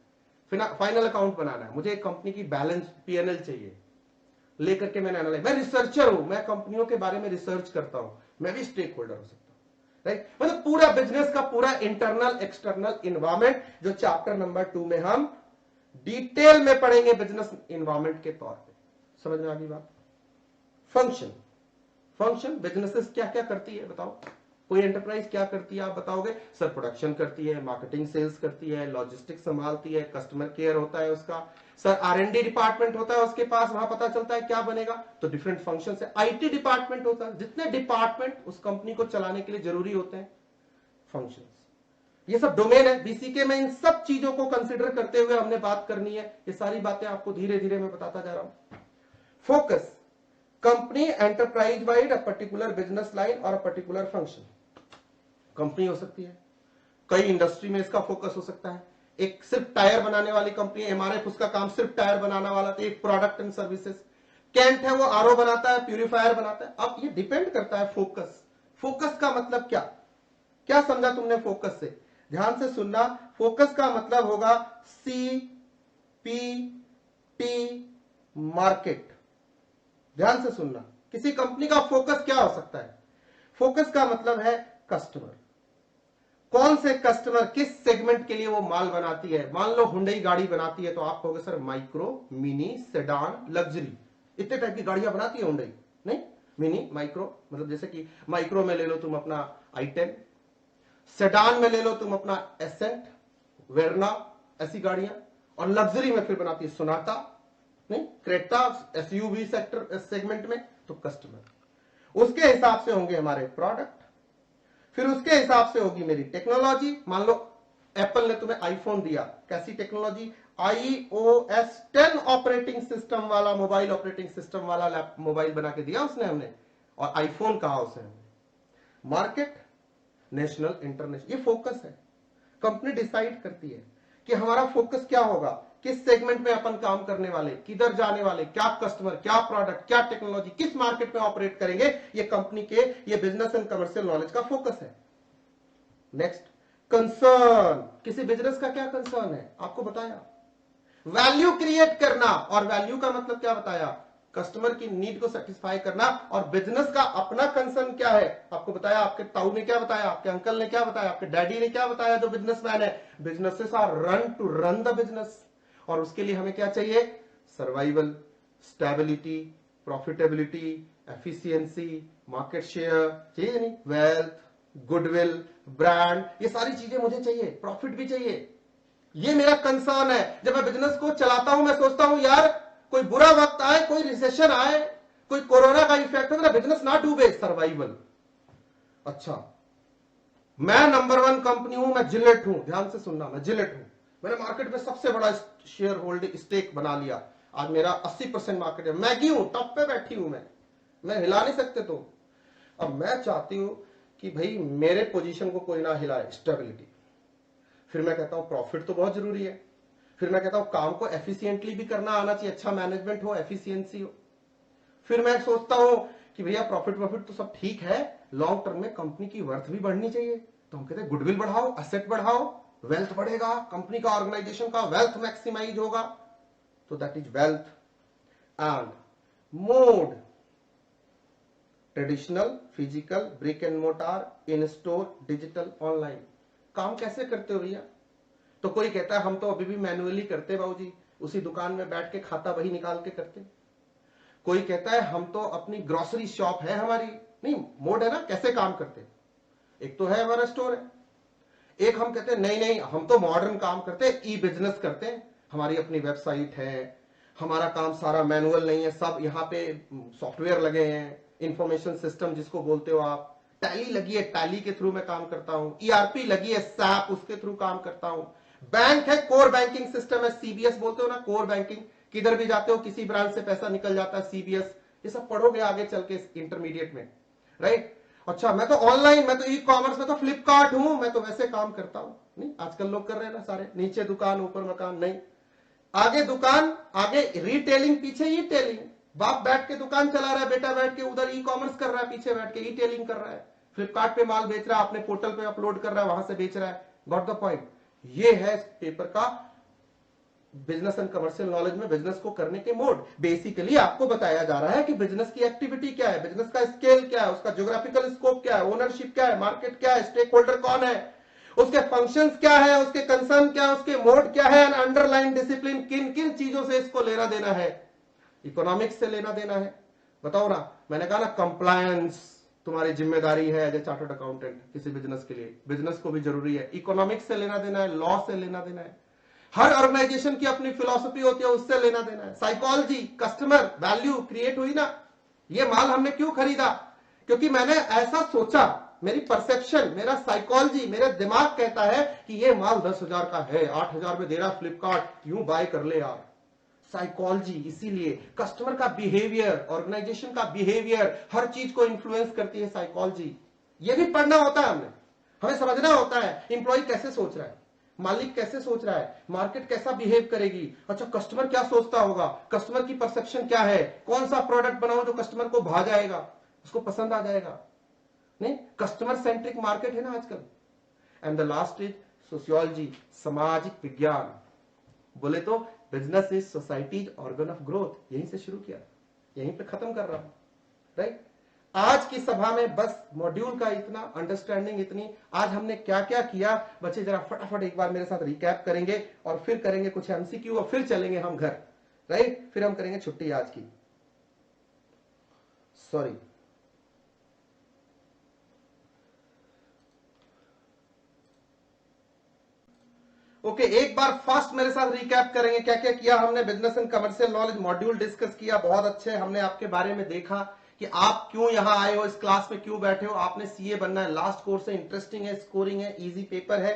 फाइनल अकाउंट बनाना है, मुझे एक कंपनी की बैलेंस पीएनएल चाहिए, लेकर के मैंने एनालाइज, मैं रिसर्चर हूं, मैं कंपनियों के बारे में रिसर्च करता हूं, मैं भी स्टेक होल्डर हो सकता हूं, राइट। मतलब पूरा बिजनेस का पूरा इंटरनल एक्सटर्नल इन्वायरमेंट जो चैप्टर नंबर 2 में हम डिटेल में पढ़ेंगे बिजनेस इन्वायरमेंट के तौर पे। समझ में आ गई बात? फंक्शन, फंक्शन बिजनेसेस क्या क्या करती है बताओ, कोई एंटरप्राइज क्या करती है आप बताओगे? सर प्रोडक्शन करती है, मार्केटिंग सेल्स करती है, लॉजिस्टिक्स संभालती है, कस्टमर केयर होता है उसका, सर आरएनडी डिपार्टमेंट होता है उसके पास, वहां पता चलता है क्या बनेगा, तो डिफरेंट फंक्शन है। आईटी डिपार्टमेंट होता है, जितने डिपार्टमेंट उस कंपनी को चलाने के लिए जरूरी होते हैं, फंक्शन, ये सब डोमेन है बीसीके में। इन सब चीजों को कंसिडर करते हुए हमने बात करनी है, ये सारी बातें आपको धीरे धीरे मैं बताता जा रहा हूं। Focus, company enterprise wide, a particular business line और अ पर्टिकुलर फंक्शन। कंपनी हो सकती है, कई इंडस्ट्री में इसका फोकस हो सकता है, एक सिर्फ टायर बनाने वाली कंपनी, एमआरएफ उसका काम सिर्फ टायर बनाने वाला था, एक प्रोडक्ट एंड सर्विसेज। कैंट है वो आरओ बनाता है, प्यूरिफायर बनाता है। अब ये डिपेंड करता है फोकस। फोकस का मतलब क्या, क्या समझा तुमने फोकस से? ध्यान से सुनना, फोकस का मतलब होगा सी पी टी मार्केट। ध्यान से सुनना, किसी कंपनी का फोकस क्या हो सकता है? फोकस का मतलब है कस्टमर। कौन से कस्टमर, किस सेगमेंट के लिए वो माल बनाती है। मान लो हुंडई गाड़ी बनाती है तो आप कहोगे sir micro, mini, sedan, luxury, इतने टाइप की गाड़ियां बनाती है हुंडई। नहीं, मिनी, माइक्रो, मतलब जैसे कि माइक्रो में ले लो तुम अपना i10, सेडान में ले लो तुम अपना एसेंट, वेरना, ऐसी गाड़ियां। और लग्जरी में फिर बनाती है सोनाटा, नहीं, क्रेटा, एसयूवी सेक्टर सेगमेंट में। तो कस्टमर, उसके हिसाब से होंगे हमारे प्रोडक्ट, फिर उसके हिसाब से होगी मेरी टेक्नोलॉजी। मान लो एप्पल ने तुम्हें आईफोन दिया, कैसी टेक्नोलॉजी? iOS 10 ऑपरेटिंग सिस्टम वाला, मोबाइल ऑपरेटिंग सिस्टम वाला मोबाइल बना के दिया उसने हमने, और आईफोन कहा उसे हमने। मार्केट, नेशनल, इंटरनेशनल, ये फोकस है। कंपनी डिसाइड करती है कि हमारा फोकस क्या होगा, किस सेगमेंट में अपन काम करने वाले, किधर जाने वाले, क्या कस्टमर, क्या प्रोडक्ट, क्या टेक्नोलॉजी, किस मार्केट में ऑपरेट करेंगे। ये कंपनी के, ये बिजनेस एंड कमर्शियल नॉलेज का फोकस है। Next, concern. किसी बिजनेस का क्या कंसर्न है, आपको बताया, वैल्यू क्रिएट करना। और वैल्यू का मतलब क्या बताया, कस्टमर की नीड को सेटिस्फाई करना। और बिजनेस का अपना कंसर्न क्या है, आपको बताया, आपके ताऊ ने क्या बताया, आपके अंकल ने क्या बताया, आपके डैडी ने क्या बताया, जो बिजनेसमैन है। Businesses are run to run the business, और उसके लिए हमें क्या चाहिए? Survival, stability, profitability, efficiency, market share, चाहिए नहीं, वेल्थ, गुडविल, ब्रांड, ये सारी चीजें मुझे चाहिए, प्रॉफिट भी चाहिए। ये मेरा कंसर्न है। जब मैं बिजनेस को चलाता हूं, मैं सोचता हूं यार कोई बुरा वक्त आए, कोई रिसेशन आए, कोई कोरोना का इफेक्ट हो, मेरा बिजनेस ना डूबे, सर्वाइवल। अच्छा, मैं नंबर 1 कंपनी हूं, मैं जिलेट हूं, ध्यान से सुनना, मैं जिलेट हूं, मैंने मार्केट में सबसे बड़ा शेयर होल्डिंग स्टेक बना लिया, आज मेरा 80% मार्केट है, मैगी हूं, टॉप पे बैठी हूं, मैं हिला नहीं सकते। तो अब मैं चाहती हूं कि भाई मेरे पोजीशन को कोई ना हिलाए, स्टेबिलिटी। फिर मैं कहता हूं प्रॉफिट तो बहुत जरूरी है। फिर मैं कहता हूं काम को एफिशिएंटली भी करना आना चाहिए, अच्छा मैनेजमेंट हो, एफिशिएंसी हो। फिर मैं सोचता हूं कि भैया प्रॉफिट तो सब ठीक है, लॉन्ग टर्म में कंपनी की वर्थ भी बढ़नी चाहिए। तो हम कहते हैं गुडविल बढ़ाओ, एसेट बढ़ाओ, वेल्थ बढ़ेगा, कंपनी का, ऑर्गेनाइजेशन का वेल्थ मैक्सिमाइज होगा। तो that is wealth and mode, traditional, physical, brick and mortar, in store, digital, online. काम कैसे करते हो भैया? तो कोई कहता है हम तो अभी भी मैनुअली करते बाबूजी, उसी दुकान में बैठ के खाता वही निकाल के करते। कोई कहता है हम तो अपनी ग्रोसरी शॉप है हमारी, नहीं, मोड है ना, कैसे काम करते। एक तो है हमारा स्टोर है, एक हम कहते हैं नहीं हम तो मॉडर्न काम करते हैं, ई बिजनेस करते हैं, हमारी अपनी वेबसाइट है, हमारा काम सारा मैनुअल नहीं है, सब यहाँ पे सॉफ्टवेयर लगे हैं, इंफॉर्मेशन सिस्टम जिसको बोलते हो आप, टैली लगी है, टैली के थ्रू मैं काम करता हूं, ईआरपी लगी है, सैप, उसके थ्रू काम करता हूं, बैंक है, कोर बैंकिंग सिस्टम है, सीबीएस बोलते हो ना, कोर बैंकिंग, किधर भी जाते हो किसी ब्रांच से पैसा निकल जाता है, सीबीएस, ये सब पढ़ोगे आगे चल के इंटरमीडिएट में, राइट। अच्छा, मैं तो ऑनलाइन, मैं तो ई कॉमर्स में तो फ्लिपकार्ट हूं, मैं तो वैसे काम करता हूं। नहीं, आजकल लोग कर रहे हैं ना सारे, नीचे दुकान ऊपर मकान, नहीं, आगे दुकान, आगे रिटेलिंग, पीछे ई टेलिंग। बाप बैठ के दुकान चला रहा है, बेटा बैठ के उधर ई कॉमर्स कर रहा है, पीछे बैठ के ई टेलिंग कर रहा है, फ्लिपकार्ट पे माल बेच रहा है, अपने पोर्टल पे अपलोड कर रहा है, वहां से बेच रहा है। Got the point. ये है इस पेपर का बिजनेस एंड कमर्शियल नॉलेज में बिजनेस को करने के मोड। बेसिकली आपको बताया जा रहा है कि बिजनेस की एक्टिविटी क्या है, बिजनेस का स्केल क्या है, उसका ज्योग्राफिकल स्कोप क्या है, ओनरशिप क्या है, मार्केट क्या है, स्टेक होल्डर कौन है, उसके फंक्शंस क्या है, उसके कंसर्न क्या है, उसके मोड क्या है, अंडरलाइन डिसिप्लिन, किन किन चीजों से इसको लेना देना है। इकोनॉमिक्स से लेना देना है, बताओ ना, मैंने कहा ना कंप्लायंस तुम्हारी जिम्मेदारी है एज ए चार्टर्ड अकाउंटेंट किसी बिजनेस के लिए, बिजनेस को भी जरूरी है, इकोनॉमिक्स से लेना देना है, लॉ से लेना देना है, हर ऑर्गेनाइजेशन की अपनी फिलॉसफी होती है, उससे लेना देना है, साइकोलॉजी, कस्टमर वैल्यू क्रिएट हुई ना, ये माल हमने क्यों खरीदा, क्योंकि मैंने ऐसा सोचा, मेरी परसेप्शन, मेरा साइकोलॉजी, मेरा दिमाग कहता है कि ये माल 10,000 का है, 8,000 में दे रहा फ्लिपकार्ट, यूं बाय कर ले यार। साइकोलॉजी, इसीलिए कस्टमर का बिहेवियर, ऑर्गेनाइजेशन का बिहेवियर, हर चीज को इन्फ्लुएंस करती है साइकोलॉजी। ये भी पढ़ना होता है हमें समझना होता है एम्प्लॉय कैसे सोच रहा है, मालिक कैसे सोच रहा है, मार्केट कैसा बिहेव करेगी, अच्छा कस्टमर क्या सोचता होगा, कस्टमर की परसेप्शन क्या है, कौन सा प्रोडक्ट बनाओ जो कस्टमर को भा जाएगा, उसको पसंद आ जाएगा। नहीं, कस्टमर सेंट्रिक मार्केट है ना आजकल। And the last is sociology, सामाजिक विज्ञान। बोले तो business is society's organ of growth, यहीं से शुरू किया, यहीं पे खत्म कर रहा हूं, राइट। आज की सभा में बस मॉड्यूल का इतना, अंडरस्टैंडिंग इतनी। आज हमने क्या क्या किया बच्चे जरा फटाफट एक बार मेरे साथ रिकैप करेंगे और फिर करेंगे कुछ एमसीक्यू और फिर चलेंगे हम घर, राइट। फिर हम करेंगे छुट्टी आज की, सॉरी। ओके, एक बार फास्ट मेरे साथ रिकैप करेंगे क्या क्या किया हमने। Business and commercial knowledge module discuss किया, बहुत अच्छे। हमने आपके बारे में देखा कि आप क्यों यहां आए हो, इस क्लास में क्यों बैठे हो। आपने सीए बनना है, लास्ट कोर्स है, इंटरेस्टिंग है, स्कोरिंग है, इजी पेपर है।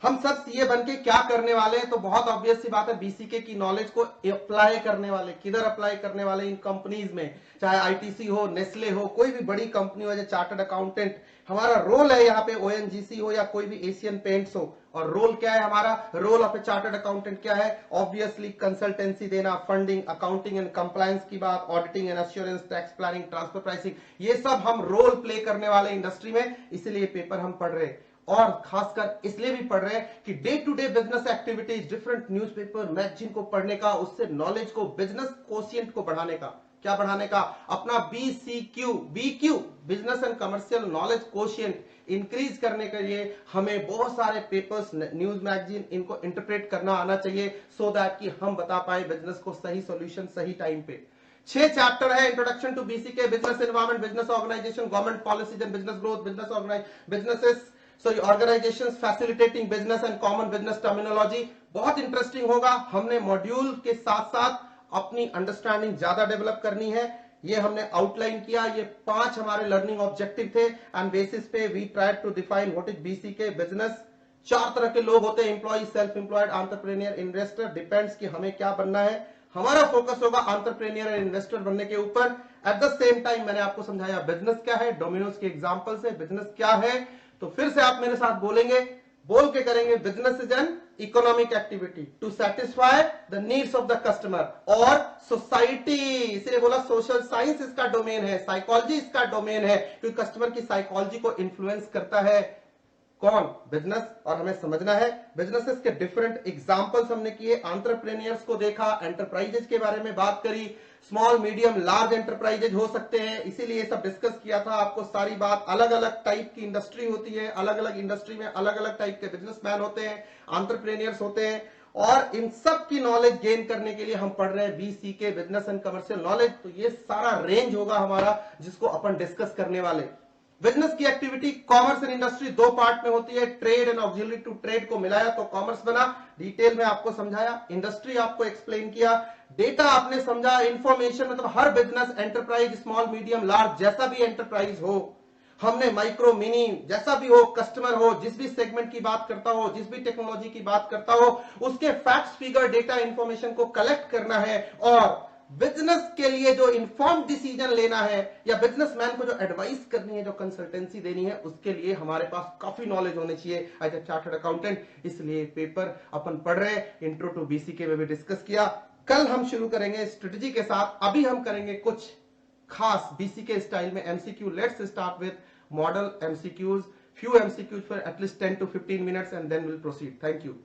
हम सब सीए बन के क्या करने वाले हैं, तो बहुत ऑब्वियस सी बात है, बीसीके की नॉलेज को अप्लाई करने वाले। किधर अप्लाई करने वाले, इन कंपनीज में, चाहे आईटीसी हो, नेस्ले हो, कोई भी बड़ी कंपनी हो, जैसे चार्टर्ड अकाउंटेंट। हमारा रोल है यहाँ पे, ओएनजीसी हो या कोई भी एशियन पेंट्स हो। और रोल क्या है हमारा, role of a chartered accountant क्या है, ऑब्वियसली कंसल्टेंसी देना, फंडिंग, अकाउंटिंग एंड कंप्लायंस की बात, auditing and assurance, tax planning, transfer pricing, ये सब हम रोल प्ले करने वाले इंडस्ट्री में। इसलिए पेपर हम पढ़ रहे हैं, और खासकर इसलिए भी पढ़ रहे हैं कि day to day business activities, different newspaper, magazine को पढ़ने का, उससे नॉलेज को, बिजनेस कोशिएंट को बढ़ाने का, क्या बढ़ाने का, अपना BQ, business and commercial knowledge quotient increase करने के लिए हमें बहुत सारे पेपर्स, न्यूज मैगजीन, इनको इंटरप्रेट करना आना चाहिए, सो दैट कि हम बता पाए बिजनेस को सही सॉल्यूशन सही टाइम पे। 6 चैप्टर है, introduction to BCK, business environment, business organisation, government policies and business growth, businesses organisations facilitating business and common business terminology. बहुत इंटरेस्टिंग होगा। हमने मॉड्यूल के साथ साथ अपनी अंडरस्टैंडिंग ज्यादा डेवलप करनी है, ये हमने आउटलाइन किया। ये 5 हमारे लर्निंग ऑब्जेक्टिव थे, एंड बेसिस पे we try to define what is BCK. Business 4 तरह के लोग होते हैं, employee, self employed, entrepreneur, investor. Depends कि हमें क्या बनना है। हमारा फोकस होगा एंटरप्रेन्योर और इन्वेस्टर बनने के ऊपर। एट द सेम टाइम मैंने आपको समझाया बिजनेस क्या है, डोमिनोज के एग्जांपल से बिजनेस क्या है। तो फिर से आप मेरे साथ बोलेंगे, बोल के करेंगे, business is an economic activity to satisfy the needs of the customer और सोसाइटी। इसीलिए बोला सोशल साइंस इसका डोमेन है, साइकोलॉजी इसका डोमेन है, क्योंकि कस्टमर की साइकोलॉजी को इन्फ्लुएंस करता है कौन, बिजनेस। और हमें समझना है बिजनेसेस के डिफरेंट एग्जांपल्स हमने किए, एंटरप्रेन्योर्स को देखा, एंटरप्राइजेज के बारे में बात करी, स्मॉल मीडियम लार्ज एंटरप्राइजेज हो सकते हैं, इसीलिए ये सब डिस्कस किया था। आपको सारी बात, अलग अलग टाइप की इंडस्ट्री होती है, अलग अलग इंडस्ट्री में अलग अलग टाइप के बिजनेसमैन होते हैं, एंटरप्रेन्योर्स होते हैं, और इन सब की नॉलेज गेन करने के लिए हम पढ़ रहे हैं BCK, business and commercial knowledge. तो ये सारा रेंज होगा हमारा जिसको अपन डिस्कस करने वाले। बिजनेस की activity commerce and industry 2 part में होती है, trade and auxiliary to trade को मिलाया तो कॉमर्स बना। डिटेल में आपको समझाया, इंडस्ट्री आपको एक्सप्लेन किया, डेटा आपने समझा, इंफॉर्मेशन, मतलब हर business, enterprise, small medium large, जैसा भी एंटरप्राइज हो, हमने माइक्रो मिनी, जैसा भी हो, कस्टमर हो, जिस भी सेगमेंट की बात करता हो, जिस भी टेक्नोलॉजी की बात करता हो, उसके फैक्ट्स, फिगर, डेटा, इंफॉर्मेशन को कलेक्ट करना है। और बिजनेस के लिए जो इन्फॉर्म डिसीजन लेना है, या बिजनेसमैन को जो एडवाइस करनी है, जो कंसल्टेंसी देनी है, उसके लिए हमारे पास काफी नॉलेज होनी चाहिए एज ए चार्टर्ड अकाउंटेंट। इसलिए पेपर अपन पढ़ रहे, इंट्रो टू बीसीके में भी डिस्कस किया। कल हम शुरू करेंगे स्ट्रेटेजी के साथ। अभी हम करेंगे कुछ खास बीसीके स्टाइल में MCQ. Let's start with model MCQs, few MCQs for at least 10 to 15 minutes, and then we'll proceed. Thank you.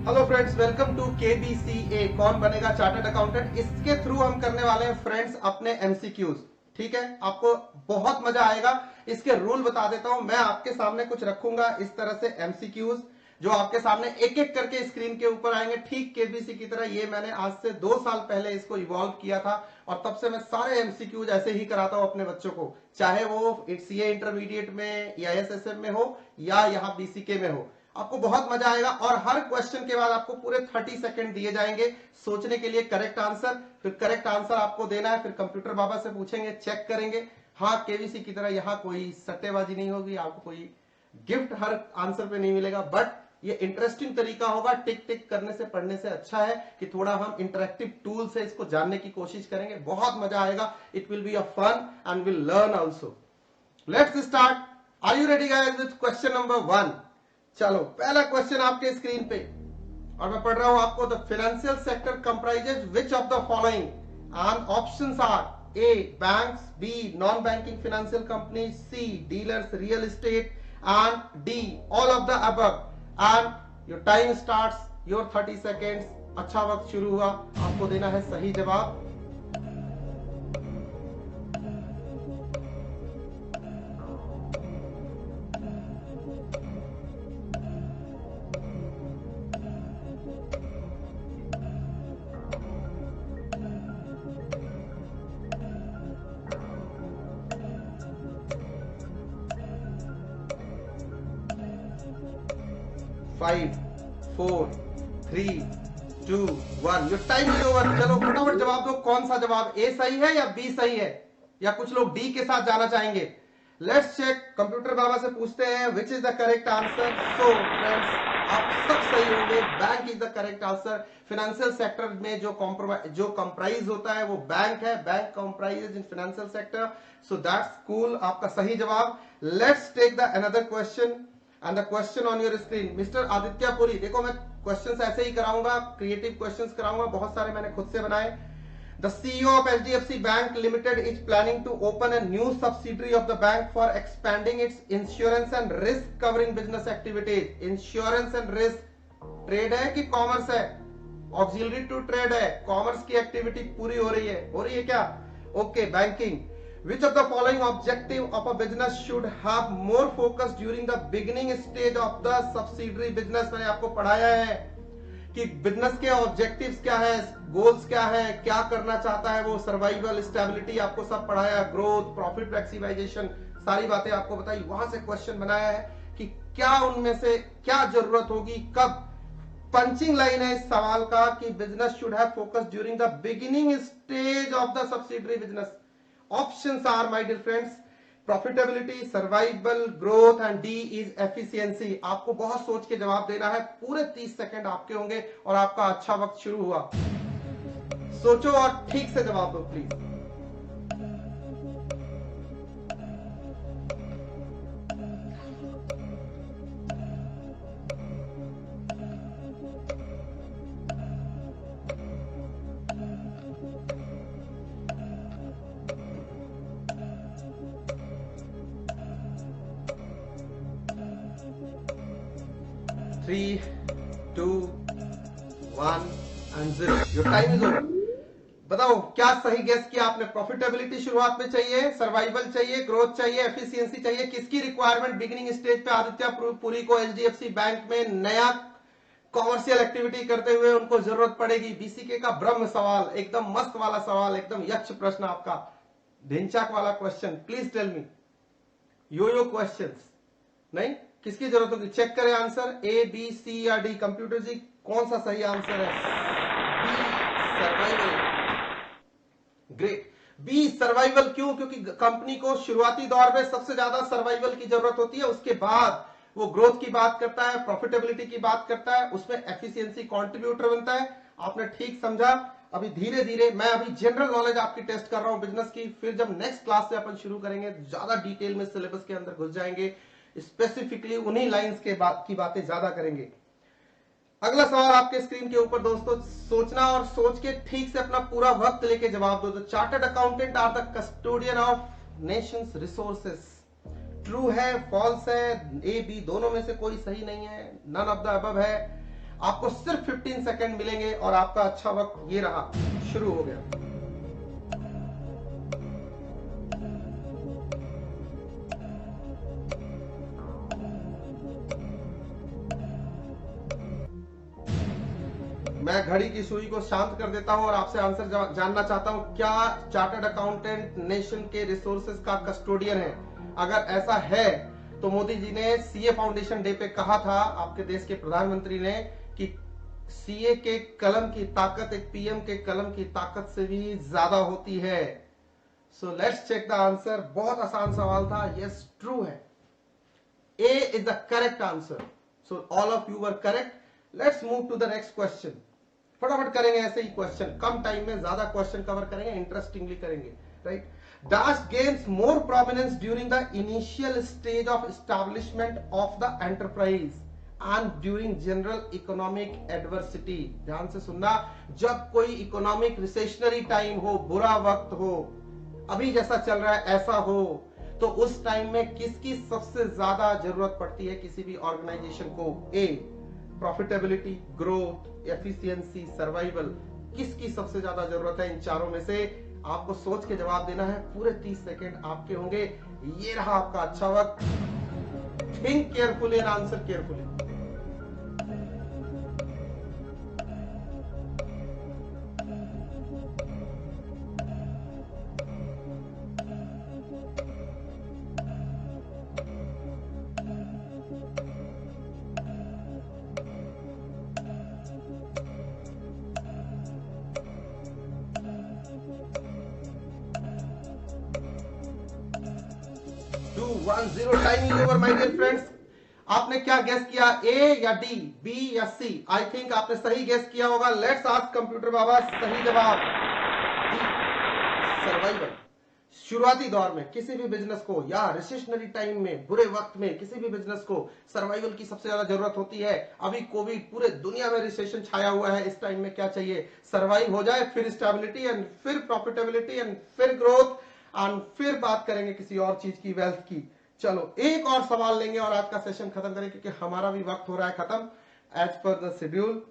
Hello friends, welcome to KBCA, कौन बनेगा चार्टर्ड अकाउंटेंट। इसके थ्रू हम करने वाले हैं फ्रेंड्स अपने MCQs। ठीक है, आपको बहुत मजा आएगा। इसके रूल बता देता हूं। मैं आपके सामने कुछ रखूंगा इस तरह से MCQs, जो आपके सामने एक एक करके स्क्रीन के ऊपर आएंगे, ठीक KBC की तरह। ये मैंने आज से 2 साल पहले इसको इवॉल्व किया था, और तब से मैं सारे MCQs ऐसे ही कराता हूं अपने बच्चों को, चाहे वो CA इंटरमीडिएट में या SSM में हो या यहाँ BCK में हो। आपको बहुत मजा आएगा। और हर क्वेश्चन के बाद आपको पूरे 30 सेकंड दिए जाएंगे सोचने के लिए करेक्ट आंसर। फिर करेक्ट आंसर आपको देना है, फिर कंप्यूटर बाबा से पूछेंगे, चेक करेंगे। हाँ, केवीसी की तरह यहाँ कोई सट्टेबाजी नहीं होगी, आपको कोई गिफ्ट हर आंसर पे नहीं मिलेगा, बट ये इंटरेस्टिंग तरीका होगा। टिक टिक करने से, पढ़ने से अच्छा है कि थोड़ा हम इंटरेक्टिव टूल से इसको जानने की कोशिश करेंगे। बहुत मजा आएगा। It will be a fun and will learn also. Let's start. Are you ready guys with question number 1? चलो, पहला क्वेश्चन आपके स्क्रीन पे और मैं पढ़ रहा हूं आपको। The financial sector comprises which of the following? And options are A banks, B non banking financial company, C dealers real estate and D all of the above. And your time starts, your 30 seconds. अच्छा वक्त शुरू हुआ, आपको देना है सही जवाब। Five, 4, 3, 2, 1। Your time is over. चलो फटाफट जवाब दो। कौन सा जवाब, ए सही है या बी सही है, या कुछ लोग डी के साथ जाना चाहेंगे? Let's check. कंप्यूटर बाबा से पूछते हैं which is the correct answer. So friends, आप सब सही होंगे। Bank is the correct answer. Financial sector में जो कंप्राइज होता है वो बैंक है। Bank comprises in financial sector. So that's cool, आपका सही जवाब। Let's take the another question and the question on your screen. Mister Aditya Puri, देखो मैं क्वेश्चंस ऐसे ही कराऊंगा, क्रिएटिव क्वेश्चंस कराऊंगा, बहुत सारे मैंने खुद से बनाए। The CEO of HDFC bank limited is planning to open a new subsidiary of the bank for expanding its insurance and risk covering business activities. Insurance and risk trade है कि कॉमर्स है? ऑक्सिलरी टू ट्रेड है। Commerce की activity पूरी हो रही है क्या? Okay, banking. Which of the following objective of a business should have more focus during the beginning stage of the subsidiary business? मैंने आपको पढ़ाया है कि बिजनेस के ऑब्जेक्टिव्स क्या है, गोल्स क्या है, क्या करना चाहता है वो, सर्वाइवल, स्टेबिलिटी, आपको सब पढ़ाया, ग्रोथ, प्रॉफिट मैक्सिमाइजेशन, सारी बातें आपको बताई। वहां से क्वेश्चन बनाया है कि क्या उनमें से क्या जरूरत होगी, कब। पंचिंग लाइन है इस सवाल का कि business should have focus during the beginning stage of the subsidiary business. Options are, my dear friends, profitability, survival, growth and D is efficiency। आपको बहुत सोच के जवाब देना है। पूरे 30 सेकंड आपके होंगे और आपका अच्छा वक्त शुरू हुआ। सोचो और ठीक से जवाब दो please. 3, 2, 1 and 0। Your time is over. बताओ क्या सही गेस किया आपने? प्रॉफिटेबिलिटी शुरुआत में चाहिए, सर्वाइवल चाहिए, ग्रोथ चाहिए, एफिशिएंसी चाहिए। किसकी रिक्वायरमेंट बिगिनिंग स्टेज पे आदित्य पुरी को एचडीएफसी बैंक में नया कॉमर्शियल एक्टिविटी करते हुए उनको जरूरत पड़ेगी? बीसीके का ब्रह्म सवाल, एकदम मस्त वाला सवाल, एकदम यक्ष प्रश्न आपका, ढिंचाक वाला क्वेश्चन। प्लीज टेल मी, यो क्वेश्चंस नहीं, किसकी जरूरत होगी? चेक करें आंसर, ए, बी, सी या डी। कंप्यूटर जी कौन सा सही आंसर है? B, survival. Great, B survival. क्यों? क्योंकि कंपनी को शुरुआती दौर में सबसे ज्यादा सर्वाइवल की जरूरत होती है, उसके बाद वो ग्रोथ की बात करता है, प्रॉफिटेबिलिटी की बात करता है, उसमें एफिशिएंसी कंट्रीब्यूटर बनता है। आपने ठीक समझा। अभी धीरे धीरे मैं अभी जनरल नॉलेज आपकी टेस्ट कर रहा हूं बिजनेस की, फिर जब नेक्स्ट क्लास से अपन शुरू करेंगे ज्यादा डिटेल में सिलेबस के अंदर घुस जाएंगे, स्पेसिफिकली उन्हीं लाइंस के की बातें ज्यादा करेंगे। अगला सवाल आपके स्क्रीन के ऊपर दोस्तों, सोचना और सोच के ठीक से अपना पूरा वक्त लेके जवाब दो। Chartered accountants are the custodian of nation's resources. True है, फॉल्स है, ए बी दोनों में से कोई सही नहीं है, नन ऑफ द अबव है। आपको सिर्फ 15 सेकंड मिलेंगे और आपका अच्छा वक्त ये रहा, शुरू हो गया। मैं घड़ी की सुई को शांत कर देता हूं और आपसे आंसर जानना चाहता हूं, क्या चार्टर्ड अकाउंटेंट नेशन के रिसोर्सेज का कस्टोडियन है? अगर ऐसा है तो मोदी जी ने सीए फाउंडेशन डे पे कहा था, आपके देश के प्रधानमंत्री ने, कि सीए के कलम की ताकत एक पीएम के कलम की ताकत से भी ज्यादा होती है। So let's check the answer. बहुत आसान सवाल था। यस, ट्रू है। A is the correct answer. So all of you were correct. Let's move to the next question. फटाफट करेंगे ऐसे ही क्वेश्चन, कम टाइम में ज्यादा क्वेश्चन कवर करेंगे, इंटरेस्टिंगली करेंगे, right. Dash gains more prominence during the initial stage of establishment of the enterprise and during general economic adversity। ध्यान से सुनना, जब कोई इकोनॉमिक रिसेशनरी टाइम हो, बुरा वक्त हो, अभी जैसा चल रहा है ऐसा हो, तो उस टाइम में किसकी सबसे ज्यादा जरूरत पड़ती है किसी भी ऑर्गेनाइजेशन को? ए प्रॉफिटेबिलिटी, ग्रोथ, एफिशिएंसी, सर्वाइवल। किसकी सबसे ज्यादा जरूरत है इन चारों में से? आपको सोच के जवाब देना है। पूरे 30 सेकेंड आपके होंगे। ये रहा आपका अच्छा वक्त। Think carefully and answer carefully. 2-1-0 timing over my dear friends. आपने क्या गेस किया, ए या डी, बी या सी? आई थिंक आपने सही गेस किया होगा। लेट्स आस्क कंप्यूटर बाबा सही जवाब। D, survival. शुरुआती दौर में किसी भी बिजनेस को या रिसेशनरी टाइम में, बुरे वक्त में किसी भी बिजनेस को सर्वाइवल की सबसे ज्यादा जरूरत होती है। अभी कोविड, पूरे दुनिया में रिसेशन छाया हुआ है। इस टाइम में क्या चाहिए? सर्वाइव हो जाए, फिर स्टेबिलिटी एंड फिर प्रॉफिटेबिलिटी एंड फिर ग्रोथ एंड फिर बात करेंगे किसी और चीज की, वेल्थ की। चलो एक और सवाल लेंगे और आज का सेशन खत्म करेंगे क्योंकि हमारा भी वक्त हो रहा है खत्म as per the schedule.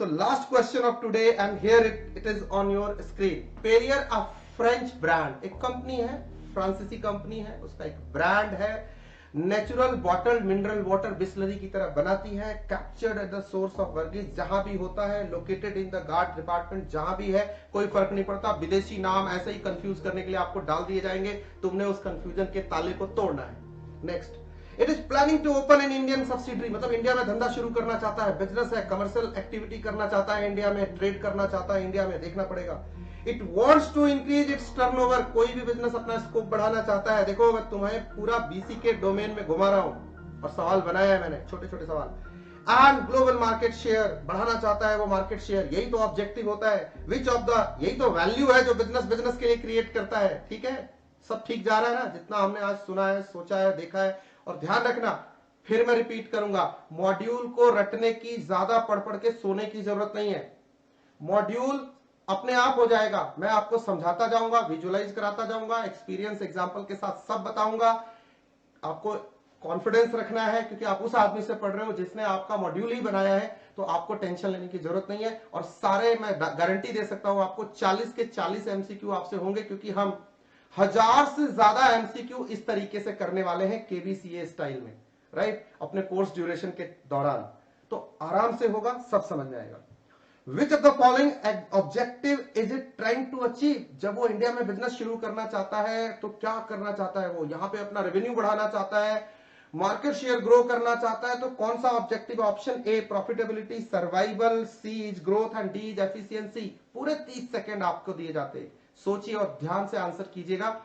So last question of today and here it is on your screen. Perrier a French brand, एक कंपनी है, फ्रांसीसी कंपनी है, उसका एक ब्रांड है। Natural bottled mineral water Bisleri की तरह बनाती है। Captured at the source of Vergeze, जहां भी होता है। Located in the Gard department, जहां भी है, कोई फर्क नहीं पड़ता। विदेशी नाम ऐसे ही कंफ्यूज करने के लिए आपको डाल दिए जाएंगे। तुमने उस कंफ्यूजन के ताले को तोड़ना है। Next, it is planning to open an Indian subsidiary, मतलब इंडिया में धंधा शुरू करना चाहता है, बिजनेस है, कमर्शियल एक्टिविटी करना चाहता है, इंडिया में ट्रेड करना चाहता है, इंडिया में देखना पड़ेगा। It wants to increase its turnover, कोई भी बिजनेस अपना स्कोप बढ़ाना चाहता है। देखो मैं तुम्हें पूरा बीसी के डोमेन में घुमा रहा हूं और सवाल बनाया है मैंने, छोटे छोटे सवाल। एंड ग्लोबल मार्केट शेयर, बढ़ाना चाहता है वो मार्केट शेयर, यही तो ऑब्जेक्टिव होता है। विच ऑफ द, यही तो वैल्यू है जो बिजनेस के लिए क्रिएट करता है। ठीक है, सब ठीक जा रहा है ना, जितना हमने आज सुना है, सोचा है, देखा है। और ध्यान रखना, फिर मैं रिपीट करूंगा, मॉड्यूल को रटने की, ज्यादा पढ़ के सोने की जरूरत नहीं है। मॉड्यूल अपने आप हो जाएगा। मैं आपको समझाता जाऊंगा, विजुअलाइज कराता जाऊंगा, एक्सपीरियंस एग्जांपल के साथ सब बताऊंगा। आपको कॉन्फिडेंस रखना है क्योंकि आप उस आदमी से पढ़ रहे हो जिसने आपका मॉड्यूल ही बनाया है, तो आपको टेंशन लेने की जरूरत नहीं है। और सारे मैं गारंटी दे सकता हूं आपको 40 के 40 एमसीक्यू आपसे होंगे, क्योंकि हम 1000 से ज्यादा एमसीक्यू इस तरीके से करने वाले हैं केबीसीए स्टाइल में, राइट, अपने कोर्स ड्यूरेशन के दौरान। तो आराम से होगा, सब समझ में आएगा। Which of the following objective is it trying to achieve? जब वो इंडिया में बिजनेस शुरू करना चाहता है तो क्या करना चाहता है? वो यहाँ पे अपना रेवेन्यू बढ़ाना चाहता है, मार्केट शेयर ग्रो करना चाहता है। तो कौन सा objective? Option A profitability, survival, C is growth and D is efficiency. पूरे 30 सेकेंड आपको दिए जाते हैं, सोचिए और ध्यान से आंसर कीजिएगा।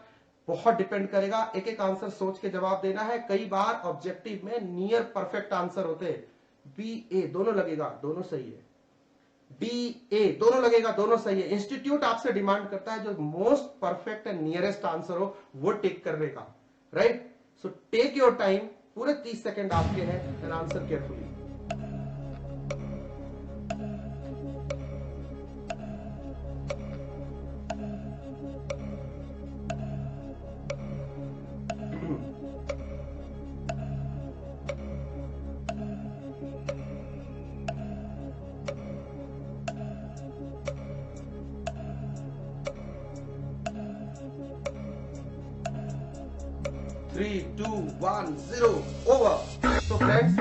बहुत डिपेंड करेगा, एक एक आंसर सोच के जवाब देना है। कई बार ऑब्जेक्टिव में नियर परफेक्ट आंसर होते हैं। बी ए दोनों लगेगा, दोनों सही है। डी ए दोनों लगेगा, दोनों सही है। इंस्टीट्यूट आपसे डिमांड करता है जो most perfect and nearest answer हो वो टिक करने का, right. So take your time, पूरे 30 सेकेंड आपके हैं and answer carefully. Three, 2, 1, 0 over. तो फ्रेंड्स,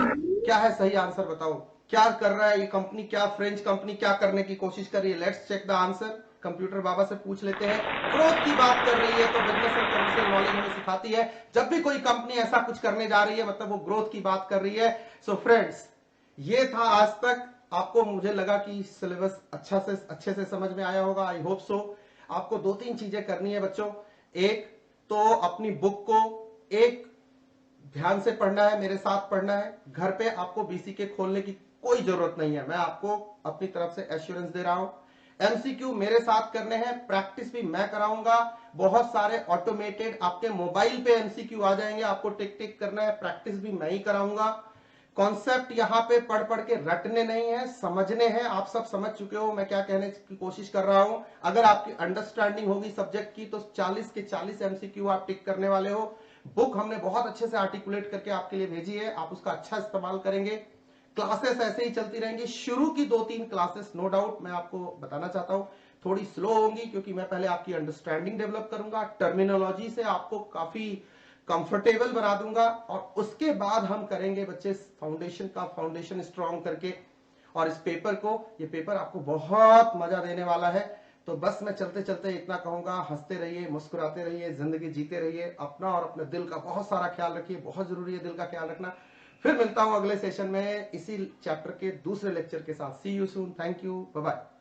क्या है सही आंसर बताओ? क्या कर रहा है ये कंपनी? क्या फ्रेंच कंपनी क्या करने की कोशिश कर रही है? Let's check the answer. Computer बाबा से पूछ लेते हैं। ग्रोथ की बात कर रही है तो बिजनेस एंड कमर्शियल नॉलेज हमें सिखाती है जब भी कोई कंपनी ऐसा कुछ करने जा रही है मतलब वो ग्रोथ की बात कर रही है। सो फ्रेंड्स, ये था आज तक। आपको मुझे लगा कि सिलेबस अच्छे से समझ में आया होगा। I hope so. आपको 2-3 चीजें करनी है बच्चों। एक तो अपनी बुक को एक ध्यान से पढ़ना है, मेरे साथ पढ़ना है। घर पे आपको बीसीके खोलने की कोई जरूरत नहीं है, मैं आपको अपनी तरफ से एश्योरेंस दे रहा हूं। एमसीक्यू मेरे साथ करने हैं, प्रैक्टिस भी मैं कराऊंगा। बहुत सारे ऑटोमेटेड आपके मोबाइल पे एमसीक्यू आ जाएंगे, आपको टिक टिक करना है, प्रैक्टिस भी मैं ही कराऊंगा। कॉन्सेप्ट यहां पे पढ़ पढ़ के रटने नहीं है, समझने हैं। आप सब समझ चुके हो मैं क्या कहने की कोशिश कर रहा हूं। अगर आपकी अंडरस्टैंडिंग होगी सब्जेक्ट की तो 40 के 40 एमसीक्यू आप टिक करने वाले हो। बुक हमने बहुत अच्छे से आर्टिकुलेट करके आपके लिए भेजी है, आप उसका अच्छा इस्तेमाल करेंगे। क्लासेस ऐसे ही चलती रहेंगी। शुरू की 2-3 क्लासेस नो डाउट मैं आपको बताना चाहता हूं थोड़ी स्लो होंगी, क्योंकि मैं पहले आपकी अंडरस्टैंडिंग डेवलप करूंगा, टर्मिनोलॉजी से आपको काफी कंफर्टेबल बना दूंगा, और उसके बाद हम करेंगे बच्चे फाउंडेशन स्ट्रॉन्ग करके। और इस पेपर को, ये पेपर आपको बहुत मजा देने वाला है। तो बस मैं चलते चलते इतना कहूंगा, हंसते रहिए, मुस्कुराते रहिए, जिंदगी जीते रहिए, अपना और अपने दिल का बहुत सारा ख्याल रखिए। बहुत जरूरी है दिल का ख्याल रखना। फिर मिलता हूं अगले सेशन में इसी चैप्टर के दूसरे लेक्चर के साथ। See you soon. Thank you. Bye bye.